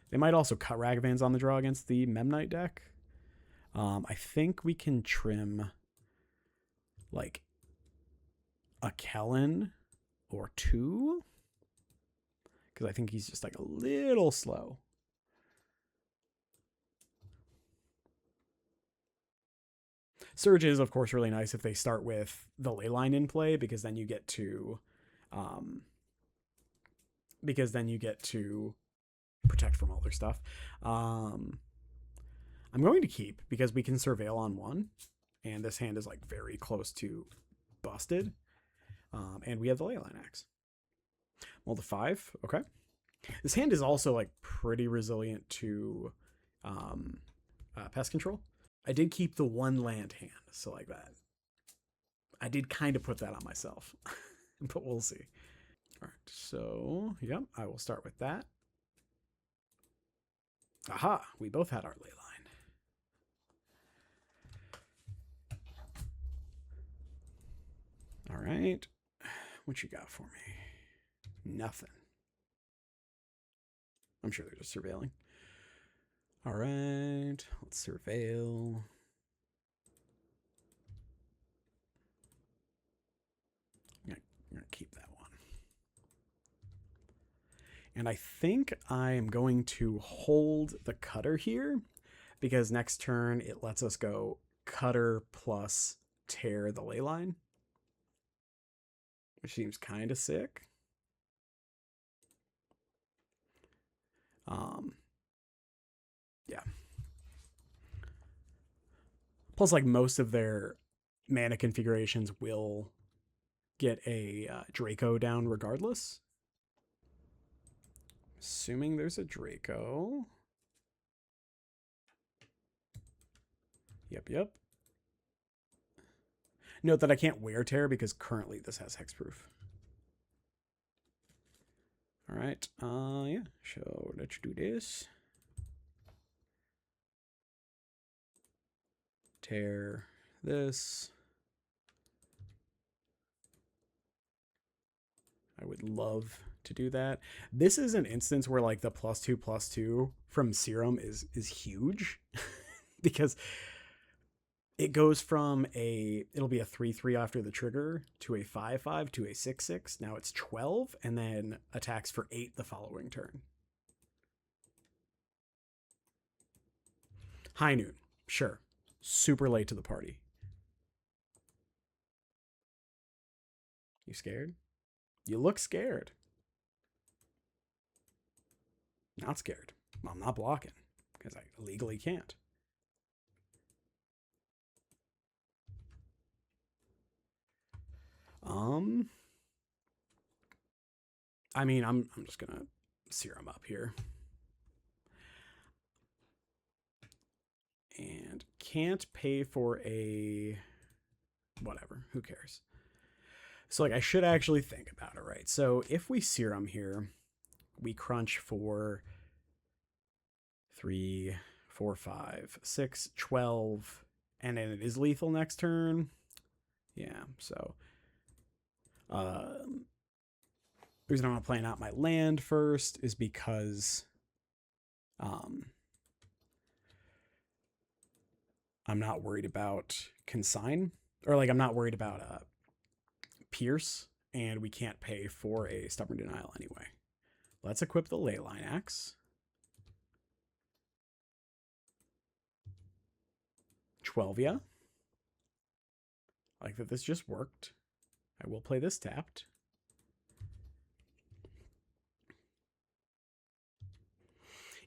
They might also cut Ragavans on the draw against the Memnite deck. I think we can trim like a Kellan or 2, because I think he's just like a little slow. Surge is, of course, really nice if they start with the Leyline in play, because then you get to protect from all their stuff. I'm going to keep because we can surveil on 1, and this hand is like very close to busted. And we have the Leyline Axe. Well, the 5, okay. This hand is also like pretty resilient to pest control. I did keep the 1 land hand, so like that. I did kind of put that on myself, but we'll see. All right, so yep, I will start with that. Aha, we both had our ley line. All right, what you got for me? Nothing. I'm sure they're just surveilling. All right, let's surveil. I'm gonna keep that one. And I think I am going to hold the cutter here, because next turn it lets us go cutter plus tear the ley line, which seems kind of sick. Yeah. Plus, like, most of their mana configurations will get a Draco down regardless. Assuming there's a Draco. Yep. Note that I can't wear Tear because currently this has Hexproof. All right. Yeah. So let's do this. Tear this. I would love to do that. This is an instance where like the +2/+2 from Serum is huge because it goes from it'll be a 3/3 after the trigger to a 5/5 to a 6/6. Now it's 12 and then attacks for 8 the following turn. High noon. Sure. Super late to the party. You scared? You look scared. Not scared. I'm not blocking because I legally can't. I mean, I'm just gonna Serum up here. And can't pay for a whatever. Who cares? So like I should actually think about it, right? So if we Serum here, we crunch for 3, 4, 5, 6, 12, and then it is lethal next turn. Yeah, so the reason I'm not playing out my land first is because I'm not worried about Consign, or like I'm not worried about Pierce, and we can't pay for a Stubborn Denial anyway. Let's equip the Leyline Axe. 12, yeah. I like that this just worked. I will play this tapped.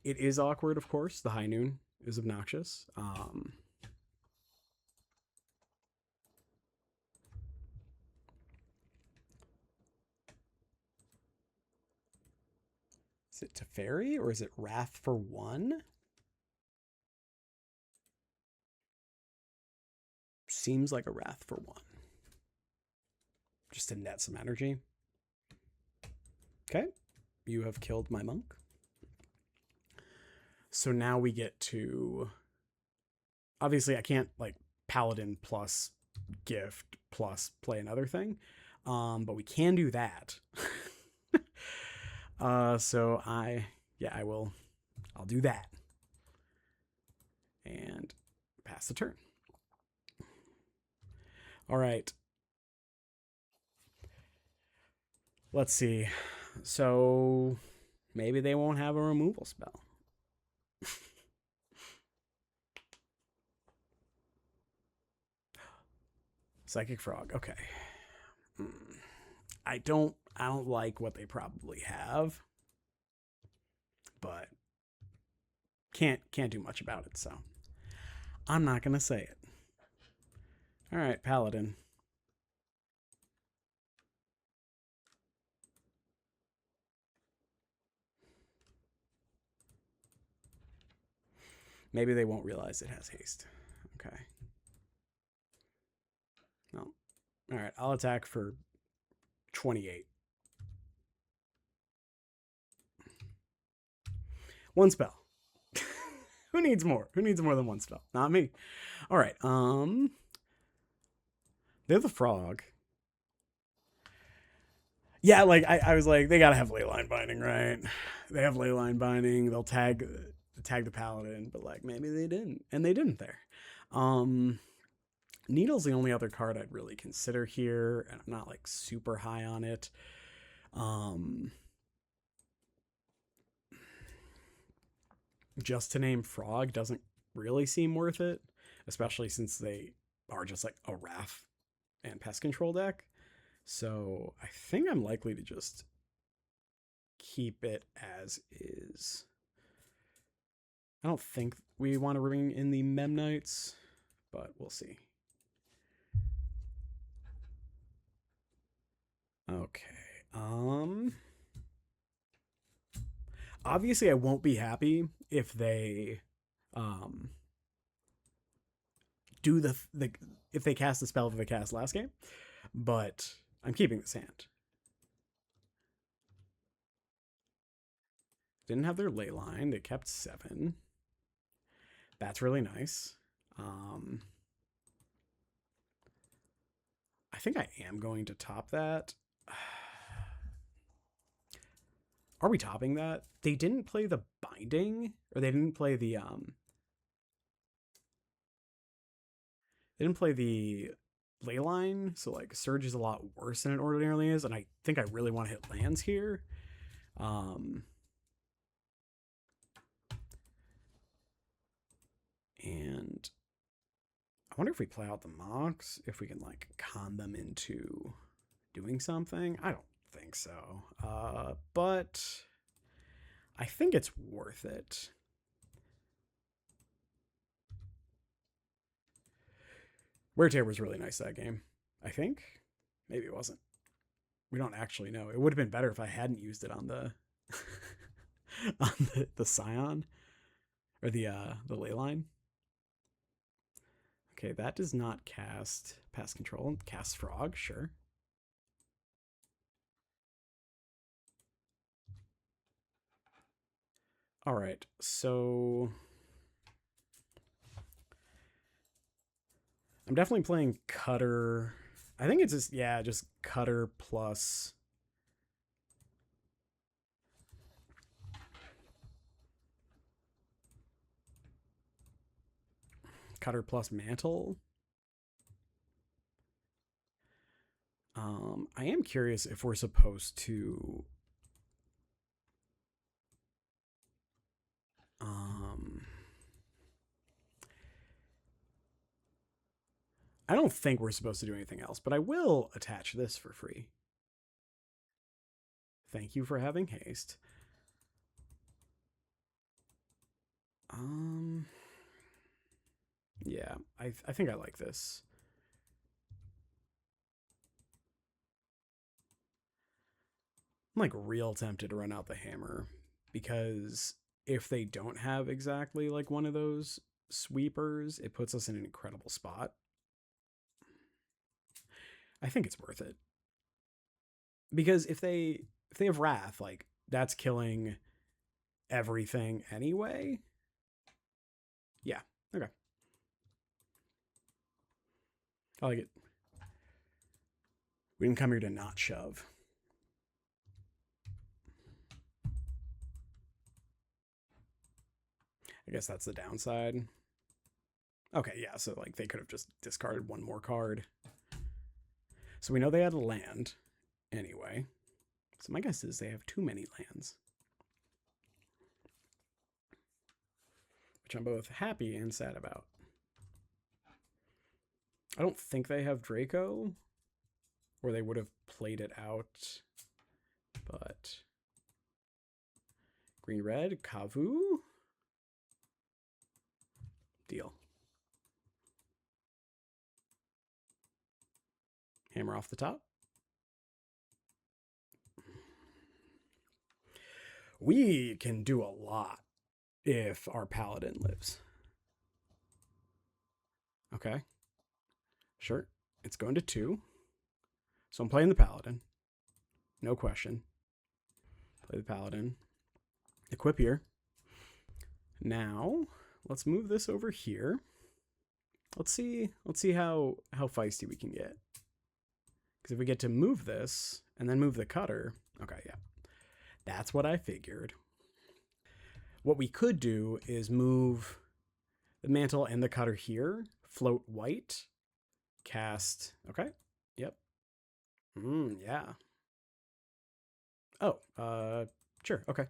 It is awkward, of course. The high noon is obnoxious. Is it Teferi or is it Wrath for 1? Seems like a Wrath for 1. Just to net some energy. Okay. You have killed my monk. So now we get to... Obviously, I can't, like, Paladin plus gift plus play another thing. But we can do that. So I will. I'll do that. And pass the turn. All right. Let's see. So maybe they won't have a removal spell. Psychic Frog. Okay. I don't like what they probably have, but can't do much about it, so I'm not gonna say it. All right, Paladin. Maybe they won't realize it has haste. Okay. No. All right, I'll attack for 28. One spell. Who needs more? Who needs more than one spell? Not me. All right. They're the frog. Yeah, like I was like, they gotta have Leyline Binding, right? They have Leyline Binding. They'll tag the Paladin, but like maybe they didn't, and they didn't there. Needle's the only other card I'd really consider here, and I'm not like super high on it. Just to name Frog doesn't really seem worth it, especially since they are just like a Wrath and Pest Control deck. So I think I'm likely to just keep it as is. I don't think we want to bring in the Memnites, but we'll see. Okay. Obviously I won't be happy if they do the if they cast the spell that they cast last game, but I'm keeping this hand. Didn't have their ley line. They kept 7. That's really nice. I think I am going to top that. Are we topping that? They didn't play the binding, or they didn't play the they didn't play the ley line, so like Surge is a lot worse than it ordinarily is, and I think I really want to hit lands here. And I wonder if we play out the Mox, if we can like con them into doing something. I don't think so. But I think it's worth it. Wear Tear was really nice that game, I think. Maybe it wasn't. We don't actually know. It would have been better if I hadn't used it on the on the Scion or the ley line. Okay, that does not cast Pest Control. Cast Frog, sure. All right, so I'm definitely playing Cutter. I think it's just, yeah, just Cutter plus Mantle. I am curious if we're supposed to I don't think we're supposed to do anything else, but I will attach this for free. Thank you for having haste. Yeah, I think I like this. I'm like real tempted to run out the hammer because if they don't have exactly like one of those sweepers, it puts us in an incredible spot. I think it's worth it. Because if they have Wrath, like that's killing everything anyway. Yeah, okay. I like it. We didn't come here to not shove. I guess that's the downside. Okay, yeah, so like they could have just discarded one more card. So we know they had a land anyway. So my guess is they have too many lands. Which I'm both happy and sad about. I don't think they have Draco, or they would have played it out. But green-red, Kavu. Deal. Hammer off the top. We can do a lot if our paladin lives. Okay. Sure. It's going to 2. So I'm playing the paladin. No question. Play the paladin. Equip here. Now, let's move this over here. Let's see how feisty we can get. Because if we get to move this and then move the cutter, okay, yeah. That's what I figured. What we could do is move the mantle and the cutter here, float white, cast, okay, yep. Yeah. Oh, sure, okay.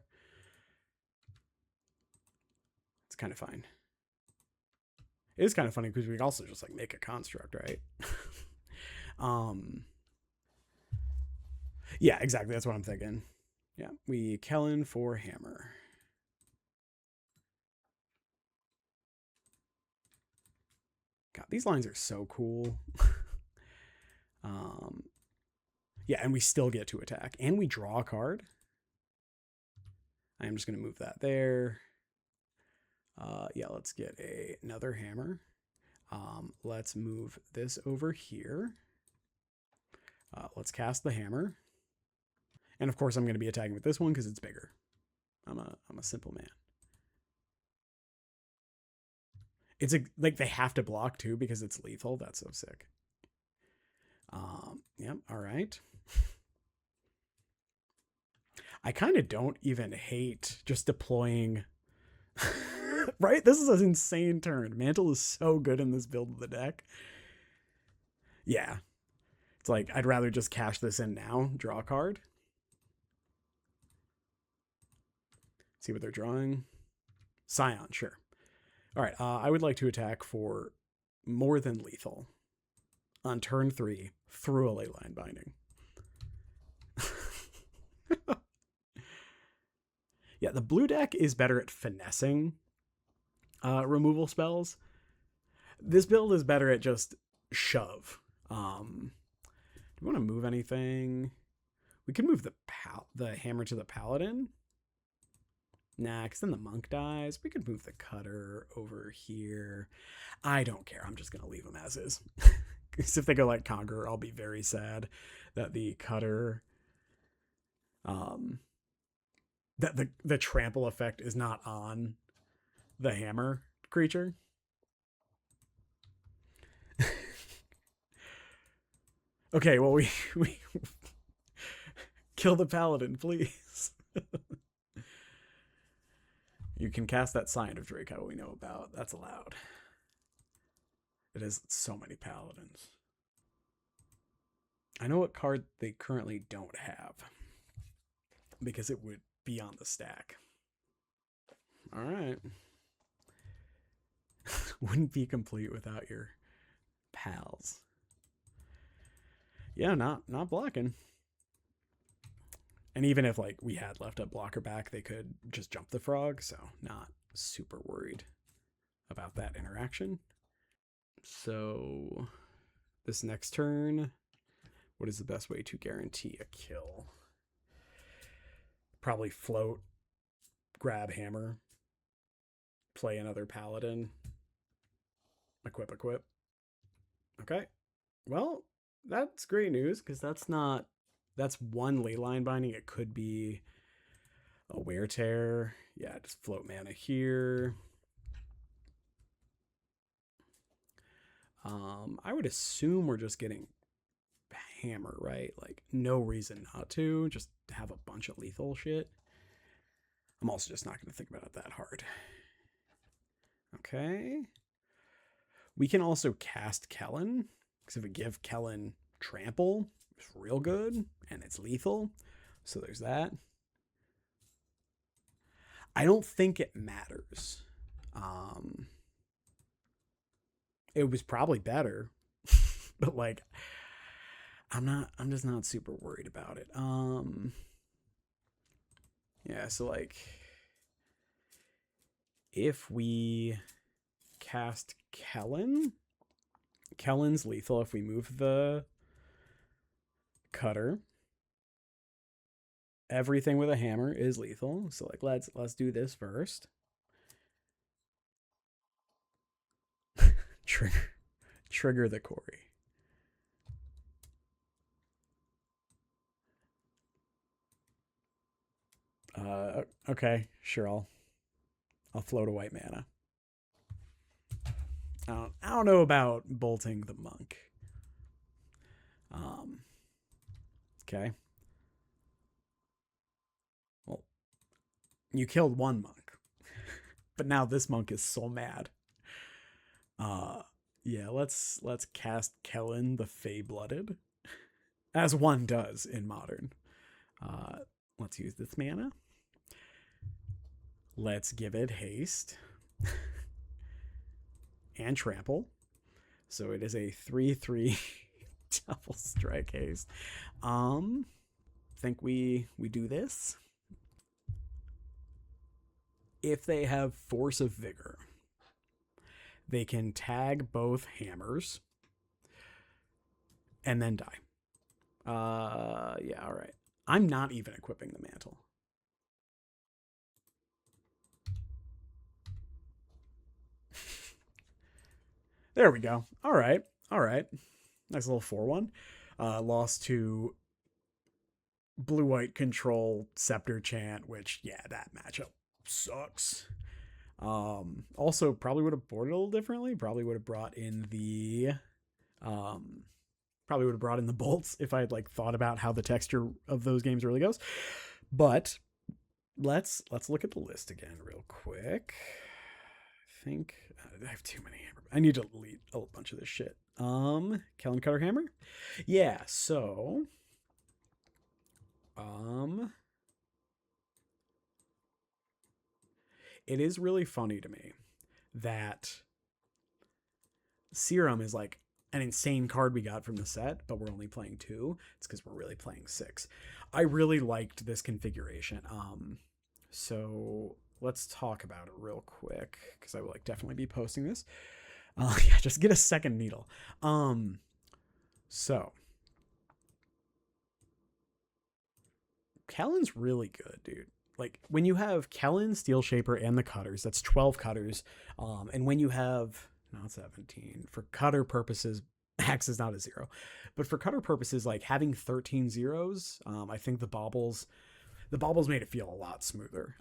It's kind of fine. It is kind of funny because we can also just like make a construct, right? Yeah, exactly. That's what I'm thinking. Yeah, we Kellan for hammer. these lines are so cool. Yeah, and we still get to attack. And we draw a card. I'm just going to move that there. Yeah, let's get another hammer. Let's move this over here. Let's cast the hammer. And of course, I'm going to be attacking with this one because it's bigger. I'm a simple man. It's like they have to block too because it's lethal. That's so sick. Yep. All right. I kind of don't even hate just deploying. Right? This is an insane turn. Mantle is so good in this build of the deck. Yeah. It's like, I'd rather just cash this in now, draw a card. See what they're drawing. Scion, sure. All right, I would like to attack for more than lethal. On turn 3, through a Leyline Binding. Yeah, the blue deck is better at finessing removal spells. This build is better at just shove. Do you want to move anything? We could move the hammer to the paladin. Nah, because then the monk dies. We could move the cutter over here. I don't care. I'm just going to leave them as is. Because if they go like Conqueror, I'll be very sad that the cutter... that the trample effect is not on the hammer creature. Okay, well, we kill the paladin, please. You can cast that Sign of Draco we know about. That's allowed. It has so many paladins. I know what card they currently don't have because it would be on the stack. All right. Wouldn't be complete without your pals. Yeah, not blocking. And even if like we had left a blocker back, they could just jump the frog, so not super worried about that interaction. So this next turn, what is the best way to guarantee a kill? Probably float, grab hammer, play another paladin, equip. Okay. Well, that's great news because that's one Leyline Binding. It could be a Wear Tear. Yeah, just float mana here. I would assume we're just getting hammer, right? Like, no reason not to. Just have a bunch of lethal shit. I'm also just not going to think about it that hard. Okay. We can also cast Kellan, because if we give Kellan trample, it's real good, and it's lethal. So there's that. I don't think it matters. It was probably better, but like, I'm just not super worried about it. Yeah, so like, if we cast Kellan's lethal if we move the cutter. Everything with a hammer is lethal. So like, let's do this first. Trigger the Cori. Okay, sure. I'll float a white mana. I don't know about bolting the monk. Okay. Well, you killed one monk, but now this monk is so mad. Yeah, let's cast Kellan the Fae-Blooded, as one does in Modern. Let's use this mana. Let's give it haste and trample. So it is a 3/3 double strike haste. Think we do this. If they have Force of Vigor, They can tag both hammers and then die. Yeah, all right. I'm not even equipping the mantle. There we go. All right. All right. Nice little 4-1. Lost to blue-white control Scepter Chant, which, yeah, that matchup sucks. Also, probably would have boarded a little differently. Probably would have brought in the bolts if I had like thought about how the texture of those games really goes. But let's look at the list again real quick. I think I have too many hammer. I need to delete a bunch of this shit. Kellan Cutter Hammer? Yeah, so it is really funny to me that Serum is like an insane card we got from the set, but we're only playing 2. It's because we're really playing 6. I really liked this configuration. So let's talk about it real quick because I will like definitely be posting this. Yeah, just get a second needle. So Kellan's really good, dude. Like when you have Kellan, Steel Shaper, and the cutters, that's 12 cutters. And when you have not 17 for cutter purposes, X is not a 0, but for cutter purposes, like having 13 zeros, I think the baubles made it feel a lot smoother.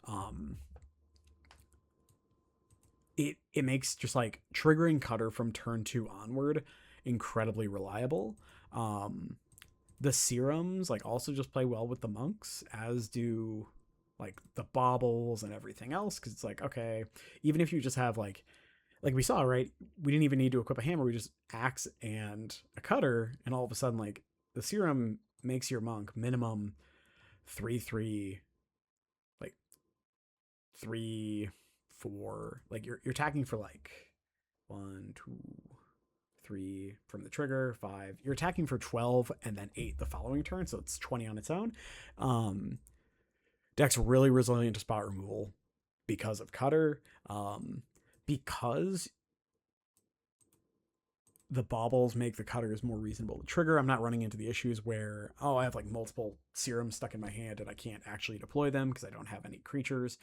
It makes just like triggering cutter from turn 2 onward incredibly reliable. The serums like also just play well with the monks, as do like the baubles and everything else, because it's like, okay, even if you just have like we saw, right, we didn't even need to equip a hammer, we just axe and a cutter, and all of a sudden like the serum makes your monk minimum 3/3, like 3/4, like you're attacking for like 1 2 3 from the trigger, 5. You're attacking for 12 and then 8 the following turn, so it's 20 on its own. Deck's really resilient to spot removal because of cutter. Because the baubles make the cutters more reasonable to trigger, I'm not running into the issues where, I have like multiple serums stuck in my hand and I can't actually deploy them because I don't have any creatures.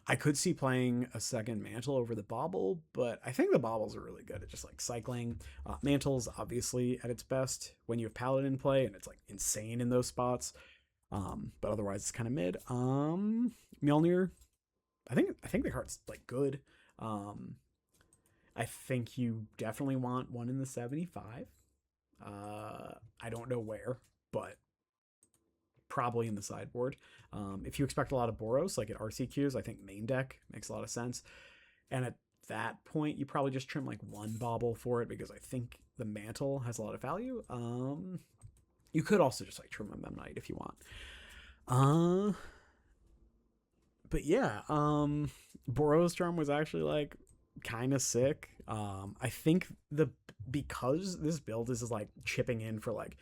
I could see playing a second mantle over the bauble, but I think the baubles are really good at just like cycling. Mantle's obviously at its best when you have paladin in play, and it's like insane in those spots. But otherwise it's kind of mid. Mjolnir, I think the card's like good. I think you definitely want one in the 75. I don't know where, but probably in the sideboard. If you expect a lot of Boros, like at RCQs, I think main deck makes a lot of sense. And at that point, you probably just trim like one bauble for it, because I think the mantle has a lot of value. You could also just like trim a Memnite if you want. But yeah, Boros Drum was actually like kind of sick. I think because this build is like chipping in for like,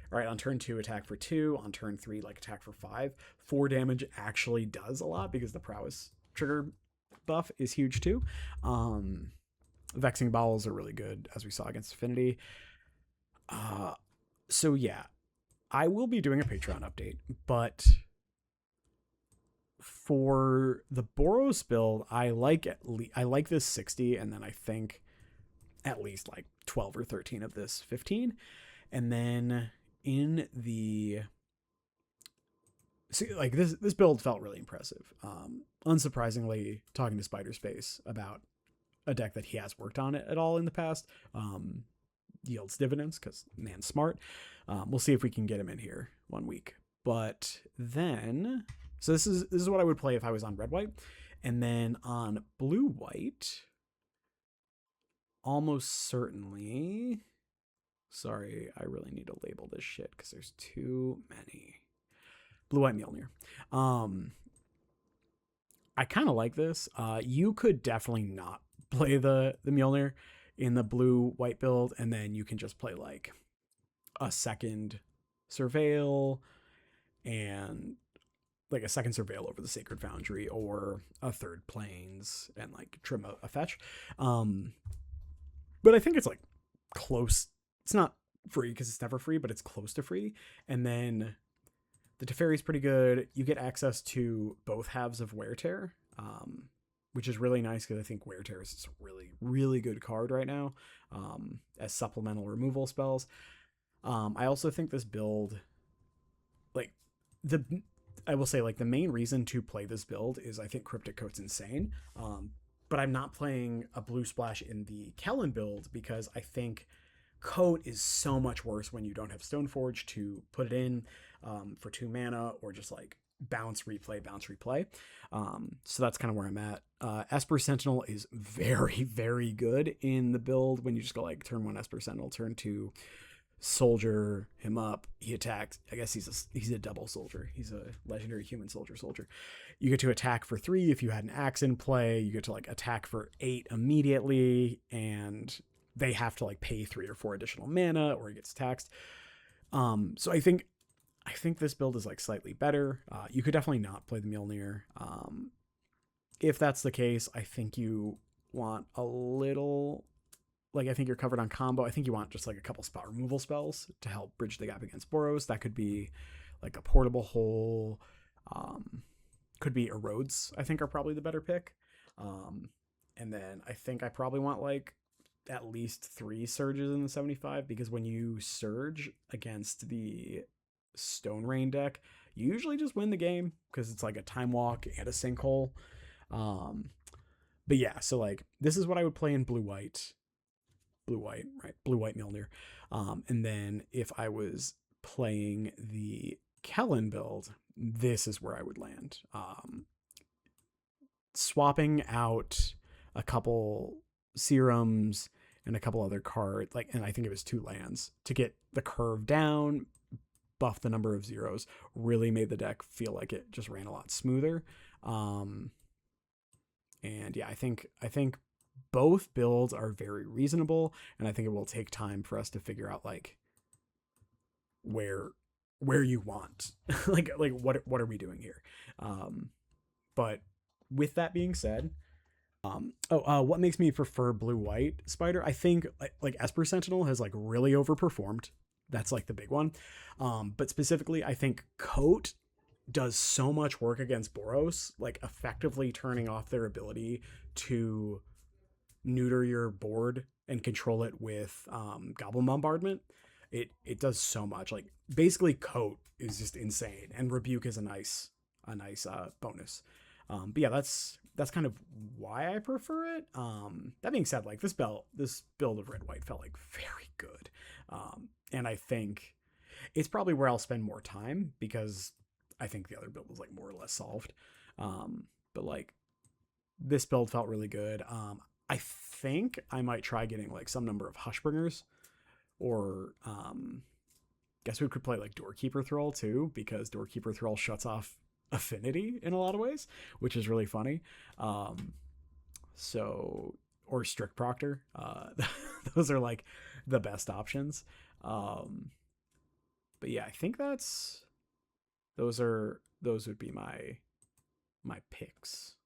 all right, on turn 2 attack for 2, on turn 3 like attack for 5. 4 damage actually does a lot because the prowess trigger buff is huge too. Vexing Bowels are really good, as we saw against Affinity. So yeah, I will be doing a Patreon update, but for the Boros build, I like this 60, and then I think at least like 12 or 13 of this 15, and then in the like this build felt really impressive. Unsurprisingly, talking to Spider Space about a deck that he has worked on it at all in the past, yields dividends because man's smart. We'll see if we can get him in here one week. But then, so this is what I would play if I was on red white, and then on blue white, almost certainly. Sorry, I really need to label this shit because there's too many. Blue-white Mjolnir. I kind of like this. You could definitely not play the Mjolnir in the blue-white build, and then you can just play like a second Surveil and like a second surveil over the Sacred Foundry or a third planes and like trim a fetch. But I think it's like close. It's not free because it's never free, but it's close to free. And then the Teferi is pretty good. You get access to both halves of Wear Tear, which is really nice because I think Wear Tear is a really, really good card right now as supplemental removal spells. I also think this build, like I will say, like the main reason to play this build is I think Cryptic Coat's insane. But I'm not playing a blue splash in the Kellan build because I think Coat is so much worse when you don't have Stoneforge to put it in for 2 mana or just like bounce, replay. So that's kind of where I'm at. Esper Sentinel is very, very good in the build when you just go like turn 1 Esper Sentinel, turn 2 Soldier him up, he attacks. I guess he's a double soldier. He's a legendary human soldier. You get to attack for 3 if you had an axe in play. You get to like attack for 8 immediately, and they have to like pay 3 or 4 additional mana or he gets taxed. So I think this build is like slightly better. You could definitely not play the Mjolnir. If that's the case, I think you want a little, like I think you're covered on combo. I think you want just like a couple spot removal spells to help bridge the gap against Boros. That could be like a portable hole. Could be erodes, I think are probably the better pick. And then I think I probably want like at least 3 surges in the 75 because when you surge against the Stone Rain deck, you usually just win the game because it's like a time walk and a sinkhole. But yeah, so like this is what I would play in blue-white, right? Blue-white Mjolnir. And then if I was playing the Kellan build, this is where I would land. Swapping out a couple serums and a couple other cards, like, and I think it was 2 lands to get the curve down, buff the number of zeros, really made the deck feel like it just ran a lot smoother. And yeah, I think both builds are very reasonable, and I think it will take time for us to figure out like where you want like what are we doing here. But with that being said, what makes me prefer blue-white Spider? I think like Esper Sentinel has like really overperformed. That's like the big one. But specifically, I think Coat does so much work against Boros, like effectively turning off their ability to neuter your board and control it with Goblin Bombardment. It does so much. Like basically, Coat is just insane, and Rebuke is a nice bonus. But yeah, that's kind of why I prefer it. That being said, like this build of red white felt like very good, and I think it's probably where I'll spend more time because I think the other build was like more or less solved. But like this build felt really good. I think I might try getting like some number of Hushbringers, or guess we could play like Doorkeeper Thrall too, because Doorkeeper Thrall shuts off Affinity in a lot of ways, which is really funny. So, or Strict Proctor. Those are like the best options. But yeah, I think those would be my picks.